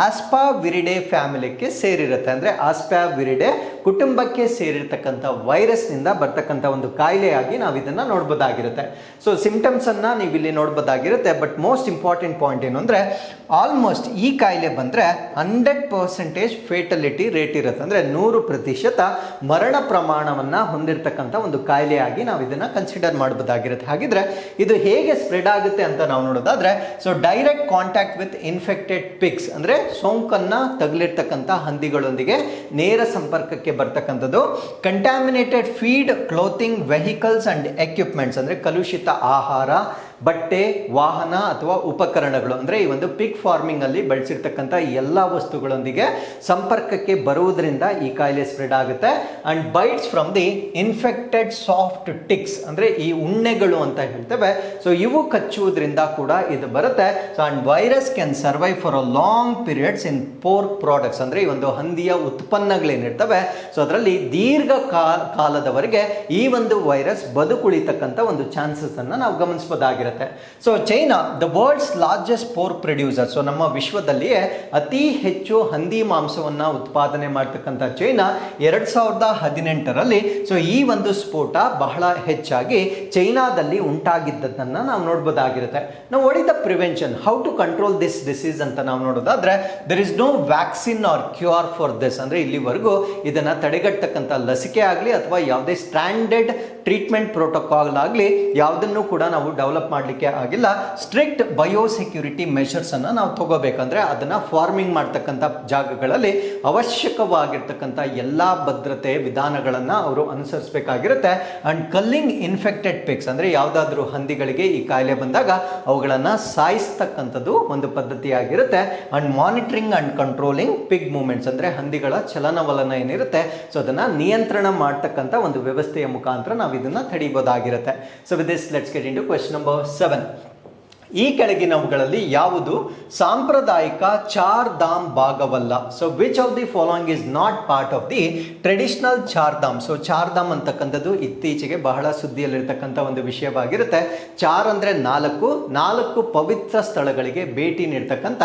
ಆಸ್ಪಾವಿರಿಡೆ ಫ್ಯಾಮಿಲಿಗೆ ಸೇರಿರುತ್ತೆ. ಅಂದ್ರೆ ಆಸ್ಪಾವಿರಿಡೆ ಕುಟುಂಬಕ್ಕೆ ಸೇರಿರ್ತಕ್ಕಂಥ ವೈರಸ್ ನಿಂದ ಬರ್ತಕ್ಕಂಥ ಒಂದು ಕಾಯಿಲೆಯಾಗಿ ನಾವು ಇದನ್ನ ನೋಡಬಹುದಾಗಿರುತ್ತೆ. ಸೊ ಸಿಂಪ್ಟಮ್ಸ್ ಅನ್ನ ನೀವು ಇಲ್ಲಿ ನೋಡಬಹುದಾಗಿರುತ್ತೆ. ಬಟ್ ಮೋಸ್ಟ್ ಇಂಪಾರ್ಟೆಂಟ್ ಪಾಯಿಂಟ್ ಏನು ಅಂದ್ರೆ ಆಲ್ಮೋಸ್ಟ್ ಈ ಕಾಯಿಲೆ ಬಂದ್ರೆ 100% ಫೇಟಲಿಟಿ ರೇಟ್ ಇರುತ್ತೆ. ಅಂದ್ರೆ 100% ಮರಣ ಪ್ರಮಾಣವನ್ನ ಹೊಂದಿರತಕ್ಕಂಥ ಒಂದು ಕಾಯಿಲೆಯಾಗಿ ನಾವು ಇದನ್ನ ಕನ್ಸಿಡರ್ ಮಾಡಬಹುದಾಗಿರುತ್ತೆ. ಹಾಗಿದ್ರೆ ಇದು ಹೇಗೆ ಸ್ಪ್ರೆಡ್ ಆಗುತ್ತೆ ಅಂತ ನಾವು ನೋಡೋದಾದ್ರೆ, so direct contact with infected pigs ಅಂದ್ರೆ ಸೋಂಕನ್ನ ತಗುಲಿರ್ತಕ್ಕಂಥ ಹಂದಿಗಳೊಂದಿಗೆ ನೇರ ಸಂಪರ್ಕಕ್ಕೆ ಬರ್ತಕ್ಕಂಥದ್ದು. Contaminated feed, clothing, vehicles and equipments ಅಂದ್ರೆ ಕಲುಷಿತ ಆಹಾರ, ಬಟ್ಟೆ, ವಾಹನ ಅಥವಾ ಉಪಕರಣಗಳು ಅಂದ್ರೆ ಈ ಒಂದು ಪಿಗ್ ಫಾರ್ಮಿಂಗ್ ಅಲ್ಲಿ ಬಳಸಿರ್ತಕ್ಕಂಥ ಎಲ್ಲ ವಸ್ತುಗಳೊಂದಿಗೆ ಸಂಪರ್ಕಕ್ಕೆ ಬರುವುದರಿಂದ ಈ ಕಾಯಿಲೆ ಸ್ಪ್ರೆಡ್ ಆಗುತ್ತೆ. And bites from the infected soft ticks ಅಂದ್ರೆ ಈ ಉಣ್ಣೆಗಳು ಅಂತ ಹೇಳ್ತೇವೆ. ಸೊ ಇವು ಕಚ್ಚುವುದರಿಂದ ಕೂಡ ಇದು ಬರುತ್ತೆ. So and virus can survive for a long periods in pork products ಅಂದ್ರೆ ಈ ಒಂದು ಹಂದಿಯ ಉತ್ಪನ್ನಗಳೇನಿರ್ತವೆ ಸೊ ಅದರಲ್ಲಿ ದೀರ್ಘ ಕಾಲದವರೆಗೆ ಈ ಒಂದು ವೈರಸ್ ಬದುಕುಳಿತಕ್ಕಂಥ ಒಂದು ಚಾನ್ಸಸ್ ಅನ್ನ ನಾವು ಗಮನಿಸಬಹುದಾಗಿರುತ್ತೆ. So China the world's largest pork producer. So ನಮ್ಮ ವಿಶ್ವದಲ್ಲಿಯೇ ಅತಿ ಹೆಚ್ಚು ಹಂದಿ ಮಾಂಸವನ್ನ ಉತ್ಪಾದನೆ ಮಾಡ್ತಕ್ಕಂಥ ಚೈನಾ 2018ರಲ್ಲಿ ಸೊ ಈ ಒಂದು ಸ್ಫೋಟ ಬಹಳ ಹೆಚ್ಚಾಗಿ ಚೈನಾದಲ್ಲಿ ಉಂಟಾಗಿದ್ದದನ್ನ ನಾವು ನೋಡಬಹುದಾಗಿರುತ್ತೆ. ನಾವು what is the prevention, how to control this disease ಅಂತ ನಾವು ನೋಡೋದಾದ್ರೆ there is no vaccine or cure for this. ಅಂದ್ರೆ ಇಲ್ಲಿವರೆಗೂ ಇದನ್ನ ತಡೆಗಟ್ಟತಕ್ಕಂಥ ಲಸಿಕೆ ಆಗಲಿ ಅಥವಾ ಯಾವುದೇ ಸ್ಟ್ಯಾಂಡರ್ಡ್ ಟ್ರೀಟ್ಮೆಂಟ್ ಪ್ರೋಟೋಕಾಲ್ ಆಗಲಿ ಯಾವುದನ್ನು ಕೂಡ ನಾವು ಡೆವಲಪ್ ಮಾಡಲಿಕ್ಕೆ ಆಗಿಲ್ಲ. ಸ್ಟ್ರಿಕ್ಟ್ ಬಯೋಸೆಕ್ಯೂರಿಟಿ ಮೆಷರ್ಸ್ ಅನ್ನ ನಾವು ತಗೋಬೇಕಂದ್ರೆ ಅದನ್ನ ಫಾರ್ಮಿಂಗ್ ಮಾಡ್ತಕ್ಕಂಥ ಜಾಗಗಳಲ್ಲಿ ಅವಶ್ಯಕವಾಗಿರ್ತಕ್ಕಂಥ ಎಲ್ಲಾ ಭದ್ರತೆ ವಿಧಾನಗಳನ್ನ ಅವರು ಅನುಸರಿಸಬೇಕಾಗಿರುತ್ತೆ. ಅಂಡ್ ಕಲ್ಲಿಂಗ್ ಇನ್ಫೆಕ್ಟೆಡ್ ಪಿಗ್ಸ್ ಅಂದ್ರೆ ಯಾವುದಾದ್ರೂ ಹಂದಿಗಳಿಗೆ ಈ ಕಾಯಿಲೆ ಬಂದಾಗ ಅವುಗಳನ್ನ ಸಾಯಿಸ್ತಕ್ಕಂಥದ್ದು ಒಂದು ಪದ್ಧತಿಯಾಗಿರುತ್ತೆ. And monitoring and controlling pig movements ಅಂದ್ರೆ ಹಂದಿಗಳ ಚಲನವಲನ ಏನಿರುತ್ತೆ ಸೊ ಅದನ್ನ ನಿಯಂತ್ರಣ ಮಾಡ್ತಕ್ಕಂಥ ಒಂದು ವ್ಯವಸ್ಥೆಯ ಮುಖಾಂತರ ನಾವು ಇದನ್ನ ತಡೆಯಬಹುದಾಗಿರುತ್ತೆ. So with this let's get into question number 7. ಈ ಕೆಳಗಿನವುಗಳಲ್ಲಿ ಯಾವುದು ಸಾಂಪ್ರದಾಯಿಕ ಚಾರ್ ಧಾಮ್ ಭಾಗವಲ್ಲ? So which of the following is not part of the traditional Char Dham? So Char Dham ಅಂತಕ್ಕಂಥದ್ದು ಇತ್ತೀಚೆಗೆ ಬಹಳ ಸುದ್ದಿಯಲ್ಲಿರ್ತಕ್ಕಂಥ ಒಂದು ವಿಷಯವಾಗಿರುತ್ತೆ. ಚಾರ್ ಅಂದ್ರೆ ನಾಲ್ಕು ಪವಿತ್ರ ಸ್ಥಳಗಳಿಗೆ ಭೇಟಿ ನೀಡ್ತಕ್ಕಂಥ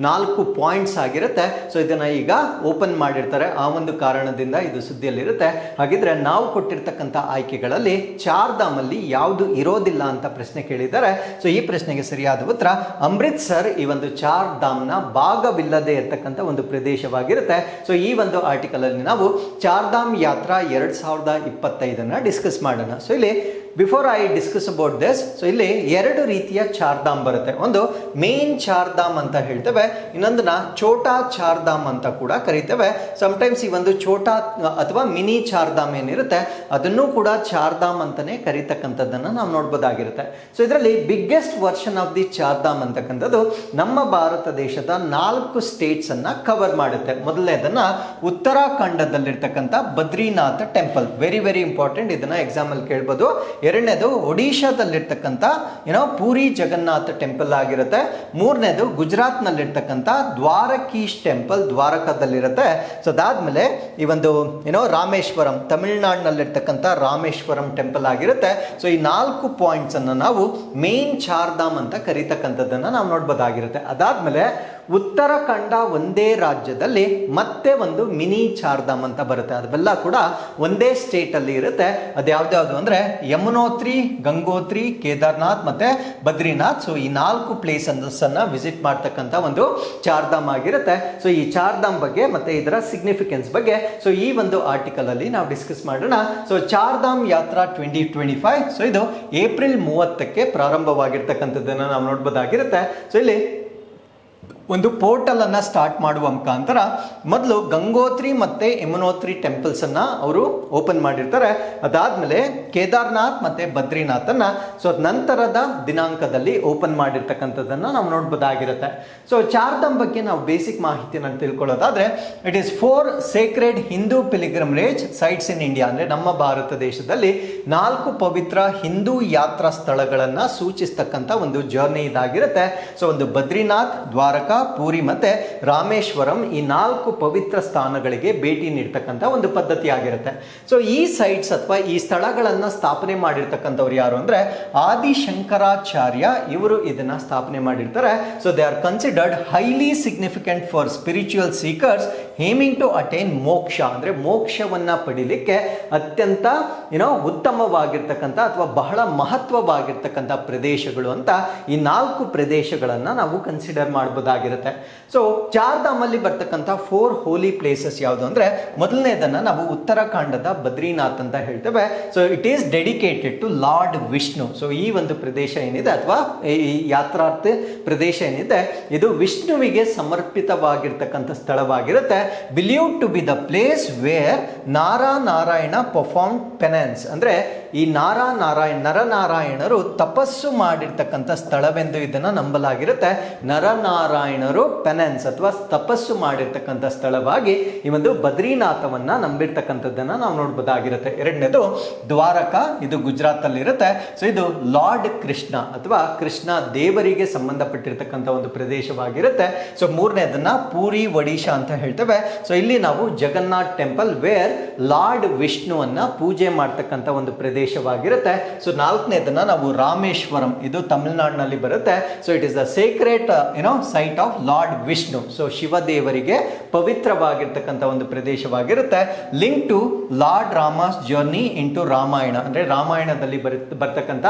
4 ಪಾಯಿಂಟ್ಸ್ ಆಗಿರುತ್ತೆ. ಸೊ ಇದನ್ನ ಈಗ ಓಪನ್ ಮಾಡಿರ್ತಾರೆ, ಆ ಒಂದು ಕಾರಣದಿಂದ ಇದು ಸುದ್ದಿಯಲ್ಲಿರುತ್ತೆ. ಹಾಗಿದ್ರೆ ನಾವು ಕೊಟ್ಟಿರ್ತಕ್ಕಂಥ ಆಯ್ಕೆಗಳಲ್ಲಿ ಚಾರ್ ಧಾಮ್ ಅಲ್ಲಿ ಯಾವುದು ಇರೋದಿಲ್ಲ ಅಂತ ಪ್ರಶ್ನೆ ಕೇಳಿದ್ದಾರೆ. ಸೊ ಈ ಪ್ರಶ್ನೆಗೆ ಸರಿಯಾದ ಉತ್ತರ ಅಮೃತ್ಸರ್ ಈ ಒಂದು ಚಾರ್ ಧಾಮ್ನ ಭಾಗವಿಲ್ಲದೆ ಇರತಕ್ಕಂಥ ಒಂದು ಪ್ರದೇಶವಾಗಿರುತ್ತೆ. ಸೊ ಈ ಒಂದು ಆರ್ಟಿಕಲ್ ಅಲ್ಲಿ ನಾವು ಚಾರ್ ಧಾಮ್ ಯಾತ್ರಾ 2025 ಡಿಸ್ಕಸ್ ಮಾಡೋಣ. ಸೊ ಇಲ್ಲಿ before I discuss about this, so ಇಲ್ಲಿ 2 ರೀತಿಯ ಚಾರ್ ಧಾಮ್ ಬರುತ್ತೆ. ಒಂದು ಮೇನ್ ಚಾರ್ ಧಾಮ್ ಅಂತ ಹೇಳ್ತೇವೆ, ಇನ್ನೊಂದನ್ನ ಛೋಟಾ ಚಾರ್ ಧಾಮ್ ಅಂತ ಕೂಡ ಕರಿತೇವೆ. ಸಮಟೈಮ್ಸ್ ಈ ಒಂದು ಛೋಟಾ ಅಥವಾ ಮಿನಿ ಚಾರ್ ಧಾಮ್ ಏನಿರುತ್ತೆ ಅದನ್ನು ಕೂಡ ಚಾರ್ ಧಾಮ್ ಅಂತಾನೆ ಕರೀತಕ್ಕಂಥದ್ದನ್ನ ನಾವು ನೋಡ್ಬೋದಾಗಿರುತ್ತೆ. ಸೊ ಇದರಲ್ಲಿ biggest version of the Char Dham ಅಂತಕ್ಕಂಥದ್ದು ನಮ್ಮ ಭಾರತ ದೇಶದ 4 ಸ್ಟೇಟ್ಸ್ ಅನ್ನ ಕವರ್ ಮಾಡುತ್ತೆ. ಮೊದಲನೇದನ್ನ ಉತ್ತರಾಖಂಡದಲ್ಲಿರ್ತಕ್ಕಂಥ Badrinath temple, very very important, ಇದನ್ನ ಎಕ್ಸಾಮ್ ಅಲ್ಲಿ ಕೇಳ್ಬೋದು. ಎರಡನೇದು ಒಡಿಶಾದಲ್ಲಿರ್ತಕ್ಕಂಥ ಪೂರಿ ಜಗನ್ನಾಥ ಟೆಂಪಲ್ ಆಗಿರುತ್ತೆ. ಮೂರನೇದು ಗುಜರಾತ್ ನಲ್ಲಿರ್ತಕ್ಕಂಥ ದ್ವಾರಕೀಶ್ ಟೆಂಪಲ್ ದ್ವಾರಕಾದಲ್ಲಿರುತ್ತೆ. ಸೊ ಅದಾದ್ಮೇಲೆ ಈ ಒಂದು ರಾಮೇಶ್ವರಂ ತಮಿಳುನಾಡಿನಲ್ಲಿರ್ತಕ್ಕಂಥ ರಾಮೇಶ್ವರಂ ಟೆಂಪಲ್ ಆಗಿರುತ್ತೆ. ಸೊ ಈ 4 ಪಾಯಿಂಟ್ಸ್ ಅನ್ನ ನಾವು ಮೇನ್ ಚಾರ್ ಧಾಮ್ ಅಂತ ಕರೀತಕ್ಕಂಥದ್ದನ್ನ ನಾವು ನೋಡ್ಬೋದಾಗಿರುತ್ತೆ. ಅದಾದ್ಮೇಲೆ ಉತ್ತರಾಖಂಡ ಒಂದೇ ರಾಜ್ಯದಲ್ಲಿ ಮತ್ತೆ ಒಂದು ಮಿನಿ ಚಾರ್ ಧಾಮ್ ಅಂತ ಬರುತ್ತೆ. ಅದೆಲ್ಲ ಕೂಡ ಒಂದೇ ಸ್ಟೇಟ್ ಅಲ್ಲಿ ಇರುತ್ತೆ. ಅದ್ಯಾವ್ದು ಅಂದ್ರೆ ಯಮುನೋತ್ರಿ, ಗಂಗೋತ್ರಿ, ಕೇದಾರ್ನಾಥ್ ಮತ್ತೆ ಬದ್ರಿನಾಥ್. ಸೊ ಈ 4 ಪ್ಲೇಸಸ್ ಅನ್ನ ವಿಸಿಟ್ ಮಾಡ್ತಕ್ಕಂಥ ಒಂದು ಚಾರ್ ಧಾಮ್ ಆಗಿರುತ್ತೆ. ಸೊ ಈ ಚಾರ್ ಧಾಮ್ ಬಗ್ಗೆ ಮತ್ತೆ ಇದರ ಸಿಗ್ನಿಫಿಕೆನ್ಸ್ ಬಗ್ಗೆ ಸೊ ಈ ಒಂದು ಆರ್ಟಿಕಲ್ ಅಲ್ಲಿ ನಾವು ಡಿಸ್ಕಸ್ ಮಾಡೋಣ. ಸೊ ಚಾರ್ ಧಾಮ್ ಯಾತ್ರಾ 2025 ಸೊ ಇದು ಏಪ್ರಿಲ್ 30ಕ್ಕೆ ಪ್ರಾರಂಭವಾಗಿರ್ತಕ್ಕಂಥದ್ದನ್ನ ನಾವು ನೋಡ್ಬೋದಾಗಿರುತ್ತೆ. ಸೊ ಇಲ್ಲಿ ಒಂದು ಪೋರ್ಟಲ್ ಅನ್ನ ಸ್ಟಾರ್ಟ್ ಮಾಡುವ ಮುಖಾಂತರ ಮೊದಲು ಗಂಗೋತ್ರಿ ಮತ್ತೆ ಯಮುನೋತ್ರಿ ಟೆಂಪಲ್ಸ್ ಅನ್ನ ಅವರು ಓಪನ್ ಮಾಡಿರ್ತಾರೆ. ಅದಾದ್ಮೇಲೆ ಕೇದಾರ್ನಾಥ್ ಮತ್ತೆ ಬದ್ರಿನಾಥನ್ನ ನಂತರದ ದಿನಾಂಕದಲ್ಲಿ ಓಪನ್ ಮಾಡಿರ್ತಕ್ಕಂಥದ್ದನ್ನ ನಾವು ನೋಡ್ಬೋದಾಗಿರುತ್ತೆ. ಸೊ ಚಾರ್ಧಾಮ್ ಬಗ್ಗೆ ನಾವು ಬೇಸಿಕ್ ಮಾಹಿತಿಯನ್ನು ತಿಳ್ಕೊಳ್ಳೋದಾದ್ರೆ it is 4 sacred Hindu pilgrimage sites in India. ಅಂದ್ರೆ ನಮ್ಮ ಭಾರತ ದೇಶದಲ್ಲಿ 4 ಪವಿತ್ರ ಹಿಂದೂ ಯಾತ್ರಾ ಸ್ಥಳಗಳನ್ನ ಸೂಚಿಸ್ತಕ್ಕಂಥ ಒಂದು ಜರ್ನಿ ಇದಾಗಿರುತ್ತೆ. ಸೊ ಒಂದು ಬದ್ರಿನಾಥ್, ದ್ವಾರಕಾ, ಪೂರಿ ಮತ್ತೆ ರಾಮೇಶ್ವರಂ, ಈ 4 ಪವಿತ್ರ ಸ್ಥಾನಗಳಿಗೆ ಭೇಟಿ ನೀಡ್ತಕ್ಕಂಥ ಒಂದು ಪದ್ಧತಿ ಆಗಿರುತ್ತೆ. ಸೊ ಈ ಸೈಟ್ಸ್ ಅಥವಾ ಈ ಸ್ಥಳಗಳನ್ನ ಸ್ಥಾಪನೆ ಮಾಡಿರ್ತಕ್ಕಂಥವ್ರು ಯಾರು ಅಂದ್ರೆ ಆದಿಶಂಕರಾಚಾರ್ಯ, ಇವರು ಇದನ್ನ ಸ್ಥಾಪನೆ ಮಾಡಿರ್ತಾರೆ. So they are considered highly significant for spiritual seekers aiming to attain moksha. ಅಂದ್ರೆ ಮೋಕ್ಷವನ್ನ ಪಡಿಲಿಕ್ಕೆ ಅತ್ಯಂತ ಉತ್ತಮವಾಗಿರ್ತಕ್ಕಂಥ ಅಥವಾ ಬಹಳ ಮಹತ್ವವಾಗಿರ್ತಕ್ಕಂಥ ಪ್ರದೇಶಗಳು ಅಂತ ಈ 4 ಪ್ರದೇಶಗಳನ್ನ ನಾವು ಕನ್ಸಿಡರ್ ಮಾಡಬಹುದಾಗಿರುತ್ತೆ. ಸೊ ಚಾರ್ಧಾಮ್ ಅಲ್ಲಿ ಬರ್ತಕ್ಕಂಥ 4 ಹೋಲಿ ಪ್ಲೇಸಸ್ ಯಾವುದು ಅಂದ್ರೆ ಮೊದಲನೇದನ್ನ ನಾವು ಉತ್ತರಾಖಂಡದ ಬದ್ರಿನಾಥ್ ಅಂತ ಹೇಳ್ತೇವೆ. So it is dedicated to lord Vishnu. So ಈ ಒಂದು ಪ್ರದೇಶ ಏನಿದೆ ಅಥವಾ ಈ ಯಾತ್ರಾರ್ಥ ಪ್ರದೇಶ ಏನಿದೆ ಇದು ವಿಷ್ಣುವಿಗೆ ಸಮರ್ಪಿತವಾಗಿರ್ತಕ್ಕಂಥ ಸ್ಥಳವಾಗಿರುತ್ತೆ. Believed to be the place where Narayana perform penance. ಅಂದ್ರೆ ಈ ನರನಾರಾಯಣರು ತಪಸ್ಸು ಮಾಡಿರ್ತಕ್ಕಂಥ ಸ್ಥಳವೆಂದು ಇದನ್ನ ನಂಬಲಾಗಿರುತ್ತೆ. ನರನಾರಾಯಣರು ಪೆನೆನ್ಸ್ ಅಥವಾ ತಪಸ್ಸು ಮಾಡಿರ್ತಕ್ಕಂಥ ಸ್ಥಳವಾಗಿ ಈ ಒಂದು ಬದ್ರಿನಾಥವನ್ನ ನಂಬಿರ್ತಕ್ಕಂಥದ್ದನ್ನ ನಾವು ನೋಡ್ಬೋದಾಗಿರುತ್ತೆ. ಎರಡನೇದು ದ್ವಾರಕಾ, ಇದು ಗುಜರಾತ್ ಅಲ್ಲಿ ಇರುತ್ತೆ. ಸೊ ಇದು ಲಾರ್ಡ್ ಕೃಷ್ಣ ಅಥವಾ ಕೃಷ್ಣ ದೇವರಿಗೆ ಸಂಬಂಧಪಟ್ಟಿರ್ತಕ್ಕಂಥ ಒಂದು ಪ್ರದೇಶವಾಗಿರುತ್ತೆ. ಸೊ ಮೂರನೇದನ್ನ ಪೂರಿ ಒಡಿಶಾ ಅಂತ ಹೇಳ್ತೇವೆ. ಸೊ ಇಲ್ಲಿ ನಾವು ಜಗನ್ನಾಥ್ ಟೆಂಪಲ್ ವೇರ್ ಲಾರ್ಡ್ ವಿಷ್ಣುವನ್ನ ಪೂಜೆ ಮಾಡ್ತಕ್ಕಂಥ ಒಂದು ಪ್ರದೇಶವಾಗಿರುತ್ತೆ. ಸೊ ನಾಲ್ಕನೇದನ್ನ ನಾವು ರಾಮೇಶ್ವರಂ, ಇದು ತಮಿಳುನಾಡಿನಲ್ಲಿ ಬರುತ್ತೆ. So it is the sacred site of lord Vishnu. So ಶಿವದೇವರಿಗೆ ಪವಿತ್ರವಾಗಿರ್ತಕ್ಕಂಥ ಒಂದು ಪ್ರದೇಶವಾಗಿರುತ್ತೆ. Link to lord Rama's journey into Ramayana. ಅಂದ್ರೆ ರಾಮಾಯಣದಲ್ಲಿ ಬರ್ತಕ್ಕಂಥ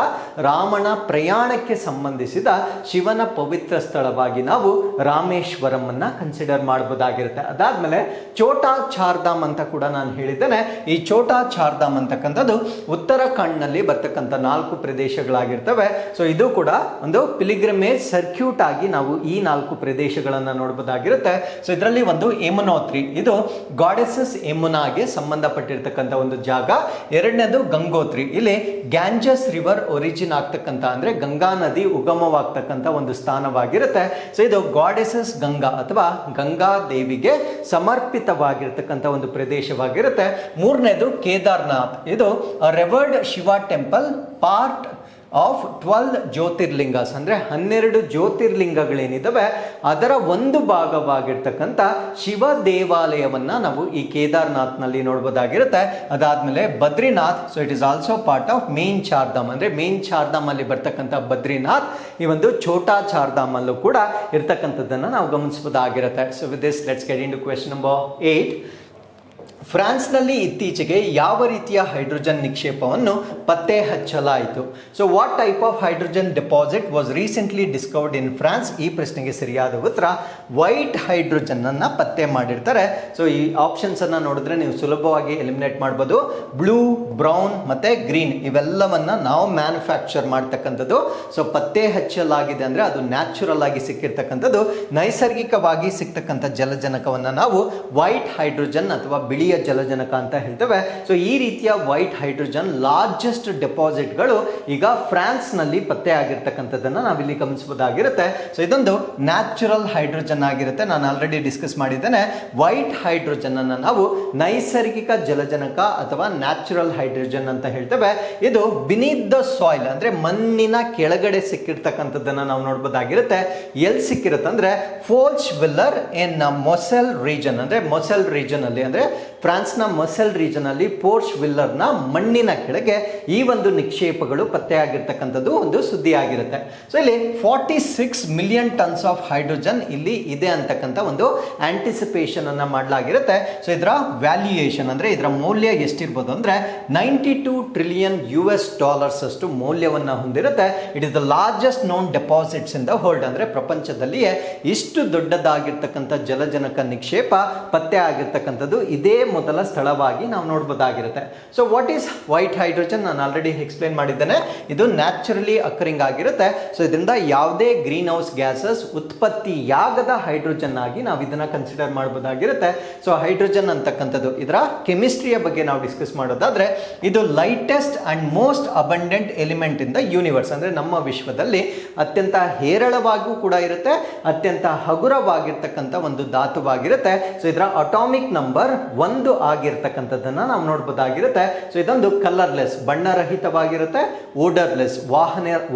ರಾಮನ ಪ್ರಯಾಣಕ್ಕೆ ಸಂಬಂಧಿಸಿದ ಶಿವನ ಪವಿತ್ರ ಸ್ಥಳವಾಗಿ ನಾವು ರಾಮೇಶ್ವರಂ ಅನ್ನ ಕನ್ಸಿಡರ್ ಮಾಡಬಹುದಾಗಿರುತ್ತೆ. ಅದಾದ್ಮೇಲೆ ಛೋಟಾ ಚಾರ್ಧಾಮ್ ಅಂತ ಕೂಡ ನಾನು ಹೇಳಿದ್ದೇನೆ. ಈ ಛೋಟಾ ಚಾರ್ಧಾಮ್ ಅಂತಕ್ಕಂಥದ್ದು ಉತ್ತರಾಖಂಡ್ ನಲ್ಲಿ ಬರ್ತಕ್ಕಂಥ 4 ಪ್ರದೇಶಗಳಾಗಿರ್ತವೆ. ಸೊ ಇದು ಕೂಡ ಒಂದು ಪಿಲಿಗ್ರಿಮೇಜ್ ಸರ್ಕ್ಯೂಟ್ ಆಗಿ ನಾವು ಈ 4 ಪ್ರದೇಶಗಳನ್ನ ನೋಡಬಹುದಾಗಿರುತ್ತೆ. ಸೊ ಇದರಲ್ಲಿ ಒಂದು ಯಮುನೋತ್ರಿ, ಇದು ಗಾಡೆಸಸ್ ಯಮುನಾಗೆ ಸಂಬಂಧಪಟ್ಟಿರ್ತಕ್ಕಂಥ ಒಂದು ಜಾಗ. ಎರಡನೇದು ಗಂಗೋತ್ರಿ, ಇಲ್ಲಿ ಗ್ಯಾಂಜಸ್ ರಿವರ್ ಒರಿಜಿನ್ ಆಗ್ತಕ್ಕಂಥ ಅಂದ್ರೆ ಗಂಗಾ ನದಿ ಉಗಮವಾಗ್ತಕ್ಕಂಥ ಒಂದು ಸ್ಥಾನವಾಗಿರುತ್ತೆ. ಸೊ ಇದು ಗಾಡೆಸಸ್ ಗಂಗಾ ಅಥವಾ ಗಂಗಾ ದೇವಿಗೆ ಸಮರ್ಪಿತವಾಗಿರ್ತಕ್ಕಂಥ ಒಂದು ಪ್ರದೇಶವಾಗಿರುತ್ತೆ. ಮೂರನೇದು ಕೇದಾರ್ನಾಥ್, ಇದು revered Shiva temple, part of 12 ಜ್ಯೋತಿರ್ಲಿಂಗಸ್. ಅಂದ್ರೆ 12 ಜ್ಯೋತಿರ್ಲಿಂಗಗಳೇನಿದಾವೆ ಅದರ ಒಂದು ಭಾಗವಾಗಿರ್ತಕ್ಕಂಥ ಶಿವ ದೇವಾಲಯವನ್ನ ನಾವು ಈ ಕೇದಾರ್ನಾಥ್ ನಲ್ಲಿ ನೋಡಬಹುದಾಗಿರುತ್ತೆ. ಅದಾದ್ಮೇಲೆ Badrinath, so it is also part of main Chardham. ಅಂದ್ರೆ ಮೇನ್ ಚಾರ್ಧಾಮ್ ಅಲ್ಲಿ ಬರ್ತಕ್ಕಂಥ ಬದ್ರಿನಾಥ್ ಈ ಒಂದು ಛೋಟಾ ಚಾರ್ಧಾಮ್ ಅಲ್ಲೂ ಕೂಡ ಇರ್ತಕ್ಕಂಥದ್ದನ್ನ ನಾವು ಗಮನಿಸಬಹುದಾಗಿರುತ್ತೆ. So with this let's get into question number 8. ಫ್ರಾನ್ಸ್ನಲ್ಲಿ ಇತ್ತೀಚೆಗೆ ಯಾವ ರೀತಿಯ ಹೈಡ್ರೋಜನ್ ನಿಕ್ಷೇಪವನ್ನು ಪತ್ತೆ ಹಚ್ಚಲಾಯಿತು? So what type of hydrogen deposit was recently discovered in France? ಈ ಪ್ರಶ್ನೆಗೆ ಸರಿಯಾದ ಉತ್ತರ ವೈಟ್ ಹೈಡ್ರೋಜನ್ ಅನ್ನ ಪತ್ತೆ ಮಾಡಿರ್ತಾರೆ. ಸೊ ಈ ಆಪ್ಷನ್ಸ್ ಅನ್ನ ನೋಡಿದ್ರೆ ನೀವು ಸುಲಭವಾಗಿ ಎಲಿಮಿನೇಟ್ ಮಾಡ್ಬೋದು. ಬ್ಲೂ, ಬ್ರೌನ್ ಮತ್ತೆ ಗ್ರೀನ್ ಇವೆಲ್ಲವನ್ನ ನಾವು ಮ್ಯಾನುಫ್ಯಾಕ್ಚರ್ ಮಾಡ್ತಕ್ಕಂಥದ್ದು. ಸೊ ಪತ್ತೆ ಹಚ್ಚಲಾಗಿದೆ ಅಂದ್ರೆ ಅದು ನ್ಯಾಚುರಲ್ ಆಗಿ ಸಿಕ್ಕಿರ್ತಕ್ಕಂಥದ್ದು. ನೈಸರ್ಗಿಕವಾಗಿ ಸಿಕ್ತಕ್ಕಂಥ ಜಲಜನಕವನ್ನ ನಾವು ವೈಟ್ ಹೈಡ್ರೋಜನ್ ಅಥವಾ ಬಿಳಿಯ ಜಲಜನಕ ಅಂತ ಹೇಳ್ತೇವೆ. ಸೊ ಈ ರೀತಿಯ ವೈಟ್ ಹೈಡ್ರೋಜನ್ ಲಾರ್ಜೆಸ್ಟ್ ಡೆಪಾಸಿಟ್ಗಳು ಈಗ ಫ್ರಾನ್ಸ್ ನಲ್ಲಿ ಪತ್ತೆ ಆಗಿರ್ತಕ್ಕಂಥದ್ದನ್ನ ನಾವಿಲ್ಲಿ ಗಮನಿಸಬಹುದಾಗಿರುತ್ತೆ. ಸೊ ಇದೊಂದು ನ್ಯಾಚುರಲ್ ಹೈಡ್ರೋಜನ್ ಆಗಿರುತ್ತೆ. ನಾನು ಆಲ್ರೆಡಿ ಡಿಸ್ಕಸ್ ಮಾಡಿದ್ದೇನೆ. ವೈಟ್ ಹೈಡ್ರೋಜನ್ ಅನ್ನ ನಾವು ನೈಸರ್ಗಿಕ ಜಲಜನಕ ಅಥವಾ ನ್ಯಾಚುರಲ್ ಹೈಡ್ರೋಜನ್ ಅಂತ ಹೇಳ್ತೇವೆ. ಇದು ಬಿನೀತ್ ದ ಸಾಯಿಲ್ ಅಂದ್ರೆ ಮಣ್ಣಿನ ಕೆಳಗಡೆ ಸಿಕ್ಕಿರ್ತಕ್ಕಂಥದ್ದನ್ನ ನಾವು ನೋಡಬಹುದಾಗಿರುತ್ತೆ. ಎಲ್ಲಿ ಸಿಕ್ಕಿರುತ್ತೆ ಅಂದ್ರೆ ಫೋಲ್ಚ್ ವಿಲ್ಲರ್ ಇನ್ ಮೊಸೆಲ್ ರೀಜನ್, ಅಂದ್ರೆ ಮೊಸೆಲ್ ರೀಜನ್ ಅಲ್ಲಿ, ಅಂದ್ರೆ ಫ್ರಾನ್ಸ್ನ ಮೊಸೆಲ್ ರೀಜನ್ ಅಲ್ಲಿ ಪೋರ್ಚ್ ವಿಲ್ಲರ್ನ ಮಣ್ಣಿನ ಕೆಳಗೆ ಈ ಒಂದು ನಿಕ್ಷೇಪಗಳು ಪತ್ತೆಯಾಗಿರ್ತಕ್ಕಂಥದ್ದು ಒಂದು ಸುದ್ದಿ ಆಗಿರುತ್ತೆ. ಸೊ ಇಲ್ಲಿ 46 ಮಿಲಿಯನ್ ಟನ್ಸ್ ಆಫ್ ಹೈಡ್ರೋಜನ್ ಇಲ್ಲಿ ಇದೆ ಅಂತಕ್ಕಂಥ ಒಂದು ಆಂಟಿಸಿಪೇಷನ್ ಅನ್ನ ಮಾಡಲಾಗಿರುತ್ತೆ. ಸೊ ಇದರ ವ್ಯಾಲ್ಯೂಯೇಷನ್ ಅಂದ್ರೆ ಇದರ ಮೌಲ್ಯ ಎಷ್ಟಿರ್ಬೋದು ಅಂದ್ರೆ $92 ಟ್ರಿಲಿಯನ್ ಅಷ್ಟು ಮೌಲ್ಯವನ್ನ ಹೊಂದಿರುತ್ತೆ. It is the largest known deposits in the world. ಅಂದ್ರೆ ಪ್ರಪಂಚದಲ್ಲಿಯೇ ಇಷ್ಟು ದೊಡ್ಡದಾಗಿರ್ತಕ್ಕಂಥ ಜಲಜನಕ ನಿಕ್ಷೇಪ ಪತ್ತೆ ಆಗಿರ್ತಕ್ಕಂಥದ್ದು ಇದೇ ಮೊದಲ ಸ್ಥಳವಾಗಿ ನಾವು ನೋಡ್ಬೋದಾಗಿರುತ್ತೆ. So what is white hydrogen? ನಾನು ಆಲ್ರೆಡಿ ಎಕ್ಸ್ಪ್ಲೇನ್ ಮಾಡಿದ್ದೇನೆ. ಇದು ನ್ಯಾಚುರಲಿ ಅಕರಿಂಗ್ ಆಗಿರುತ್ತೆ. ಸೊ ಇದರಿಂದ ಯಾವುದೇ ಗ್ರೀನ್ ಹೌಸ್ ಗ್ಯಾಸಸ್ ಉತ್ಪತ್ತಿಯಾಗದ ಹೈಡ್ರೋಜನ್ ಆಗಿ ನಾವು ಇದನ್ನ ಕನ್ಸಿಡರ್ ಮಾಡಬಹುದಾಗಿರುತ್ತೆ. ಸೊ ಹೈಡ್ರೋಜನ್ ಅಂತಕ್ಕಂಥದ್ದು ಇದರ ಕೆಮಿಸ್ಟ್ರಿಯ ಬಗ್ಗೆ ನಾವು ಡಿಸ್ಕಸ್ ಮಾಡೋದಾದ್ರೆ, ಇದು lightest and most abundant element in the universe. ಅಂದ್ರೆ ನಮ್ಮ ವಿಶ್ವದಲ್ಲಿ ಅತ್ಯಂತ ಹೇರಳವಾಗಿಯೂ ಕೂಡ ಇರುತ್ತೆ, ಅತ್ಯಂತ ಹಗುರವಾಗಿರ್ತಕ್ಕಂಥ ಒಂದು ಧಾತುವಾಗಿರುತ್ತೆ. ಸೊ ಇದರ ಅಟಾಮಿಕ್ ನಂಬರ್ 1 ಆಗಿರ್ತಕ್ಕಂಥದ್ದನ್ನ ನಾವು ನೋಡಬಹುದಾಗಿರುತ್ತೆ. ಸೊ ಇದೊಂದು ಕಲರ್ಲೆಸ್, ಬಣ್ಣರಹಿತವಾಗಿರುತ್ತೆ, ಓಡರ್ಲೆಸ್,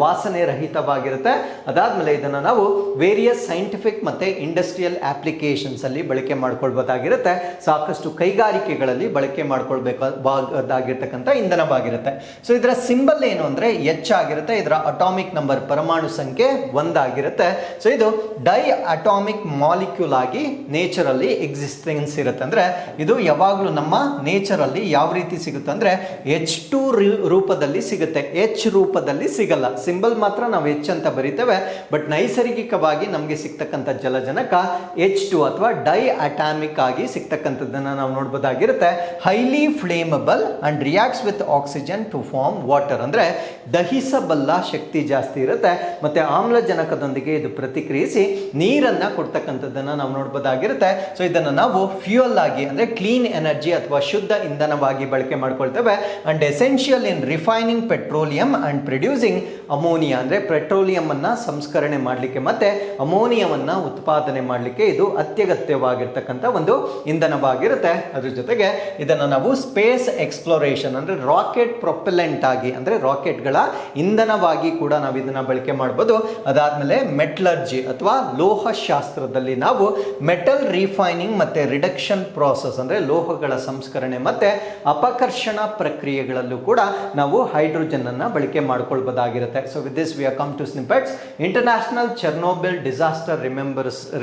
ವಾಸನೆ ರಹಿತವಾಗಿರುತ್ತೆ. ಅದಾದ್ಮೇಲೆ ಇದನ್ನ ನಾವು ವೇರಿಯಸ್ ಸೈಂಟಿಫಿಕ್ ಮತ್ತೆ ಇಂಡಸ್ಟ್ರಿಯಲ್ ಅಪ್ಲಿಕೇಶನ್ಸ್ ಅಲ್ಲಿ ಬಳಕೆ ಮಾಡ್ಕೊಳ್ಬಹುದಾಗಿರುತ್ತೆ. ಸಾಕಷ್ಟು ಕೈಗಾರಿಕೆಗಳಲ್ಲಿ ಬಳಕೆ ಮಾಡ್ಕೊಳ್ಬೇಕಾಗಿರ್ತಕ್ಕಂಥ ಇಂಧನವಾಗಿರುತ್ತೆ. ಸೊ ಇದರ ಸಿಂಬಲ್ ಏನು ಅಂದ್ರೆ ಎಚ್ ಆಗಿರುತ್ತೆ. ಇದರ ಅಟಾಮಿಕ್ ನಂಬರ್, ಪರಮಾಣು ಸಂಖ್ಯೆ 1 ಆಗಿರುತ್ತೆ. ಸೊ ಇದು ಡೈ ಅಟಾಮಿಕ್ ಮಾಲಿಕ್ಯೂಲ್ ಆಗಿ ನೇಚರ್ ಅಲ್ಲಿ ಎಕ್ಸಿಸ್ಟೆನ್ಸ್ ಇರುತ್ತೆ. ಅಂದ್ರೆ ಇದು ಯಾವಾಗಲೂ ನಮ್ಮ ನೇಚರ್ ಅಲ್ಲಿ ಯಾವ ರೀತಿ ಸಿಗುತ್ತೆ ಅಂದ್ರೆ H2 ರೂಪದಲ್ಲಿ ಸಿಗುತ್ತೆ, H ರೂಪದಲ್ಲಿ ಸಿಗಲ್ಲ. ಸಿಂಬಲ್ ಮಾತ್ರ ನಾವು H ಅಂತ ಬರೀತೇವೆ, ಬಟ್ ನೈಸರ್ಗಿಕವಾಗಿ ನಮಗೆ ಸಿಗ್ತಕ್ಕಂಥ ಜಲಜನಕ H2 ಅಥವಾ ಡೈ ಅಟಾಮಿಕ್ ಆಗಿ ಸಿಗ್ತಕ್ಕಂಥದ್ದನ್ನ ನಾವು ನೋಡಬಹುದಾಗಿರುತ್ತೆ. Highly flammable and reacts with oxygen to form water. ಅಂದ್ರೆ ದಹಿಸಬಲ್ಲ ಶಕ್ತಿ ಜಾಸ್ತಿ ಇರುತ್ತೆ, ಮತ್ತೆ ಆಮ್ಲಜನಕದೊಂದಿಗೆ ಇದು ಪ್ರತಿಕ್ರಿಯಿಸಿ ನೀರನ್ನ ಕೊಡ್ತಕ್ಕಂಥದ್ದನ್ನ ನಾವು ನೋಡಬಹುದಾಗಿರುತ್ತೆ. ಸೊ ಇದನ್ನ ನಾವು ಫ್ಯೂಯಲ್ ಆಗಿ ಅಂದ್ರೆ ಕ್ಲೀನ್ ಎನರ್ಜಿ ಅಥವಾ ಶುದ್ಧ ಇಂಧನವಾಗಿ ಬಳಕೆ ಮಾಡ್ಕೊಳ್ತೇವೆ. And essential in refining petroleum and producing ammonia. ಅಂದ್ರೆ ಪೆಟ್ರೋಲಿಯಂ ಅನ್ನ ಸಂಸ್ಕರಣೆ ಮಾಡಲಿಕ್ಕೆ ಮತ್ತೆ ಅಮೋನಿಯಾವನ್ನ ಉತ್ಪಾದನೆ ಮಾಡಲಿಕ್ಕೆ ಇದು ಅತ್ಯಗತ್ಯವಾಗಿರ್ತಕ್ಕಂಥ ಒಂದು ಇಂಧನವಾಗಿರುತ್ತೆ. ಅದ್ರ ಜೊತೆಗೆ ಇದನ್ನ ನಾವು ಸ್ಪೇಸ್ ಎಕ್ಸ್ಪ್ಲೋರೇಷನ್ ಅಂದ್ರೆ ರಾಕೆಟ್ ಪ್ರೊಪೆಲೆಂಟ್ ಆಗಿ, ಅಂದ್ರೆ ರಾಕೆಟ್ಗಳ ಇಂಧನವಾಗಿ ಕೂಡ ನಾವು ಇದನ್ನ ಬಳಕೆ ಮಾಡಬಹುದು. ಅದಾದ್ಮೇಲೆ ಮೆಟಲರ್ಜಿ ಅಥವಾ ಲೋಹಶಾಸ್ತ್ರದಲ್ಲಿ ನಾವು ಮೆಟಲ್ ರಿಫೈನಿಂಗ್ ಮತ್ತೆ ರಿಡಕ್ಷನ್ ಪ್ರಾಸೆಸ್ ಅಂದ್ರೆ ಲೋಹಗಳ ಸಂಸ್ಕರಣೆ ಮತ್ತೆ ಅಪಕರ್ಷಣ ಪ್ರಕ್ರಿಯೆಗಳಲ್ಲೂ ಕೂಡ ನಾವು ಹೈಡ್ರೋಜನ್ ಅನ್ನ ಬಳಕೆ ಮಾಡ್ಕೊಳ್ಬಹುದಾಗಿರುತ್ತೆ. So with this we are come to snippets. International Chernobyl disaster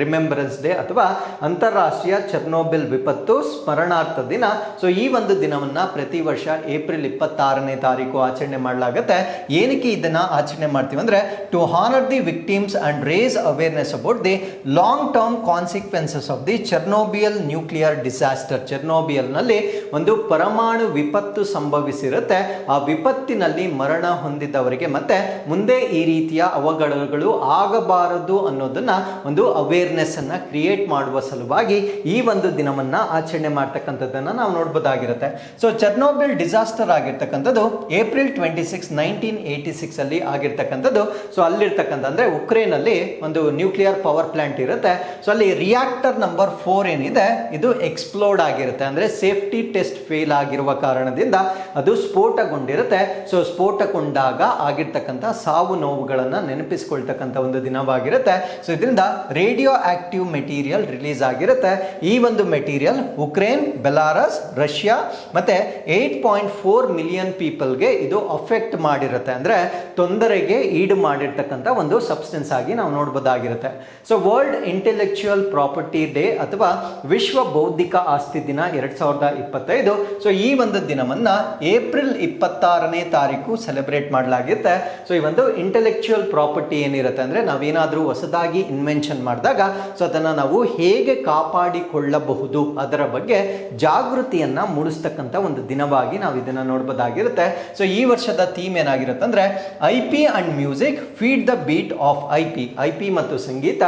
remembrance day ಅಥವಾ ಅಂತಾರಾಷ್ಟ್ರೀಯ ಚೆರ್ನೋಬಿಲ್ ವಿಪತ್ತು ಸ್ಮರಣಾರ್ಥ ದಿನ. ಸೊ ಈ ಒಂದು ದಿನವನ್ನ ಪ್ರತಿ ವರ್ಷ ಏಪ್ರಿಲ್ 26ನೇ ತಾರೀಕು ಆಚರಣೆ ಮಾಡಲಾಗುತ್ತೆ. ಏನಕ್ಕೆ ಇದನ್ನ ಆಚರಣೆ ಮಾಡ್ತೀವಿ ಅಂದ್ರೆ to honour the victims and raise awareness about the long term consequences of the Chernobyl nuclear disaster. Chernobyl ನಲ್ಲಿ ಒಂದು ಪರಮಾಣು ವಿಪತ್ತು ಸಂಭವಿಸಿರುತ್ತೆ. ಆ ವಿಪತ್ತಿನಲ್ಲಿ ಮರಣ ಹೊಂದಿದವರಿಗೆ ಮತ್ತೆ ಮುಂದೆ ಈ ರೀತಿಯ ಅವಘಡಗಳು ಆಗಬಾರದು ಅನ್ನೋದನ್ನ ಒಂದು ಅವೇರ್ನೆಸ್ ಅನ್ನ ಕ್ರಿಯೇಟ್ ಮಾಡುವ ಸಲುವಾಗಿ ಈ ಒಂದು ದಿನವನ್ನ ಆಚರಣೆ ಮಾಡ್ತಕ್ಕಂಥದ್ದನ್ನ ನಾವು ನೋಡಬಹುದಾಗಿರುತ್ತೆ. ಸೊ ಚೆರ್ನೋಬಿಲ್ ಡಿಸಾಸ್ಟರ್ ಆಗಿರ್ತಕ್ಕಂಥದ್ದು ಏಪ್ರಿಲ್ 26, 1986 ಅಲ್ಲಿ ಆಗಿರ್ತಕ್ಕಂಥದ್ದು. ಸೊ ಅಲ್ಲಿರ್ತಕ್ಕಂಥ ಅಂದ್ರೆ ಉಕ್ರೇನ್ ಅಲ್ಲಿ ಒಂದು ನ್ಯೂಕ್ಲಿಯರ್ ಪವರ್ ಪ್ಲಾಂಟ್ ಇರುತ್ತೆ. ಸೊ ಅಲ್ಲಿ ರಿಯಾಕ್ಟರ್ ನಂಬರ್ 4 ಏನಿದೆ ಇದು ಎಕ್ಸ್ಪ್ಲೋಡ್ ಆಗಿರುತ್ತೆ. ಅಂದ್ರೆ ಸೇಫ್ಟಿ ಟೆಸ್ಟ್ ಫೇಲ್ ಆಗಿರುವ ಕಾರಣದಿಂದ ಅದು ಸ್ಫೋಟಗೊಂಡಿರುತ್ತೆ. ಸೊ ಸ್ಫೋಟಗೊಂಡಾಗ ಆಗಿರ್ತಕ್ಕಂಥ ಸಾವು ನೋವುಗಳನ್ನ ನೆನಪಿಸಿಕೊಳ್ತಕ್ಕಂಥ ಒಂದು ದಿನವಾಗಿರುತ್ತೆ. ಸೊ ಇದರಿಂದ ರೇಡಿಯೋ ಆಕ್ಟಿವ್ ಮೆಟೀರಿಯಲ್ ರಿಲೀಸ್ ಆಗಿರುತ್ತೆ. ಈ ಒಂದು ಮೆಟೀರಿಯಲ್ ಉಕ್ರೇನ್, ಬೆಲಾರಸ್, ರಷ್ಯಾ ಮತ್ತೆ 8.4 ಮಿಲಿಯನ್ ಪೀಪಲ್ಗೆ ಇದು ಅಫೆಕ್ಟ್ ಮಾಡಿರುತ್ತೆ. ಅಂದ್ರೆ ತೊಂದರೆಗೆ ಈಡು ಮಾಡಿರ್ತಕ್ಕಂಥ ಒಂದು ಸಬ್ಸ್ಟೆನ್ಸ್ ಆಗಿ ನಾವು ನೋಡಬಹುದಾಗಿರುತ್ತೆ. So world intellectual property day ಅಥವಾ ವಿಶ್ವ ಬೌದ್ಧಿಕ ಆಸ್ತಿ ದಿನ 2025. ಸೊ ಈ ಒಂದು ದಿನವನ್ನ ಏಪ್ರಿಲ್ 26ನೇ ತಾರೀಕು ಸೆಲೆಬ್ರೇಟ್ ಮಾಡಲಾಗುತ್ತೆ. ಸೊ ಈ ಒಂದು ಇಂಟೆಲೆಕ್ಚುಯಲ್ ಪ್ರಾಪರ್ಟಿ ಏನಿರುತ್ತೆ ಅಂದ್ರೆ ನಾವೇನಾದ್ರೂ ಹೊಸದಾಗಿ ಇನ್ವೆನ್ಷನ್ ಮಾಡಿದಾಗ ಸೊ ಅದನ್ನ ನಾವು ಹೇಗೆ ಕಾಪಾಡಿಕೊಳ್ಳಬಹುದು ಅದರ ಬಗ್ಗೆ ಜಾಗೃತಿಯನ್ನ ಮೂಡಿಸ್ತಕ್ಕಂಥ ಒಂದು ದಿನವಾಗಿ ನಾವು ಇದನ್ನ ನೋಡಬಹುದಾಗಿರುತ್ತೆ. ಸೊ ಈ ವರ್ಷದ ಥೀಮ್ ಏನಾಗಿರುತ್ತೆ ಅಂದ್ರೆ IP and music feed the beat of IP ಮತ್ತು ಸಂಗೀತ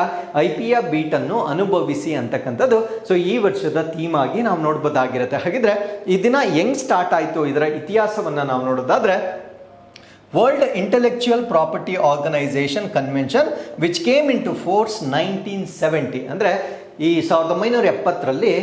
IP ಯ ಬೀಟ್ ಅನ್ನು ಅನುಭವಿಸಿ ಅಂತಕ್ಕಂಥದ್ದು. ಸೊ ಈ ವರ್ಷದ ಥೀಮ್ ಆಗಿ ನಾವು ನೋಡಬಹುದಾಗಿರುತ್ತೆ. ಹಾಗಿದ್ರೆ ಈ ದಿನ ಹೆಂಗ್ ಸ್ಟಾರ್ಟ್ ಆಯ್ತು, ಇದರ ಇತಿಹಾಸವನ್ನ ನಾವು ನೋಡೋದಾದ್ರೆ World intellectual property Organization Convention which came into force 1970. ಅಂದ್ರೆ ಈ 1970ರಲ್ಲಿ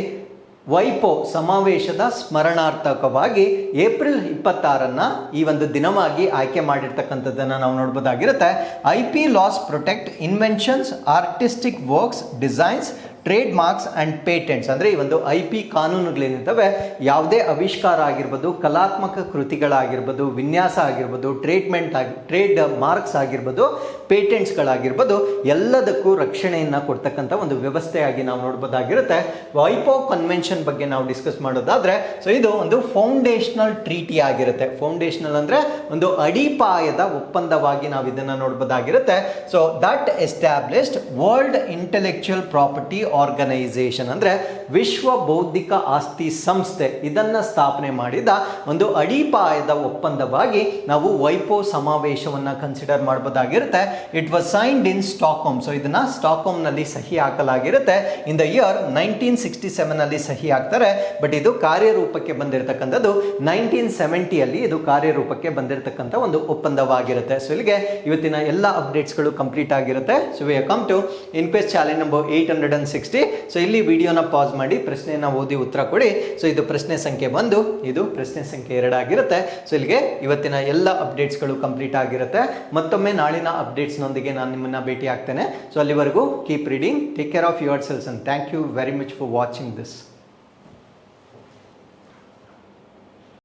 ವೈಪೋ ಸಮಾವೇಶದ ಸ್ಮರಣಾರ್ಥಕವಾಗಿ ಏಪ್ರಿಲ್ 26 ಈ ಒಂದು ದಿನವಾಗಿ ಆಯ್ಕೆ ಮಾಡಿರ್ತಕ್ಕಂಥದ್ದನ್ನು ನಾವು ನೋಡಬಹುದಾಗಿರುತ್ತೆ. IP loss protect inventions, artistic works, designs, trade marks and patents. ಅಂದರೆ ಈ ಒಂದು IP ಕಾನೂನುಗಳೇನಿರ್ತವೆ ಯಾವುದೇ ಆವಿಷ್ಕಾರ ಆಗಿರ್ಬೋದು, ಕಲಾತ್ಮಕ ಕೃತಿಗಳಾಗಿರ್ಬೋದು, ವಿನ್ಯಾಸ ಆಗಿರ್ಬೋದು, ಟ್ರೇಡ್ ಮಾರ್ಕ್ಸ್ ಆಗಿರ್ಬೋದು, ಪೇಟೆಂಟ್ಸ್ಗಳಾಗಿರ್ಬೋದು, ಎಲ್ಲದಕ್ಕೂ ರಕ್ಷಣೆಯನ್ನು ಕೊಡ್ತಕ್ಕಂಥ ಒಂದು ವ್ಯವಸ್ಥೆಯಾಗಿ ನಾವು ನೋಡ್ಬೋದಾಗಿರುತ್ತೆ. ವೈಪೋ ಕನ್ವೆನ್ಷನ್ ಬಗ್ಗೆ ನಾವು ಡಿಸ್ಕಸ್ ಮಾಡೋದಾದ್ರೆ ಸೊ ಇದು ಒಂದು ಫೌಂಡೇಶನಲ್ ಟ್ರೀಟಿ ಆಗಿರುತ್ತೆ. ಫೌಂಡೇಶನಲ್ ಅಂದರೆ ಒಂದು ಅಡಿಪಾಯದ ಒಪ್ಪಂದವಾಗಿ ನಾವು ಇದನ್ನು ನೋಡ್ಬೋದಾಗಿರುತ್ತೆ. So that established world intellectual property organisation ಅಂದರೆ ವಿಶ್ವ ಬೌದ್ಧಿಕ ಆಸ್ತಿ ಸಂಸ್ಥೆ ಇದನ್ನು ಸ್ಥಾಪನೆ ಮಾಡಿದ ಒಂದು ಅಡಿಪಾಯದ ಒಪ್ಪಂದವಾಗಿ ನಾವು ವೈಪೋ ಸಮಾವೇಶವನ್ನು ಕನ್ಸಿಡರ್ ಮಾಡಬಹುದಾಗಿರುತ್ತೆ. It was signed in Stockholm. So ಇದನ್ನ ಸ್ಟಾಕ್ಹೋಮ್ನಲ್ಲಿ ಸಹಿ ಹಾಕಲಾಗಿರುತ್ತೆ. ಇನ್ ದ ಇಯರ್ 1967 ಅಲ್ಲಿ ಸಹಿ ಹಾಕ್ತಾರೆ. ಬಟ್ ಇದು ಕಾರ್ಯರೂಪಕ್ಕೆ ಬಂದಿರತಕ್ಕಂಥದ್ದು 1970 ಇದು ಕಾರ್ಯರೂಪಕ್ಕೆ ಬಂದಿರತಕ್ಕಂಥ ಒಂದು ಒಪ್ಪಂದವಾಗಿರುತ್ತೆ. ಸೊ ಇಲ್ಲಿಗೆ ಇವತ್ತಿನ ಎಲ್ಲ ಅಪ್ಡೇಟ್ಸ್ಗಳು ಕಂಪ್ಲೀಟ್ ಆಗಿರುತ್ತೆ. So we come to inquest challenge number 860. So ಇಲ್ಲಿ ವಿಡಿಯೋನ ಪಾಸ್ ಮಾಡಿ ಪ್ರಶ್ನೆಯನ್ನು ಓದಿ ಉತ್ತರ ಕೊಡಿ. ಸೊ ಇದು ಪ್ರಶ್ನೆ ಸಂಖ್ಯೆ 1, ಇದು ಪ್ರಶ್ನೆ ಸಂಖ್ಯೆ 2 ಆಗಿರುತ್ತೆ. ಸೊ ಇಲ್ಲಿಗೆ ಇವತ್ತಿನ ಎಲ್ಲ ಅಪ್ಡೇಟ್ಸ್ಗಳು ಕಂಪ್ಲೀಟ್ ಆಗಿರುತ್ತೆ. ಮತ್ತೊಮ್ಮೆ ನಾಳಿನ ಅಪ್ಡೇಟ್ಸ್ನೊಂದಿಗೆ ನಾನು ನಿಮ್ಮನ್ನ ಭೇಟಿ ಆಗ್ತೇನೆ. ಸೊ ಅಲ್ಲಿವರೆಗೂ keep reading, take care of yourselves and thank you very much for watching this.